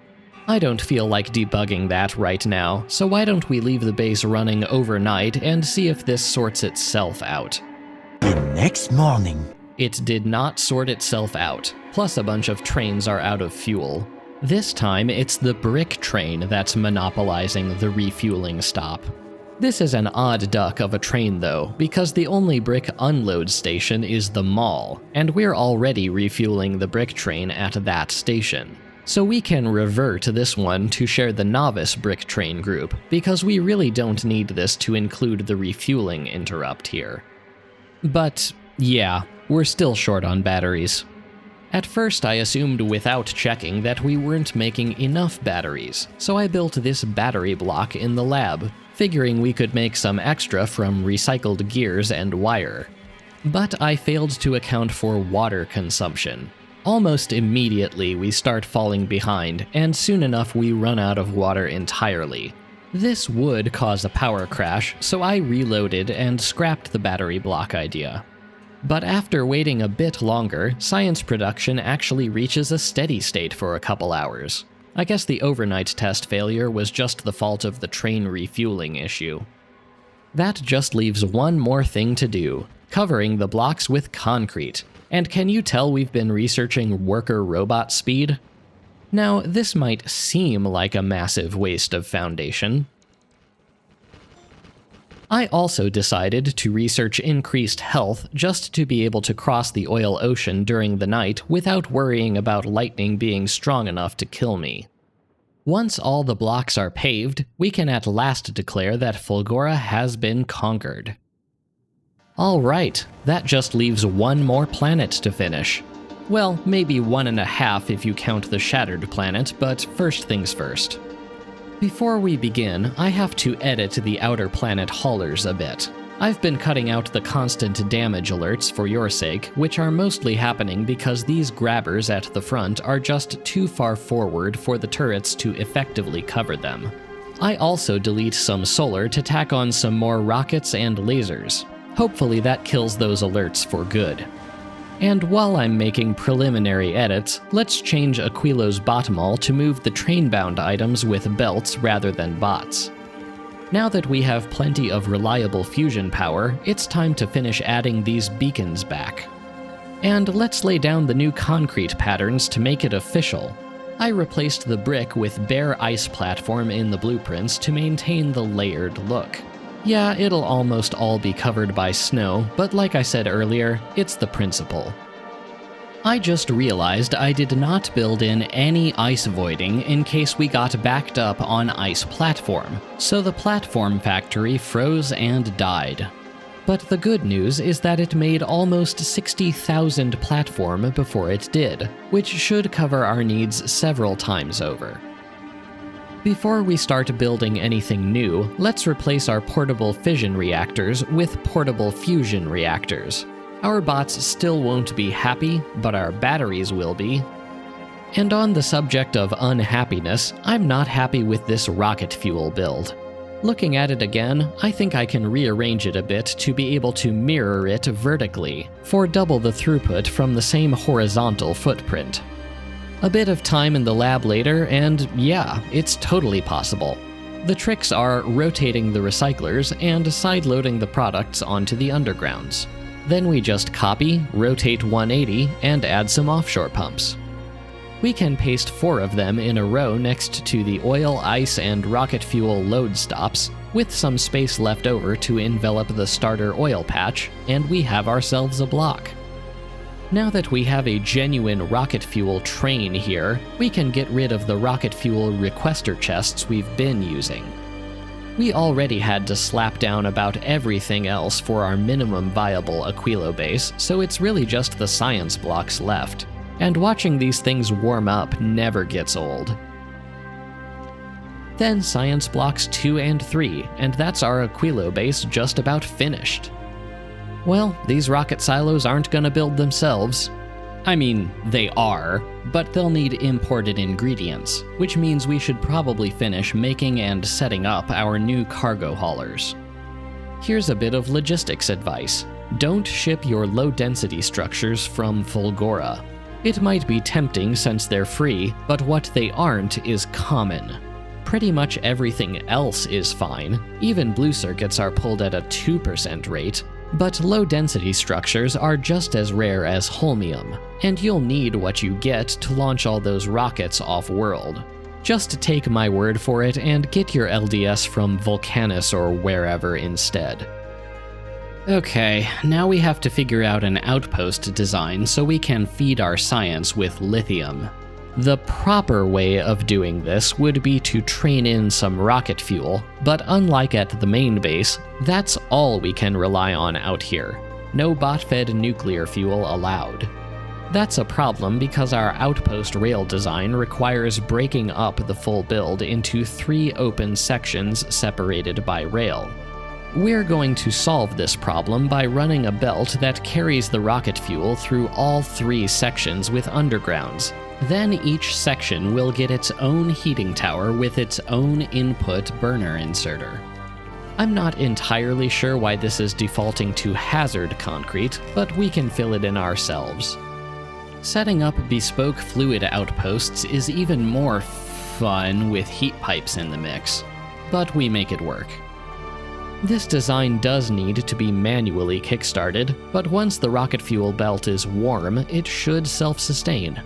I don't feel like debugging that right now, so why don't we leave the base running overnight and see if this sorts itself out. The next morning. It did not sort itself out, plus a bunch of trains are out of fuel. This time it's the brick train that's monopolizing the refueling stop. This is an odd duck of a train though, because the only brick unload station is the mall, and we're already refueling the brick train at that station. So we can revert this one to share the novice brick train group, because we really don't need this to include the refueling interrupt here. But yeah, we're still short on batteries. At first I assumed without checking that we weren't making enough batteries, so I built this battery block in the lab, figuring we could make some extra from recycled gears and wire. But I failed to account for water consumption. Almost immediately we start falling behind, and soon enough we run out of water entirely. This would cause a power crash, so I reloaded and scrapped the battery block idea. But after waiting a bit longer, science production actually reaches a steady state for a couple hours. I guess the overnight test failure was just the fault of the train refueling issue. That just leaves one more thing to do: covering the blocks with concrete. And can you tell we've been researching worker robot speed? Now, this might seem like a massive waste of foundation. I also decided to research increased health just to be able to cross the oil ocean during the night without worrying about lightning being strong enough to kill me. Once all the blocks are paved, we can at last declare that Fulgora has been conquered. Alright, that just leaves one more planet to finish. Well, maybe 1.5 if you count the shattered planet, but first things first. Before we begin, I have to edit the outer planet haulers a bit. I've been cutting out the constant damage alerts for your sake, which are mostly happening because these grabbers at the front are just too far forward for the turrets to effectively cover them. I also delete some solar to tack on some more rockets and lasers. Hopefully that kills those alerts for good. And while I'm making preliminary edits, let's change Aquilo's bottomall to move the train-bound items with belts rather than bots. Now that we have plenty of reliable fusion power, it's time to finish adding these beacons back. And let's lay down the new concrete patterns to make it official. I replaced the brick with bare ice platform in the blueprints to maintain the layered look. Yeah, it'll almost all be covered by snow, but like I said earlier, it's the principle. I just realized I did not build in any ice voiding in case we got backed up on ice platform, so the platform factory froze and died. But the good news is that it made almost 60,000 platform before it did, which should cover our needs several times over. Before we start building anything new, let's replace our portable fission reactors with portable fusion reactors. Our bots still won't be happy, but our batteries will be. And on the subject of unhappiness, I'm not happy with this rocket fuel build. Looking at it again, I think I can rearrange it a bit to be able to mirror it vertically, for double the throughput from the same horizontal footprint. A bit of time in the lab later, and yeah, it's totally possible. The tricks are rotating the recyclers and side-loading the products onto the undergrounds. Then we just copy, rotate 180, and add some offshore pumps. We can paste 4 of them in a row next to the oil, ice, and rocket fuel load stops, with some space left over to envelop the starter oil patch, and we have ourselves a block. Now that we have a genuine rocket fuel train here, we can get rid of the rocket fuel requester chests we've been using. We already had to slap down about everything else for our minimum viable Aquilo base, so it's really just the science blocks left. And watching these things warm up never gets old. Then science blocks 2 and 3, and that's our Aquilo base just about finished. Well, these rocket silos aren't gonna build themselves. I mean, they are, but they'll need imported ingredients, which means we should probably finish making and setting up our new cargo haulers. Here's a bit of logistics advice. Don't ship your low-density structures from Fulgora. It might be tempting since they're free, but what they aren't is common. Pretty much everything else is fine. Even blue circuits are pulled at a 2% rate. But low-density structures are just as rare as holmium, and you'll need what you get to launch all those rockets off-world. Just take my word for it and get your LDS from Vulcanus or wherever instead. Okay, now we have to figure out an outpost design so we can feed our science with lithium. The proper way of doing this would be to train in some rocket fuel, but unlike at the main base, that's all we can rely on out here. No bot-fed nuclear fuel allowed. That's a problem because our outpost rail design requires breaking up the full build into 3 open sections separated by rail. We're going to solve this problem by running a belt that carries the rocket fuel through all 3 sections with undergrounds. Then each section will get its own heating tower with its own input burner inserter. I'm not entirely sure why this is defaulting to hazard concrete, but we can fill it in ourselves. Setting up bespoke fluid outposts is even more fun with heat pipes in the mix, but we make it work. This design does need to be manually kickstarted, but once the rocket fuel belt is warm, it should self-sustain.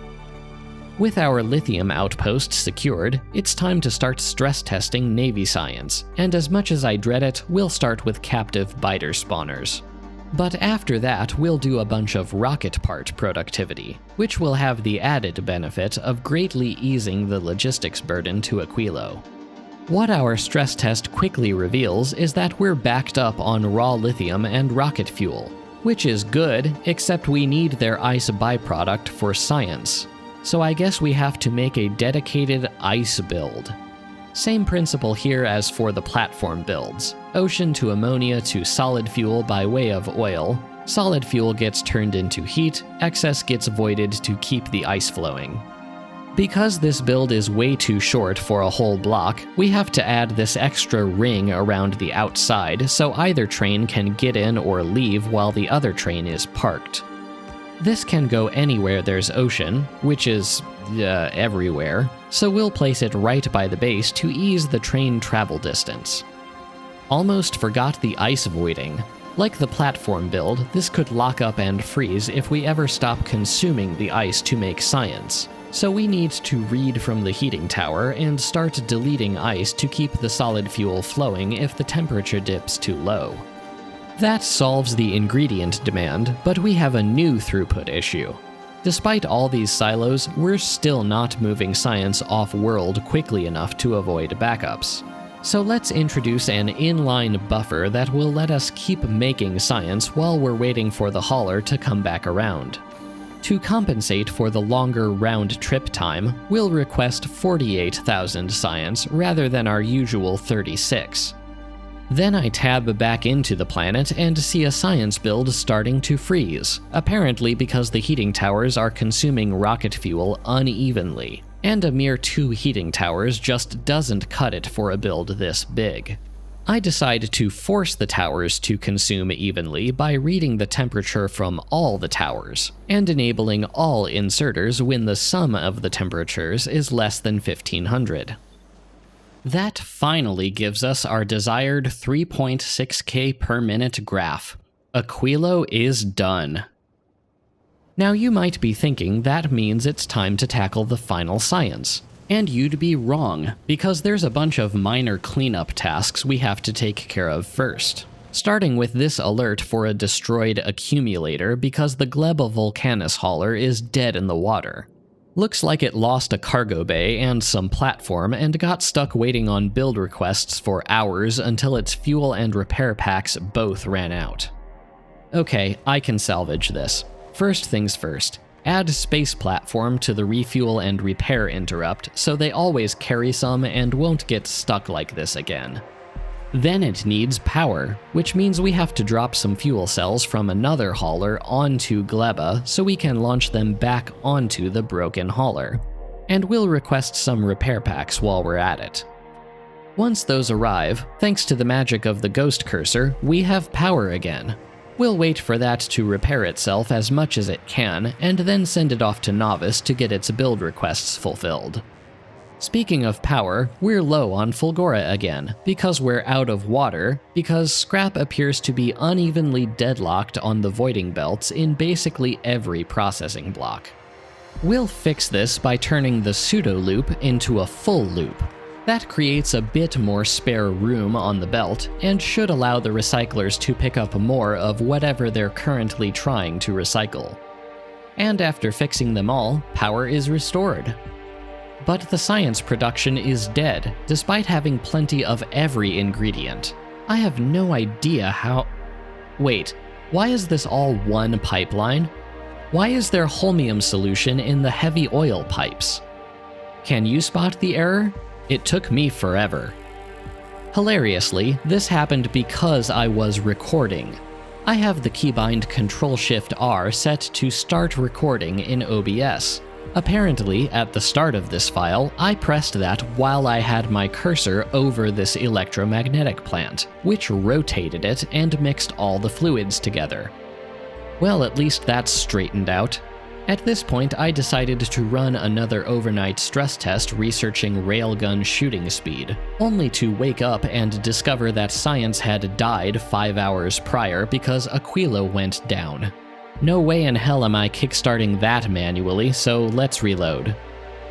With our lithium outpost secured, it's time to start stress testing Navy science, and as much as I dread it, we'll start with captive biter spawners. But after that, we'll do a bunch of rocket part productivity, which will have the added benefit of greatly easing the logistics burden to Aquilo. What our stress test quickly reveals is that we're backed up on raw lithium and rocket fuel, which is good, except we need their ice byproduct for science. So I guess we have to make a dedicated ice build. Same principle here as for the platform builds. Ocean to ammonia to solid fuel by way of oil. Solid fuel gets turned into heat, excess gets voided to keep the ice flowing. Because this build is way too short for a whole block, we have to add this extra ring around the outside so either train can get in or leave while the other train is parked. This can go anywhere there's ocean, which is, everywhere, so we'll place it right by the base to ease the train travel distance. Almost forgot the ice voiding. Like the platform build, this could lock up and freeze if we ever stop consuming the ice to make science. So we need to read from the heating tower and start deleting ice to keep the solid fuel flowing if the temperature dips too low. That solves the ingredient demand, but we have a new throughput issue. Despite all these silos, we're still not moving science off-world quickly enough to avoid backups. So let's introduce an inline buffer that will let us keep making science while we're waiting for the hauler to come back around. To compensate for the longer round-trip time, we'll request 48,000 science rather than our usual 36. Then I tab back into the planet and see a science build starting to freeze, apparently because the heating towers are consuming rocket fuel unevenly, and a mere 2 heating towers just doesn't cut it for a build this big. I decide to force the towers to consume evenly by reading the temperature from all the towers, and enabling all inserters when the sum of the temperatures is less than 1500. That finally gives us our desired 3.6K per minute graph. Aquilo is done. Now you might be thinking that means it's time to tackle the final science. And you'd be wrong, because there's a bunch of minor cleanup tasks we have to take care of first. Starting with this alert for a destroyed accumulator because the Gleba Vulcanus hauler is dead in the water. Looks like it lost a cargo bay and some platform and got stuck waiting on build requests for hours until its fuel and repair packs both ran out. Okay, I can salvage this. First things first, add space platform to the refuel and repair interrupt so they always carry some and won't get stuck like this again. Then it needs power, which means we have to drop some fuel cells from another hauler onto Gleba so we can launch them back onto the broken hauler. And we'll request some repair packs while we're at it. Once those arrive, thanks to the magic of the ghost cursor, we have power again. We'll wait for that to repair itself as much as it can, and then send it off to Novice to get its build requests fulfilled. Speaking of power, we're low on Fulgora again, because we're out of water, because scrap appears to be unevenly deadlocked on the voiding belts in basically every processing block. We'll fix this by turning the pseudo loop into a full loop. That creates a bit more spare room on the belt, and should allow the recyclers to pick up more of whatever they're currently trying to recycle. And after fixing them all, power is restored. But the science production is dead, despite having plenty of every ingredient. I have no idea how... Wait, why is this all one pipeline? Why is there holmium solution in the heavy oil pipes? Can you spot the error? It took me forever. Hilariously, this happened because I was recording. I have the keybind Ctrl-Shift-R set to start recording in OBS. Apparently, at the start of this file, I pressed that while I had my cursor over this electromagnetic plant, which rotated it and mixed all the fluids together. Well, at least that's straightened out. At this point, I decided to run another overnight stress test researching railgun shooting speed, only to wake up and discover that science had died 5 hours prior because Aquilo went down. No way in hell am I kickstarting that manually, so let's reload.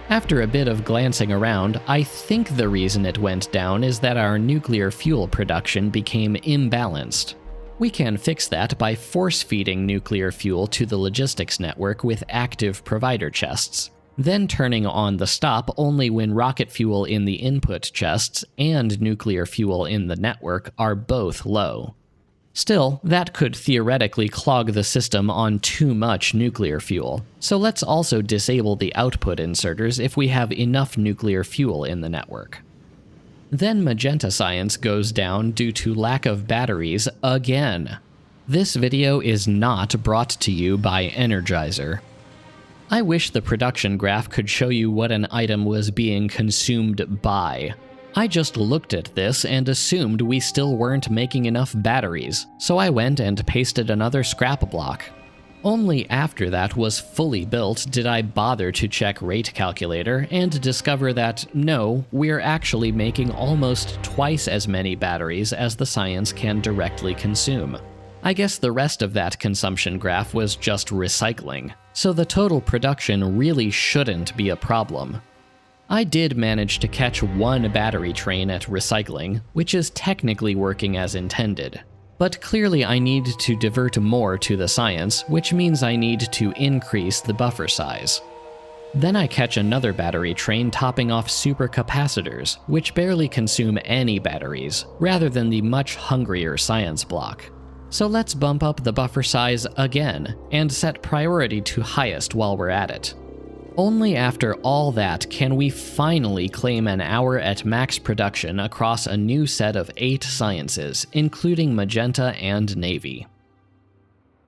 After a bit of glancing around, I think the reason it went down is that our nuclear fuel production became imbalanced. We can fix that by force-feeding nuclear fuel to the logistics network with active provider chests, then turning on the stop only when rocket fuel in the input chests and nuclear fuel in the network are both low. Still, that could theoretically clog the system on too much nuclear fuel, so let's also disable the output inserters if we have enough nuclear fuel in the network. Then magenta science goes down due to lack of batteries again. This video is not brought to you by Energizer. I wish the production graph could show you what an item was being consumed by. I just looked at this and assumed we still weren't making enough batteries, so I went and pasted another scrap block. Only after that was fully built did I bother to check rate calculator and discover that no, we're actually making almost twice as many batteries as the science can directly consume. I guess the rest of that consumption graph was just recycling, so the total production really shouldn't be a problem. I did manage to catch one battery train at recycling, which is technically working as intended. But clearly I need to divert more to the science, which means I need to increase the buffer size. Then I catch another battery train topping off supercapacitors, which barely consume any batteries, rather than the much hungrier science block. So let's bump up the buffer size again, and set priority to highest while we're at it. Only after all that can we finally claim an hour at max production across a new set of 8 sciences, including Magenta and Navy.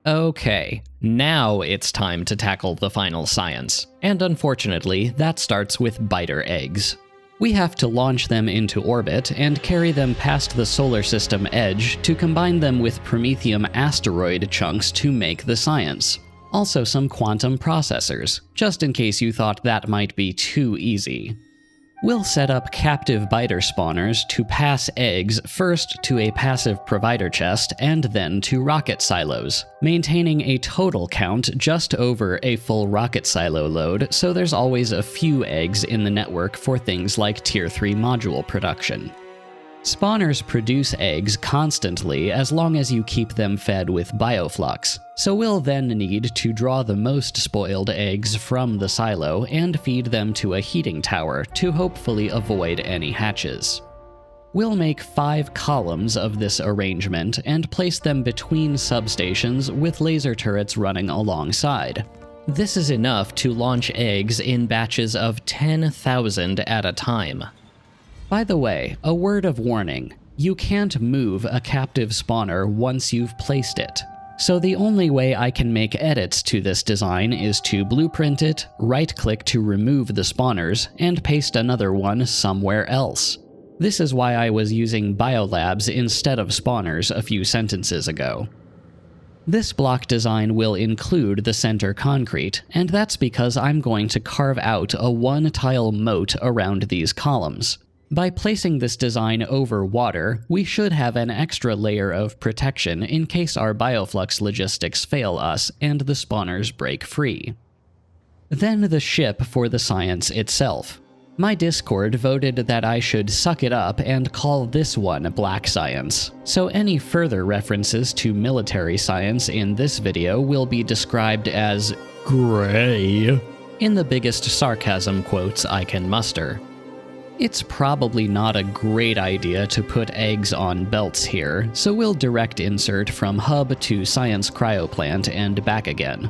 Okay, now it's time to tackle the final science, and unfortunately, that starts with biter eggs. We have to launch them into orbit and carry them past the solar system edge to combine them with Promethium asteroid chunks to make the science. Also some quantum processors, just in case you thought that might be too easy. We'll set up captive biter spawners to pass eggs first to a passive provider chest and then to rocket silos, maintaining a total count just over a full rocket silo load, so there's always a few eggs in the network for things like Tier 3 module production. Spawners produce eggs constantly as long as you keep them fed with bioflux, so we'll then need to draw the most spoiled eggs from the silo and feed them to a heating tower to hopefully avoid any hatches. We'll make 5 columns of this arrangement and place them between substations with laser turrets running alongside. This is enough to launch eggs in batches of 10,000 at a time. By the way, a word of warning, you can't move a captive spawner once you've placed it. So the only way I can make edits to this design is to blueprint it, right-click to remove the spawners, and paste another one somewhere else. This is why I was using biolabs instead of spawners a few sentences ago. This block design will include the center concrete, and that's because I'm going to carve out a one-tile moat around these columns. By placing this design over water, we should have an extra layer of protection in case our bioflux logistics fail us and the spawners break free. Then the ship for the science itself. My Discord voted that I should suck it up and call this one Black Science, so any further references to military science in this video will be described as gray, in the biggest sarcasm quotes I can muster. It's probably not a great idea to put eggs on belts here, so we'll direct insert from hub to science cryoplant and back again.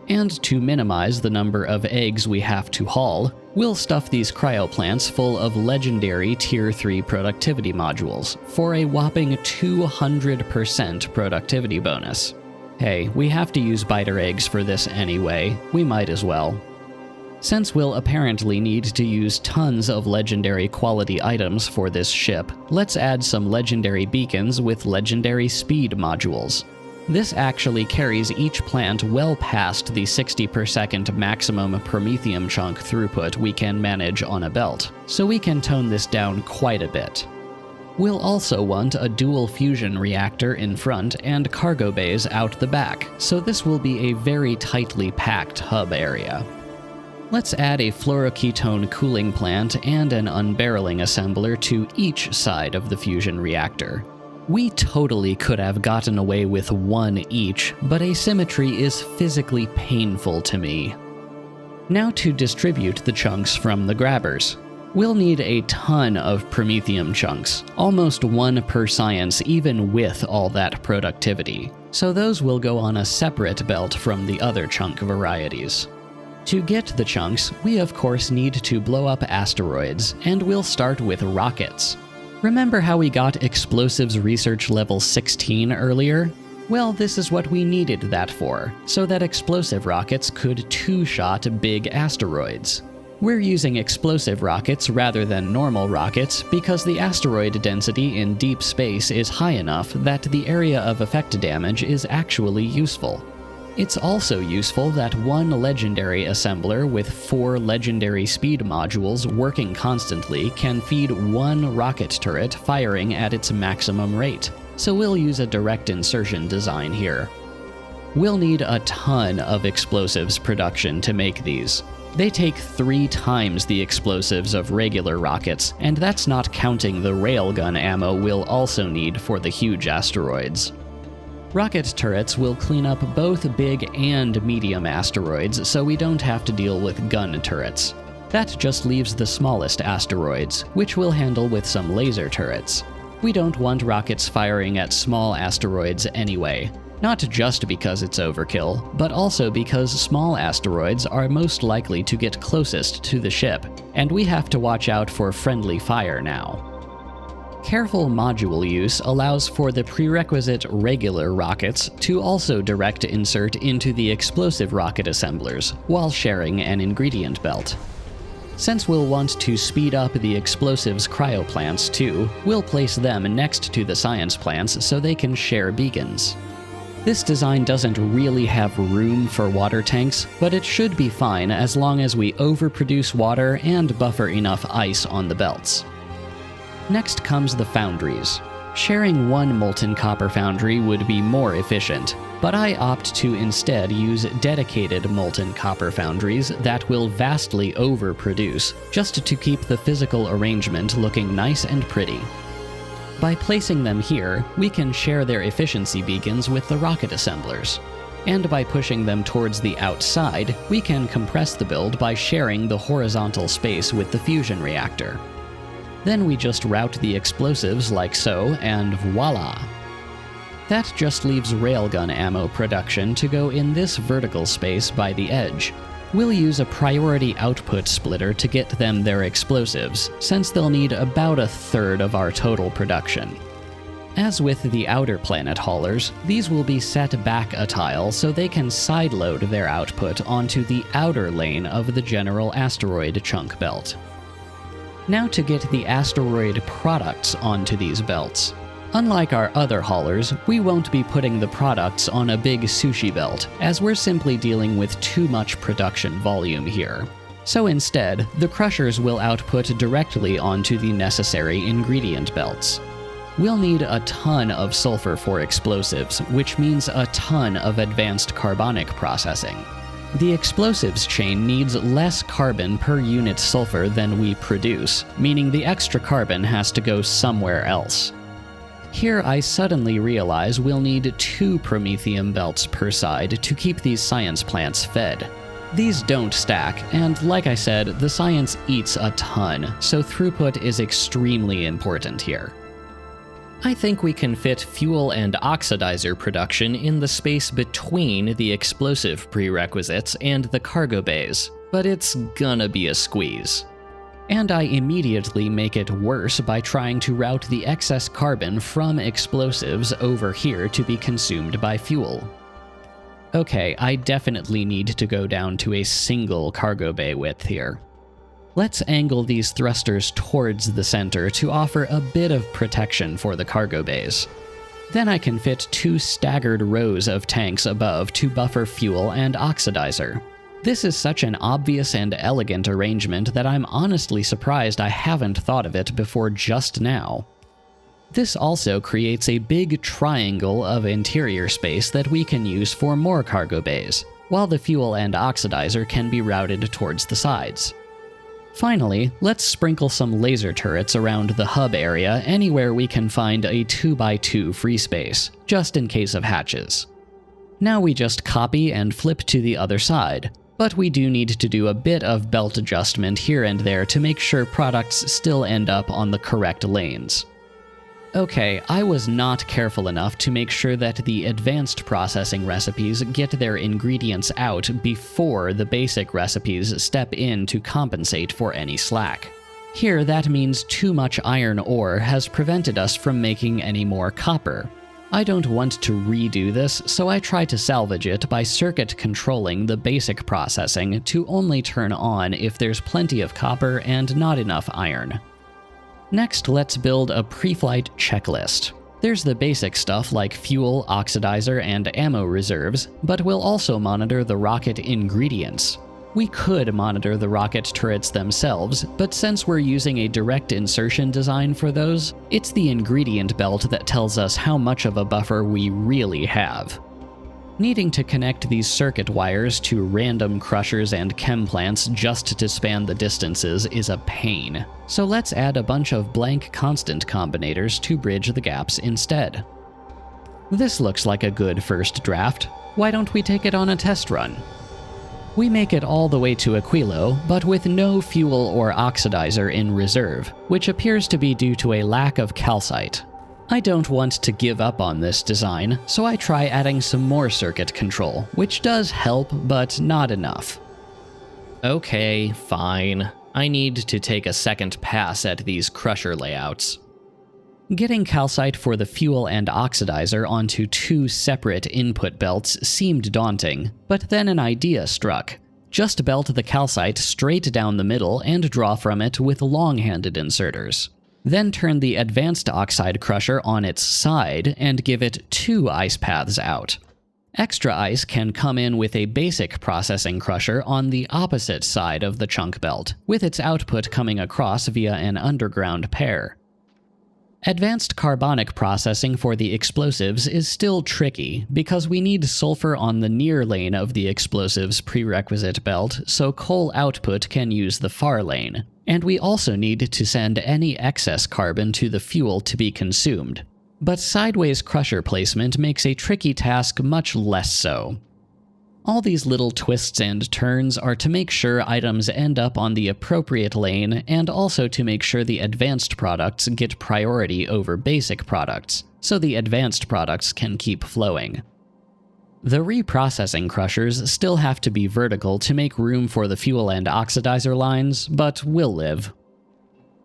And to minimize the number of eggs we have to haul, we'll stuff these cryoplants full of legendary Tier 3 productivity modules for a whopping 200% productivity bonus. Hey, we have to use biter eggs for this anyway, we might as well. Since we'll apparently need to use tons of legendary quality items for this ship, let's add some legendary beacons with legendary speed modules. This actually carries each plant well past the 60 per second maximum Promethium chunk throughput we can manage on a belt, so we can tone this down quite a bit. We'll also want a dual fusion reactor in front and cargo bays out the back, so this will be a very tightly packed hub area. Let's add a fluoroketone cooling plant and an unbarreling assembler to each side of the fusion reactor. We totally could have gotten away with one each, but asymmetry is physically painful to me. Now to distribute the chunks from the grabbers. We'll need a ton of Promethium chunks, almost one per science even with all that productivity, so those will go on a separate belt from the other chunk varieties. To get the chunks, we of course need to blow up asteroids, and we'll start with rockets. Remember how we got explosives research level 16 earlier? Well, this is what we needed that for, so that explosive rockets could two-shot big asteroids. We're using explosive rockets rather than normal rockets because the asteroid density in deep space is high enough that the area of effect damage is actually useful. It's also useful that one legendary assembler with 4 legendary speed modules working constantly can feed one rocket turret firing at its maximum rate, so we'll use a direct insertion design here. We'll need a ton of explosives production to make these. They take 3 times the explosives of regular rockets, and that's not counting the railgun ammo we'll also need for the huge asteroids. Rocket turrets will clean up both big and medium asteroids, so we don't have to deal with gun turrets. That just leaves the smallest asteroids, which we'll handle with some laser turrets. We don't want rockets firing at small asteroids anyway. Not just because it's overkill, but also because small asteroids are most likely to get closest to the ship, and we have to watch out for friendly fire now. Careful module use allows for the prerequisite regular rockets to also direct insert into the explosive rocket assemblers, while sharing an ingredient belt. Since we'll want to speed up the explosives cryo plants too, we'll place them next to the science plants so they can share beacons. This design doesn't really have room for water tanks, but it should be fine as long as we overproduce water and buffer enough ice on the belts. Next comes the foundries. Sharing one molten copper foundry would be more efficient, but I opt to instead use dedicated molten copper foundries that will vastly overproduce, just to keep the physical arrangement looking nice and pretty. By placing them here, we can share their efficiency beacons with the rocket assemblers. And by pushing them towards the outside, we can compress the build by sharing the horizontal space with the fusion reactor. Then we just route the explosives like so, and voila! That just leaves railgun ammo production to go in this vertical space by the edge. We'll use a priority output splitter to get them their explosives, since they'll need about 1/3 of our total production. As with the outer planet haulers, these will be set back a tile so they can sideload their output onto the outer lane of the general asteroid chunk belt. Now to get the asteroid products onto these belts. Unlike our other haulers, we won't be putting the products on a big sushi belt, as we're simply dealing with too much production volume here. So instead, the crushers will output directly onto the necessary ingredient belts. We'll need a ton of sulfur for explosives, which means a ton of advanced carbonic processing. The explosives chain needs less carbon per unit sulfur than we produce, meaning the extra carbon has to go somewhere else. Here I suddenly realize we'll need 2 Promethium belts per side to keep these science plants fed. These don't stack, and like I said, the science eats a ton, so throughput is extremely important here. I think we can fit fuel and oxidizer production in the space between the explosive prerequisites and the cargo bays, but it's gonna be a squeeze. And I immediately make it worse by trying to route the excess carbon from explosives over here to be consumed by fuel. Okay, I definitely need to go down to a single cargo bay width here. Let's angle these thrusters towards the center to offer a bit of protection for the cargo bays. Then I can fit 2 staggered rows of tanks above to buffer fuel and oxidizer. This is such an obvious and elegant arrangement that I'm honestly surprised I haven't thought of it before just now. This also creates a big triangle of interior space that we can use for more cargo bays, while the fuel and oxidizer can be routed towards the sides. Finally, let's sprinkle some laser turrets around the hub area anywhere we can find a 2x2 free space, just in case of hatches. Now we just copy and flip to the other side, but we do need to do a bit of belt adjustment here and there to make sure products still end up on the correct lanes. Okay, I was not careful enough to make sure that the advanced processing recipes get their ingredients out before the basic recipes step in to compensate for any slack. Here, that means too much iron ore has prevented us from making any more copper. I don't want to redo this, so I try to salvage it by circuit controlling the basic processing to only turn on if there's plenty of copper and not enough iron. Next, let's build a pre-flight checklist. There's the basic stuff like fuel, oxidizer, and ammo reserves, but we'll also monitor the rocket ingredients. We could monitor the rocket turrets themselves, but since we're using a direct insertion design for those, it's the ingredient belt that tells us how much of a buffer we really have. Needing to connect these circuit wires to random crushers and chem plants just to span the distances is a pain, so let's add a bunch of blank constant combinators to bridge the gaps instead. This looks like a good first draft. Why don't we take it on a test run? We make it all the way to Aquilo, but with no fuel or oxidizer in reserve, which appears to be due to a lack of calcite. I don't want to give up on this design, so I try adding some more circuit control, which does help, but not enough. Okay, fine. I need to take a second pass at these crusher layouts. Getting calcite for the fuel and oxidizer onto 2 separate input belts seemed daunting, but then an idea struck. Just belt the calcite straight down the middle and draw from it with long-handed inserters. Then turn the advanced oxide crusher on its side and give it 2 ice paths out. Extra ice can come in with a basic processing crusher on the opposite side of the chunk belt, with its output coming across via an underground pair. Advanced carbonic processing for the explosives is still tricky because we need sulfur on the near lane of the explosives prerequisite belt so coal output can use the far lane, and we also need to send any excess carbon to the fuel to be consumed. But sideways crusher placement makes a tricky task much less so. All these little twists and turns are to make sure items end up on the appropriate lane and also to make sure the advanced products get priority over basic products, so the advanced products can keep flowing. The reprocessing crushers still have to be vertical to make room for the fuel and oxidizer lines, but will live.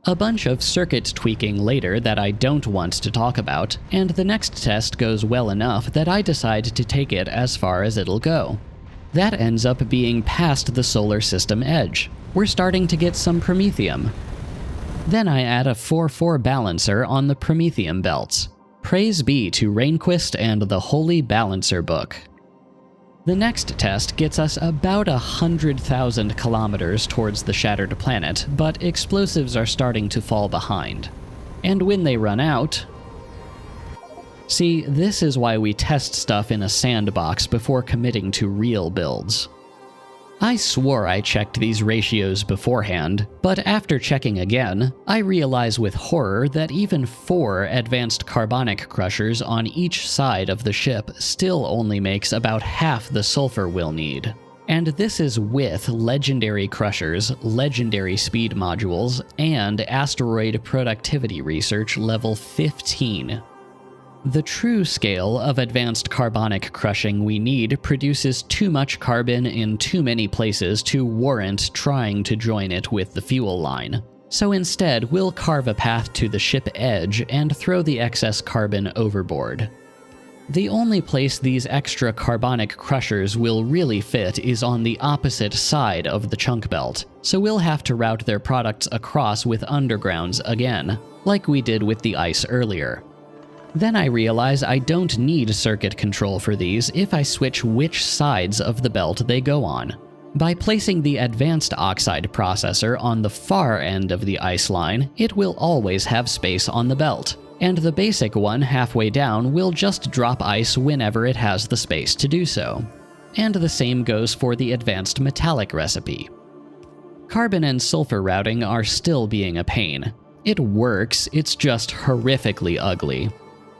A bunch of circuit tweaking later that I don't want to talk about, and the next test goes well enough that I decide to take it as far as it'll go. That ends up being past the solar system edge. We're starting to get some promethium. Then I add a 4-4 balancer on the promethium belts. Praise be to Rainquist and the Holy Balancer Book. The next test gets us about 100,000 kilometers towards the shattered planet, but explosives are starting to fall behind. And when they run out... See, this is why we test stuff in a sandbox before committing to real builds. I swore I checked these ratios beforehand, but after checking again, I realize with horror that even 4 advanced carbonic crushers on each side of the ship still only makes about half the sulfur we'll need. And this is with legendary crushers, legendary speed modules, and asteroid productivity research level 15. The true scale of advanced carbonic crushing we need produces too much carbon in too many places to warrant trying to join it with the fuel line. So instead, we'll carve a path to the ship edge and throw the excess carbon overboard. The only place these extra carbonic crushers will really fit is on the opposite side of the chunk belt, so we'll have to route their products across with undergrounds again, like we did with the ice earlier. Then I realize I don't need circuit control for these if I switch which sides of the belt they go on. By placing the advanced oxide processor on the far end of the ice line, it will always have space on the belt, and the basic one halfway down will just drop ice whenever it has the space to do so. And the same goes for the advanced metallic recipe. Carbon and sulfur routing are still being a pain. It works, it's just horrifically ugly.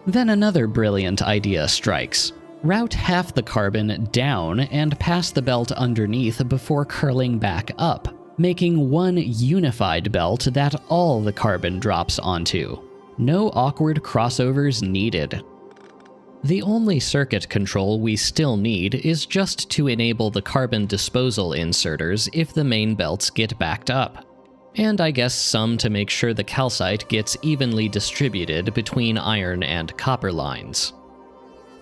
Then another brilliant idea strikes. Route half the carbon down and pass the belt underneath before curling back up, making one unified belt that all the carbon drops onto. No awkward crossovers needed. The only circuit control we still need is just to enable the carbon disposal inserters if the main belts get backed up. And I guess some to make sure the calcite gets evenly distributed between iron and copper lines.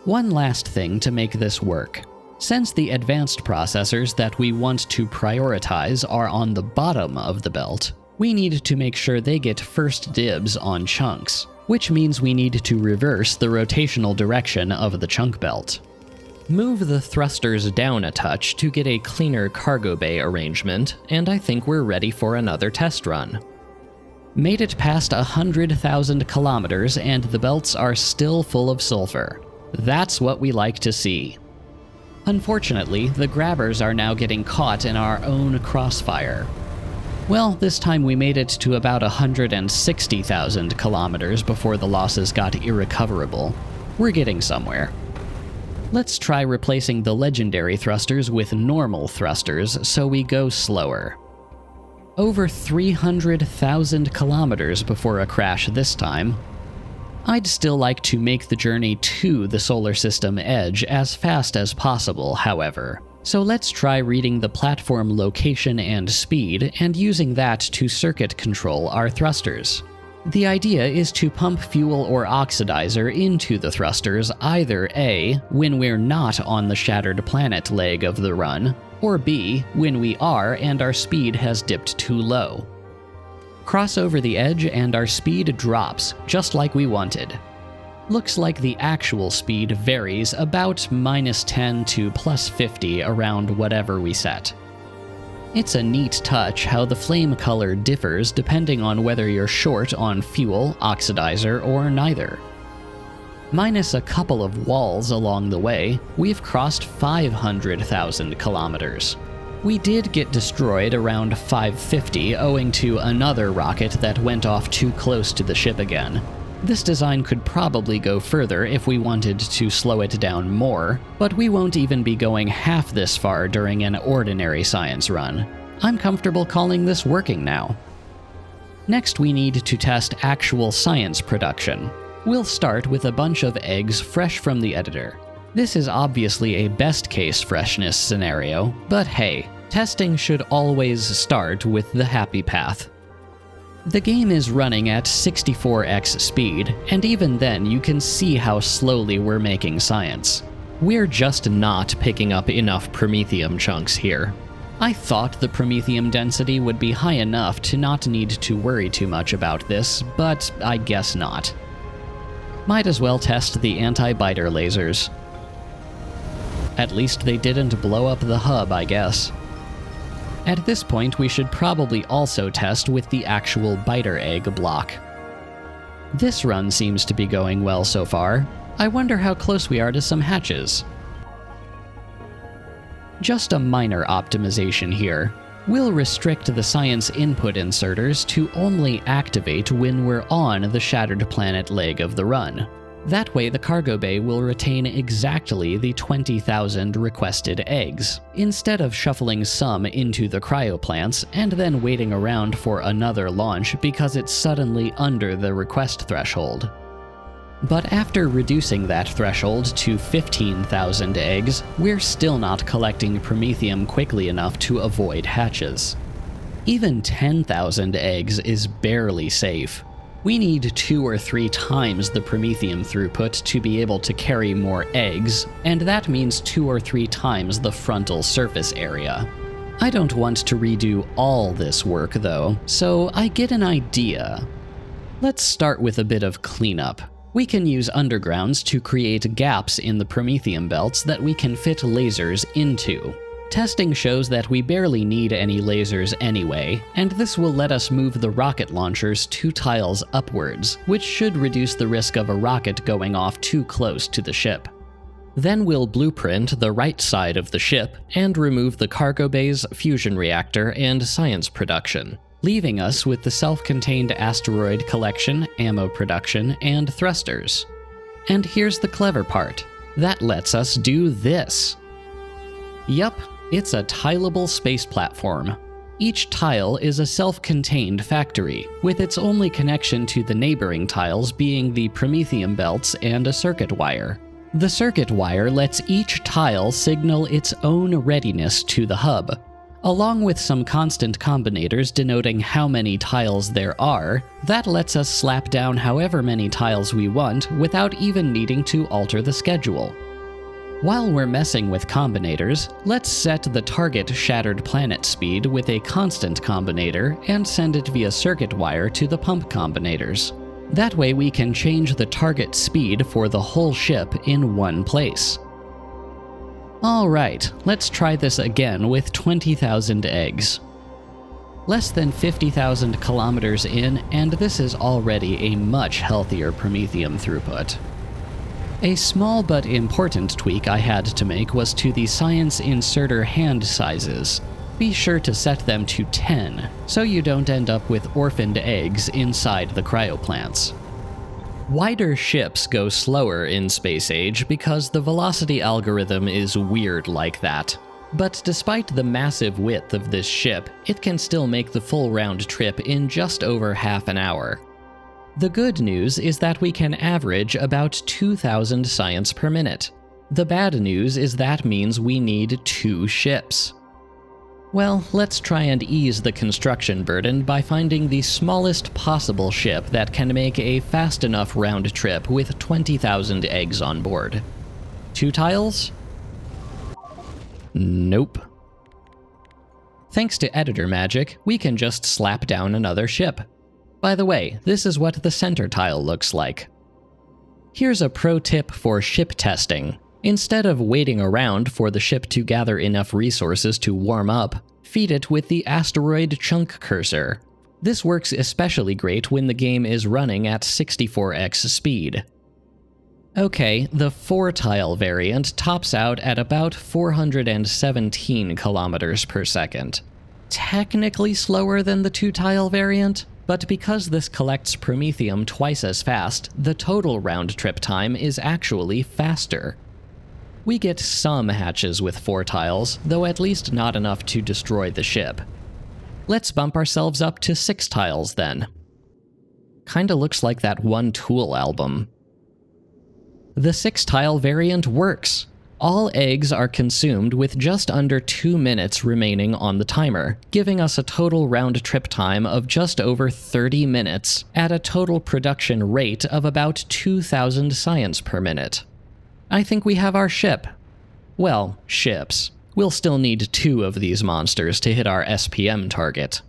One last thing to make this work. Since the advanced processors that we want to prioritize are on the bottom of the belt, we need to make sure they get first dibs on chunks, which means we need to reverse the rotational direction of the chunk belt. Move the thrusters down a touch to get a cleaner cargo bay arrangement, and I think we're ready for another test run. Made it past 100,000 kilometers and the belts are still full of sulfur. That's what we like to see. Unfortunately, the grabbers are now getting caught in our own crossfire. Well, this time we made it to about 160,000 kilometers before the losses got irrecoverable. We're getting somewhere. Let's try replacing the legendary thrusters with normal thrusters so we go slower. Over 300,000 kilometers before a crash this time. I'd still like to make the journey to the solar system edge as fast as possible, however. So let's try reading the platform location and speed and using that to circuit control our thrusters. The idea is to pump fuel or oxidizer into the thrusters either A, when we're not on the shattered planet leg of the run, or B, when we are and our speed has dipped too low. Cross over the edge and our speed drops, just like we wanted. Looks like the actual speed varies about -10 to +50 around whatever we set. It's a neat touch how the flame color differs depending on whether you're short on fuel, oxidizer, or neither. Minus a couple of walls along the way, we've crossed 500,000 kilometers. We did get destroyed around 550 owing to another rocket that went off too close to the ship again. This design could probably go further if we wanted to slow it down more, but we won't even be going half this far during an ordinary science run. I'm comfortable calling this working now. Next, we need to test actual science production. We'll start with a bunch of eggs fresh from the editor. This is obviously a best-case freshness scenario, but hey, testing should always start with the happy path. The game is running at 64x speed, and even then you can see how slowly we're making science. We're just not picking up enough promethium chunks here. I thought the promethium density would be high enough to not need to worry too much about this, but I guess not. Might as well test the anti-biter lasers. At least they didn't blow up the hub, I guess. At this point, we should probably also test with the actual biter egg block. This run seems to be going well so far. I wonder how close we are to some hatches. Just a minor optimization here. We'll restrict the science input inserters to only activate when we're on the shattered planet leg of the run. That way the cargo bay will retain exactly the 20,000 requested eggs, instead of shuffling some into the cryoplants and then waiting around for another launch because it's suddenly under the request threshold. But after reducing that threshold to 15,000 eggs, we're still not collecting promethium quickly enough to avoid hatches. Even 10,000 eggs is barely safe. We need 2 or 3 times the promethium throughput to be able to carry more eggs, and that means 2 or 3 times the frontal surface area. I don't want to redo all this work though, so I get an idea. Let's start with a bit of cleanup. We can use undergrounds to create gaps in the Prometheum belts that we can fit lasers into. Testing shows that we barely need any lasers anyway, and this will let us move the rocket launchers 2 tiles upwards, which should reduce the risk of a rocket going off too close to the ship. Then we'll blueprint the right side of the ship and remove the cargo bays, fusion reactor, and science production, leaving us with the self-contained asteroid collection, ammo production, and thrusters. And here's the clever part. That lets us do this. Yup, it's a tileable space platform. Each tile is a self-contained factory, with its only connection to the neighboring tiles being the Prometheum belts and a circuit wire. The circuit wire lets each tile signal its own readiness to the hub. Along with some constant combinators denoting how many tiles there are, that lets us slap down however many tiles we want without even needing to alter the schedule. While we're messing with combinators, let's set the target shattered planet speed with a constant combinator and send it via circuit wire to the pump combinators. That way we can change the target speed for the whole ship in one place. Alright, let's try this again with 20,000 eggs. Less than 50,000 kilometers in, and this is already a much healthier Prometheum throughput. A small but important tweak I had to make was to the science inserter hand sizes. Be sure to set them to 10, so you don't end up with orphaned eggs inside the cryoplants. Wider ships go slower in space age because the velocity algorithm is weird like that. But despite the massive width of this ship, it can still make the full round trip in just over half an hour. The good news is that we can average about 2,000 science per minute. The bad news is that means we need 2 ships. Well, let's try and ease the construction burden by finding the smallest possible ship that can make a fast enough round trip with 20,000 eggs on board. 2 tiles? Nope. Thanks to editor magic, we can just slap down another ship. By the way, this is what the center tile looks like. Here's a pro tip for ship testing. Instead of waiting around for the ship to gather enough resources to warm up, feed it with the asteroid chunk cursor. This works especially great when the game is running at 64x speed. Okay, the 4-tile variant tops out at about 417 kilometers per second. Technically slower than the 2-tile variant, but because this collects Prometheum twice as fast, the total round trip time is actually faster. We get some hatches with 4 tiles, though at least not enough to destroy the ship. Let's bump ourselves up to 6 tiles then. Kinda looks like that one Tool album. The 6-tile variant works. All eggs are consumed with just under 2 minutes remaining on the timer, giving us a total round trip time of just over 30 minutes at a total production rate of about 2,000 science per minute. I think we have our ship. Well, ships. We'll still need 2 of these monsters to hit our SPM target.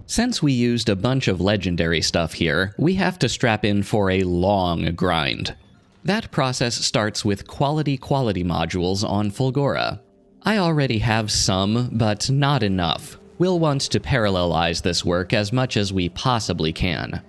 Since we used a bunch of legendary stuff here, we have to strap in for a long grind. That process starts with quality modules on Fulgora. I already have some, but not enough. We'll want to parallelize this work as much as we possibly can.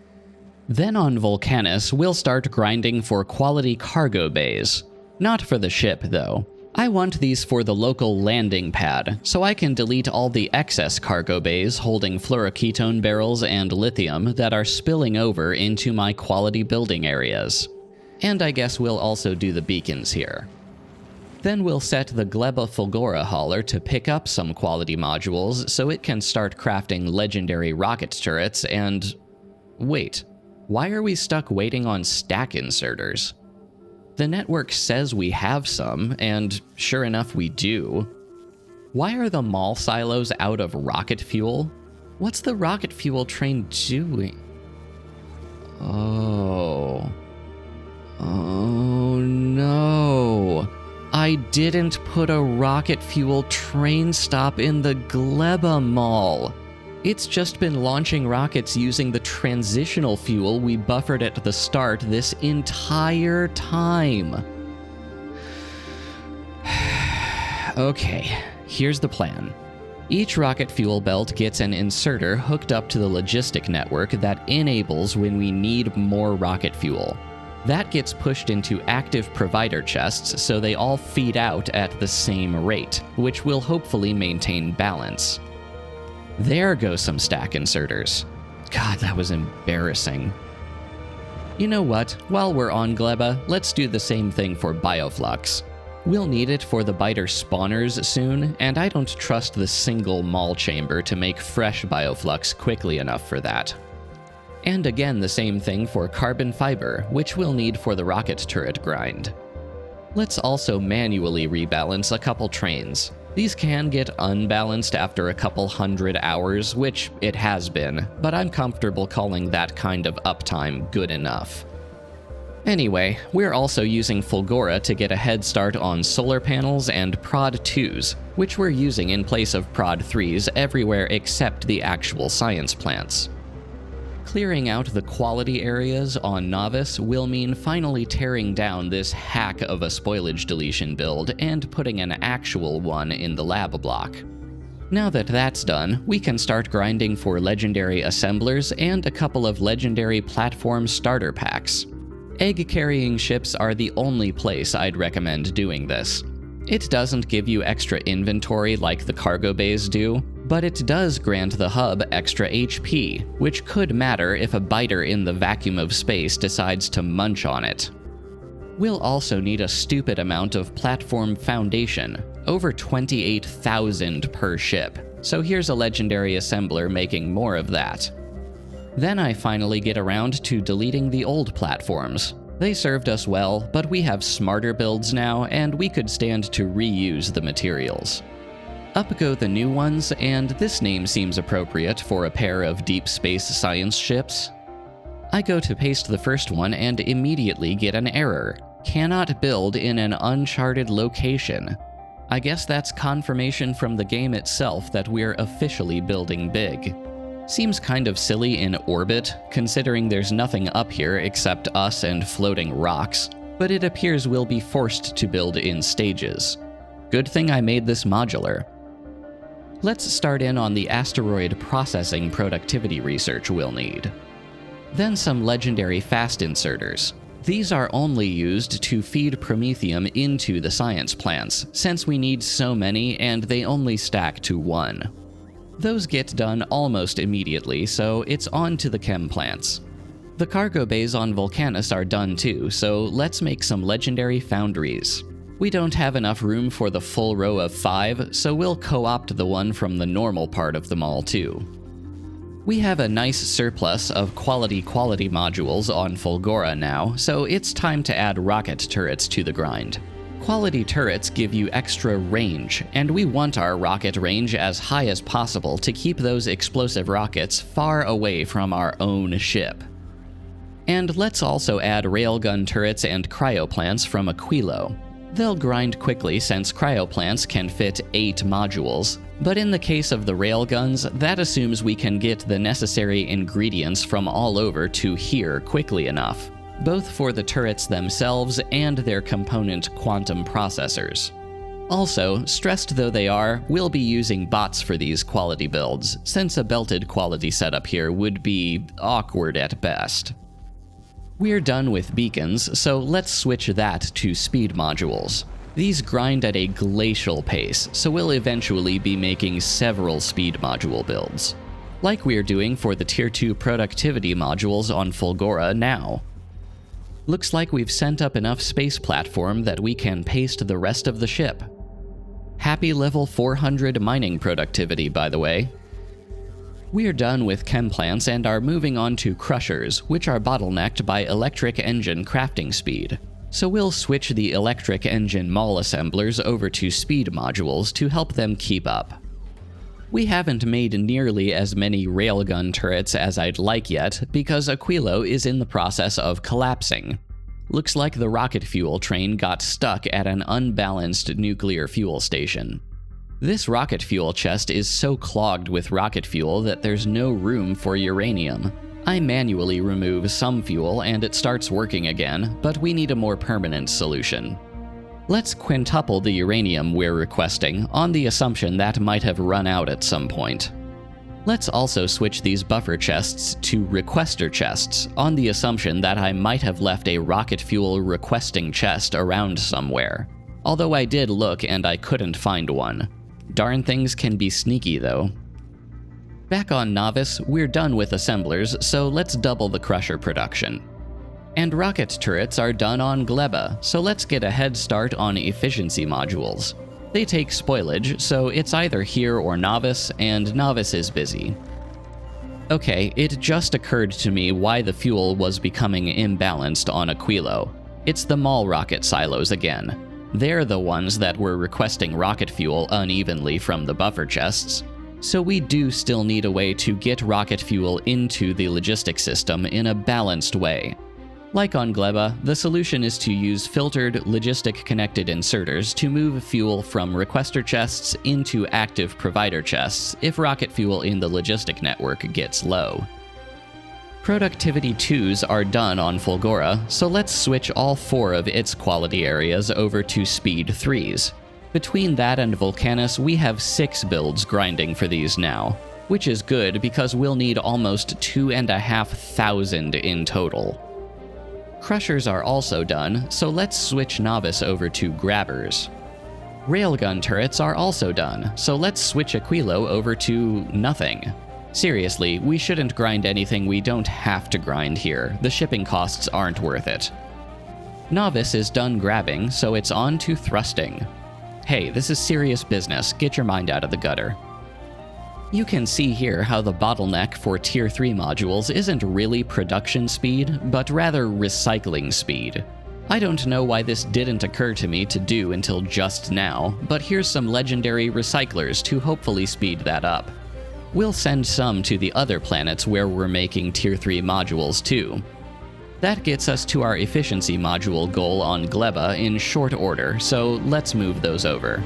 Then on Volcanus, we'll start grinding for quality cargo bays. Not for the ship, though. I want these for the local landing pad, so I can delete all the excess cargo bays holding fluoroketone barrels and lithium that are spilling over into my quality building areas. And I guess we'll also do the beacons here. Then we'll set the Gleba Fulgora hauler to pick up some quality modules so it can start crafting legendary rocket turrets and... Wait, why are we stuck waiting on stack inserters? The network says we have some, and sure enough we do. Why are the mall silos out of rocket fuel? What's the rocket fuel train doing? Oh no. I didn't put a rocket fuel train stop in the Gleba Mall. It's just been launching rockets using the transitional fuel we buffered at the start this entire time. Okay, here's the plan. Each rocket fuel belt gets an inserter hooked up to the logistic network that enables when we need more rocket fuel. That gets pushed into active provider chests so they all feed out at the same rate, which will hopefully maintain balance. There go some stack inserters. God, that was embarrassing. You know what? While we're on Gleba, let's do the same thing for Bioflux. We'll need it for the biter spawners soon, and I don't trust the single mall chamber to make fresh Bioflux quickly enough for that. And again, the same thing for carbon fiber, which we'll need for the rocket turret grind. Let's also manually rebalance a couple trains. These can get unbalanced after a couple hundred hours, which it has been, but I'm comfortable calling that kind of uptime good enough. Anyway, we're also using Fulgora to get a head start on solar panels and Prod 2s, which we're using in place of Prod 3s everywhere except the actual science plants. Clearing out the quality areas on Novice will mean finally tearing down this hack of a spoilage deletion build and putting an actual one in the lab block. Now that that's done, we can start grinding for legendary assemblers and a couple of legendary platform starter packs. Egg-carrying ships are the only place I'd recommend doing this. It doesn't give you extra inventory like the cargo bays do, but it does grant the hub extra HP, which could matter if a biter in the vacuum of space decides to munch on it. We'll also need a stupid amount of platform foundation, over 28,000 per ship, so here's a legendary assembler making more of that. Then I finally get around to deleting the old platforms. They served us well, but we have smarter builds now, and we could stand to reuse the materials. Up go the new ones, and this name seems appropriate for a pair of deep space science ships. I go to paste the first one and immediately get an error. Cannot build in an uncharted location. I guess that's confirmation from the game itself that we're officially building big. Seems kind of silly in orbit, considering there's nothing up here except us and floating rocks, but it appears we'll be forced to build in stages. Good thing I made this modular. Let's start in on the asteroid processing productivity research we'll need. Then some legendary fast inserters. These are only used to feed Promethium into the science plants, since we need so many and they only stack to 1. Those get done almost immediately, so it's on to the chem plants. The cargo bays on Vulcanus are done too, so let's make some legendary foundries. We don't have enough room for the full row of 5, so we'll co-opt the one from the normal part of the mall too. We have a nice surplus of quality modules on Fulgora now, so it's time to add rocket turrets to the grind. Quality turrets give you extra range, and we want our rocket range as high as possible to keep those explosive rockets far away from our own ship. And let's also add railgun turrets and cryoplants from Aquilo. They'll grind quickly since cryoplants can fit 8 modules, but in the case of the railguns, that assumes we can get the necessary ingredients from all over to here quickly enough, both for the turrets themselves and their component quantum processors. Also, stressed though they are, we'll be using bots for these quality builds, since a belted quality setup here would be awkward at best. We're done with beacons, so let's switch that to speed modules. These grind at a glacial pace, so we'll eventually be making several speed module builds, like we're doing for the Tier 2 productivity modules on Fulgora now. Looks like we've sent up enough space platform that we can paste the rest of the ship. Happy level 400 mining productivity, by the way. We're done with chem plants and are moving on to crushers, which are bottlenecked by electric engine crafting speed. So we'll switch the electric engine mall assemblers over to speed modules to help them keep up. We haven't made nearly as many railgun turrets as I'd like yet, because Aquilo is in the process of collapsing. Looks like the rocket fuel train got stuck at an unbalanced nuclear fuel station. This rocket fuel chest is so clogged with rocket fuel that there's no room for uranium. I manually remove some fuel and it starts working again, but we need a more permanent solution. Let's quintuple the uranium we're requesting on the assumption that might have run out at some point. Let's also switch these buffer chests to requester chests on the assumption that I might have left a rocket fuel requesting chest around somewhere. Although I did look and I couldn't find one. Darn things can be sneaky though. Back on Novice, we're done with assemblers, so let's double the crusher production. And rocket turrets are done on Gleba, so let's get a head start on efficiency modules. They take spoilage, so it's either here or Novice, and Novice is busy. Okay, it just occurred to me why the fuel was becoming imbalanced on Aquilo. It's the mall rocket silos again. They're the ones that were requesting rocket fuel unevenly from the buffer chests. So we do still need a way to get rocket fuel into the logistic system in a balanced way. Like on Gleba, the solution is to use filtered, logistic-connected inserters to move fuel from requester chests into active provider chests if rocket fuel in the logistic network gets low. Productivity 2s are done on Fulgora, so let's switch all 4 of its quality areas over to speed 3s. Between that and Vulcanus, we have 6 builds grinding for these now, which is good because we'll need almost 2,500 in total. Crushers are also done, so let's switch Novice over to Grabbers. Railgun turrets are also done, so let's switch Aquilo over to nothing. Seriously, we shouldn't grind anything we don't have to grind here. The shipping costs aren't worth it. Novice is done grabbing, so it's on to thrusting. Hey, this is serious business. Get your mind out of the gutter. You can see here how the bottleneck for Tier 3 modules isn't really production speed, but rather recycling speed. I don't know why this didn't occur to me to do until just now, but here's some legendary recyclers to hopefully speed that up. We'll send some to the other planets where we're making Tier 3 modules too. That gets us to our efficiency module goal on Gleba in short order, so let's move those over.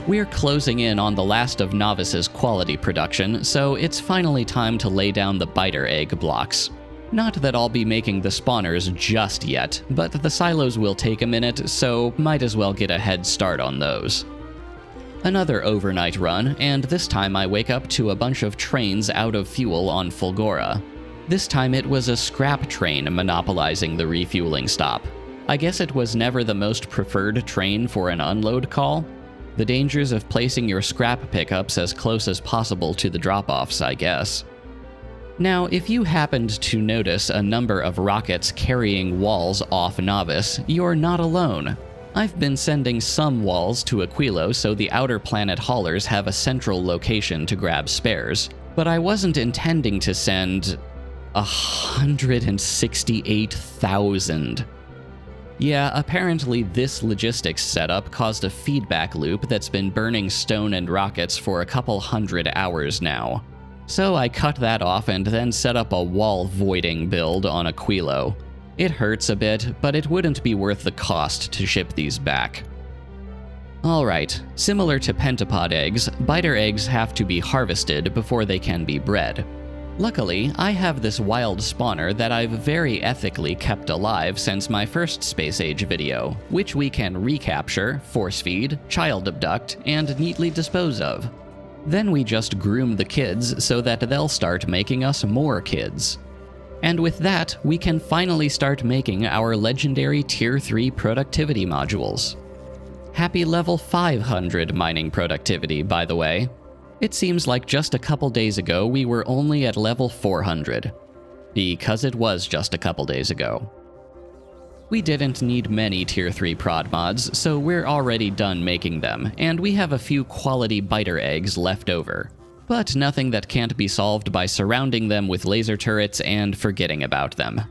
We're closing in on the last of Novice's quality production, so it's finally time to lay down the biter egg blocks. Not that I'll be making the spawners just yet, but the silos will take a minute, so might as well get a head start on those. Another overnight run, and this time I wake up to a bunch of trains out of fuel on Fulgora. This time it was a scrap train monopolizing the refueling stop. I guess it was never the most preferred train for an unload call. The dangers of placing your scrap pickups as close as possible to the drop-offs, I guess. Now, if you happened to notice a number of rockets carrying walls off Novice, you're not alone. I've been sending some walls to Aquilo so the outer planet haulers have a central location to grab spares, but I wasn't intending to send 168,000. Yeah, apparently this logistics setup caused a feedback loop that's been burning stone and rockets for a couple hundred hours now. So I cut that off and then set up a wall voiding build on Aquilo. It hurts a bit, but it wouldn't be worth the cost to ship these back. Alright, similar to pentapod eggs, biter eggs have to be harvested before they can be bred. Luckily, I have this wild spawner that I've very ethically kept alive since my first Space Age video, which we can recapture, force feed, child abduct, and neatly dispose of. Then we just groom the kids so that they'll start making us more kids. And with that, we can finally start making our legendary Tier 3 productivity modules. Happy level 500 mining productivity, by the way. It seems like just a couple days ago we were only at level 400. Because it was just a couple days ago. We didn't need many Tier 3 prod mods, so we're already done making them, and we have a few quality biter eggs left over. But nothing that can't be solved by surrounding them with laser turrets and forgetting about them.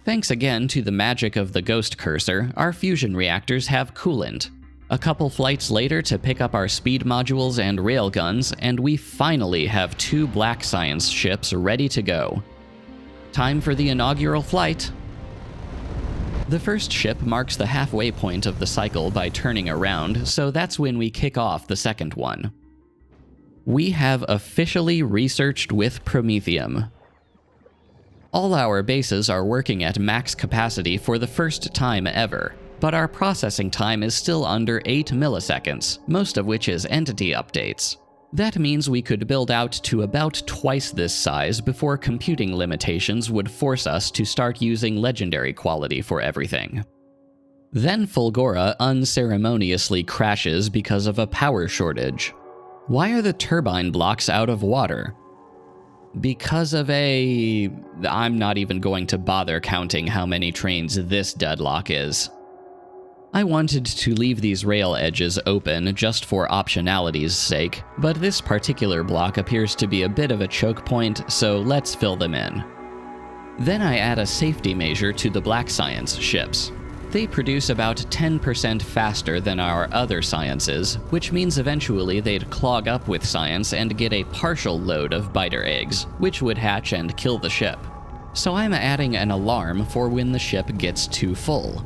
Thanks again to the magic of the ghost cursor, our fusion reactors have coolant. A couple flights later to pick up our speed modules and railguns, and we finally have 2 Black Science ships ready to go. Time for the inaugural flight. The first ship marks the halfway point of the cycle by turning around, so that's when we kick off the second one. We have officially researched with Promethium. All our bases are working at max capacity for the first time ever, but our processing time is still under 8 milliseconds, most of which is entity updates. That means we could build out to about twice this size before computing limitations would force us to start using legendary quality for everything. Then Fulgora unceremoniously crashes because of a power shortage. Why are the turbine blocks out of water? Because of I'm not even going to bother counting how many trains this deadlock is. I wanted to leave these rail edges open just for optionality's sake, but this particular block appears to be a bit of a choke point, so let's fill them in. Then I add a safety measure to the Black Science ships. They produce about 10% faster than our other sciences, which means eventually they'd clog up with science and get a partial load of biter eggs, which would hatch and kill the ship. So I'm adding an alarm for when the ship gets too full.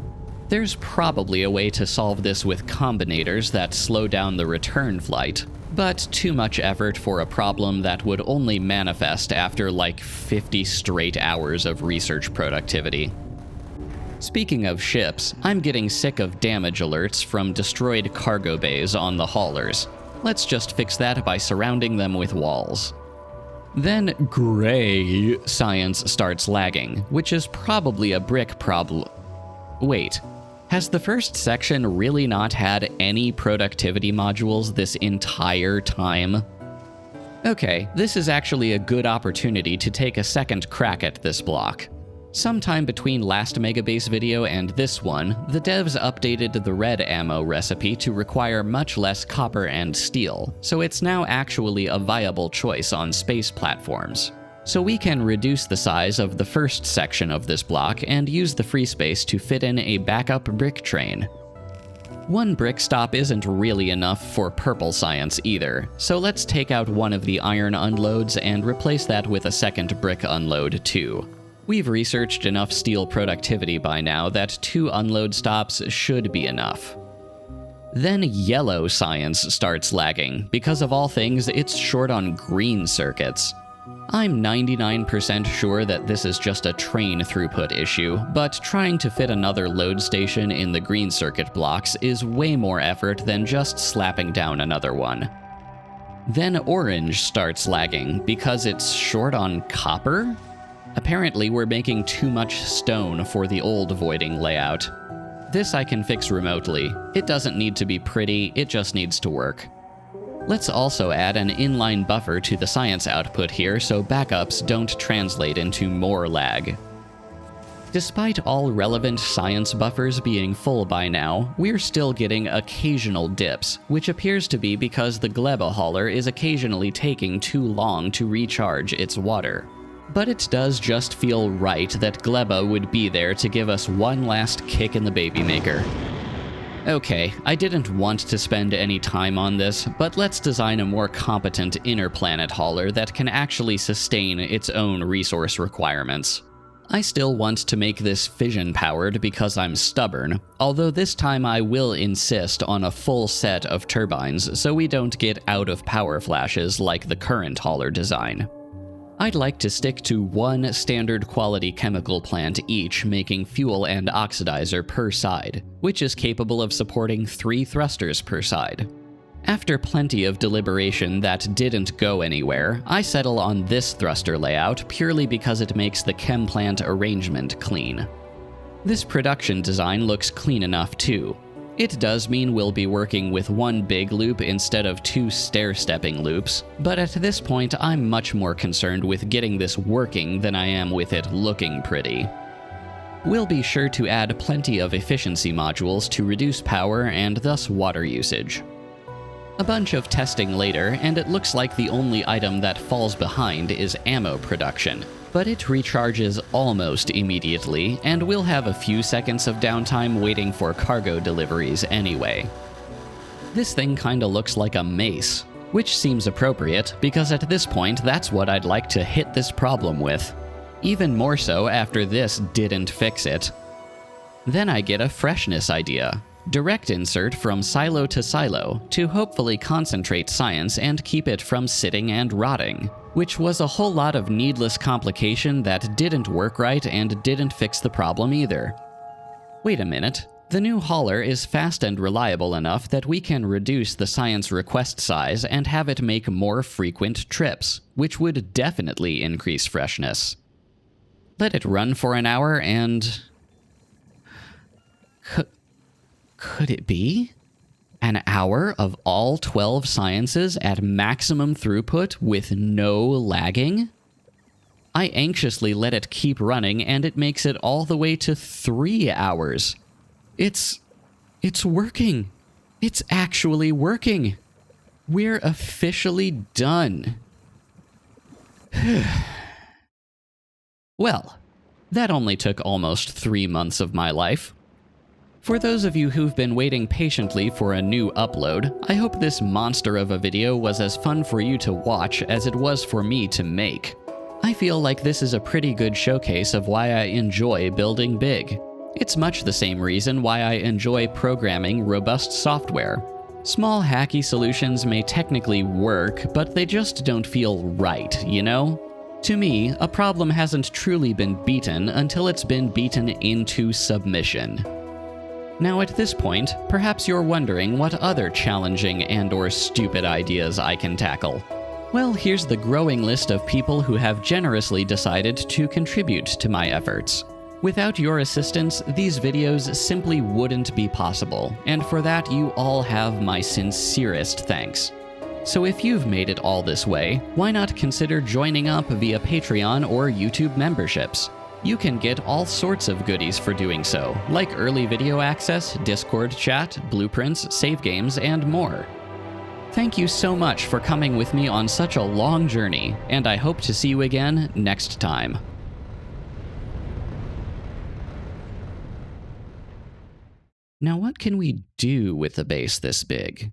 There's probably a way to solve this with combinators that slow down the return flight, but too much effort for a problem that would only manifest after like 50 straight hours of research productivity. Speaking of ships, I'm getting sick of damage alerts from destroyed cargo bays on the haulers. Let's just fix that by surrounding them with walls. Then gray science starts lagging, which is probably a brick problem. Wait. Has the first section really not had any productivity modules this entire time? Okay, this is actually a good opportunity to take a second crack at this block. Sometime between last Megabase video and this one, the devs updated the red ammo recipe to require much less copper and steel, so it's now actually a viable choice on space platforms. So we can reduce the size of the first section of this block and use the free space to fit in a backup brick train. One brick stop isn't really enough for purple science either, so let's take out one of the iron unloads and replace that with a second brick unload too. We've researched enough steel productivity by now that 2 unload stops should be enough. Then yellow science starts lagging, because of all things it's short on green circuits. I'm 99% sure that this is just a train throughput issue, but trying to fit another load station in the green circuit blocks is way more effort than just slapping down another one. Then orange starts lagging because it's short on copper? Apparently we're making too much stone for the old voiding layout. This I can fix remotely. It doesn't need to be pretty, it just needs to work. Let's also add an inline buffer to the science output here so backups don't translate into more lag. Despite all relevant science buffers being full by now, we're still getting occasional dips, which appears to be because the Gleba hauler is occasionally taking too long to recharge its water. But it does just feel right that Gleba would be there to give us one last kick in the baby maker. Okay, I didn't want to spend any time on this, but let's design a more competent interplanet hauler that can actually sustain its own resource requirements. I still want to make this fission-powered because I'm stubborn, although this time I will insist on a full set of turbines so we don't get out of power flashes like the current hauler design. I'd like to stick to 1 standard quality chemical plant each making fuel and oxidizer per side, which is capable of supporting 3 thrusters per side. After plenty of deliberation that didn't go anywhere, I settle on this thruster layout purely because it makes the chem plant arrangement clean. This production design looks clean enough too. It does mean we'll be working with 1 big loop instead of 2 stair-stepping loops, but at this point I'm much more concerned with getting this working than I am with it looking pretty. We'll be sure to add plenty of efficiency modules to reduce power and thus water usage. A bunch of testing later, and it looks like the only item that falls behind is ammo production, but it recharges almost immediately, and we'll have a few seconds of downtime waiting for cargo deliveries anyway. This thing kinda looks like a mace, which seems appropriate because at this point that's what I'd like to hit this problem with. Even more so after this didn't fix it. Then I get a freshness idea. Direct insert from silo to silo to hopefully concentrate science and keep it from sitting and rotting, which was a whole lot of needless complication that didn't work right and didn't fix the problem either. Wait a minute. The new hauler is fast and reliable enough that we can reduce the science request size and have it make more frequent trips, which would definitely increase freshness. Let it run for an hour and... Could it be? An hour of all 12 sciences at maximum throughput with no lagging? I anxiously let it keep running and it makes it all the way to 3 hours. It's working. It's actually working. We're officially done. Well, that only took almost 3 months of my life. For those of you who've been waiting patiently for a new upload, I hope this monster of a video was as fun for you to watch as it was for me to make. I feel like this is a pretty good showcase of why I enjoy building big. It's much the same reason why I enjoy programming robust software. Small hacky solutions may technically work, but they just don't feel right, you know? To me, a problem hasn't truly been beaten until it's been beaten into submission. Now at this point, perhaps you're wondering what other challenging and/or stupid ideas I can tackle. Well, here's the growing list of people who have generously decided to contribute to my efforts. Without your assistance, these videos simply wouldn't be possible, and for that you all have my sincerest thanks. So if you've made it all this way, why not consider joining up via Patreon or YouTube memberships? You can get all sorts of goodies for doing so, like early video access, Discord chat, blueprints, save games, and more. Thank you so much for coming with me on such a long journey, and I hope to see you again next time. Now what can we do with a base this big?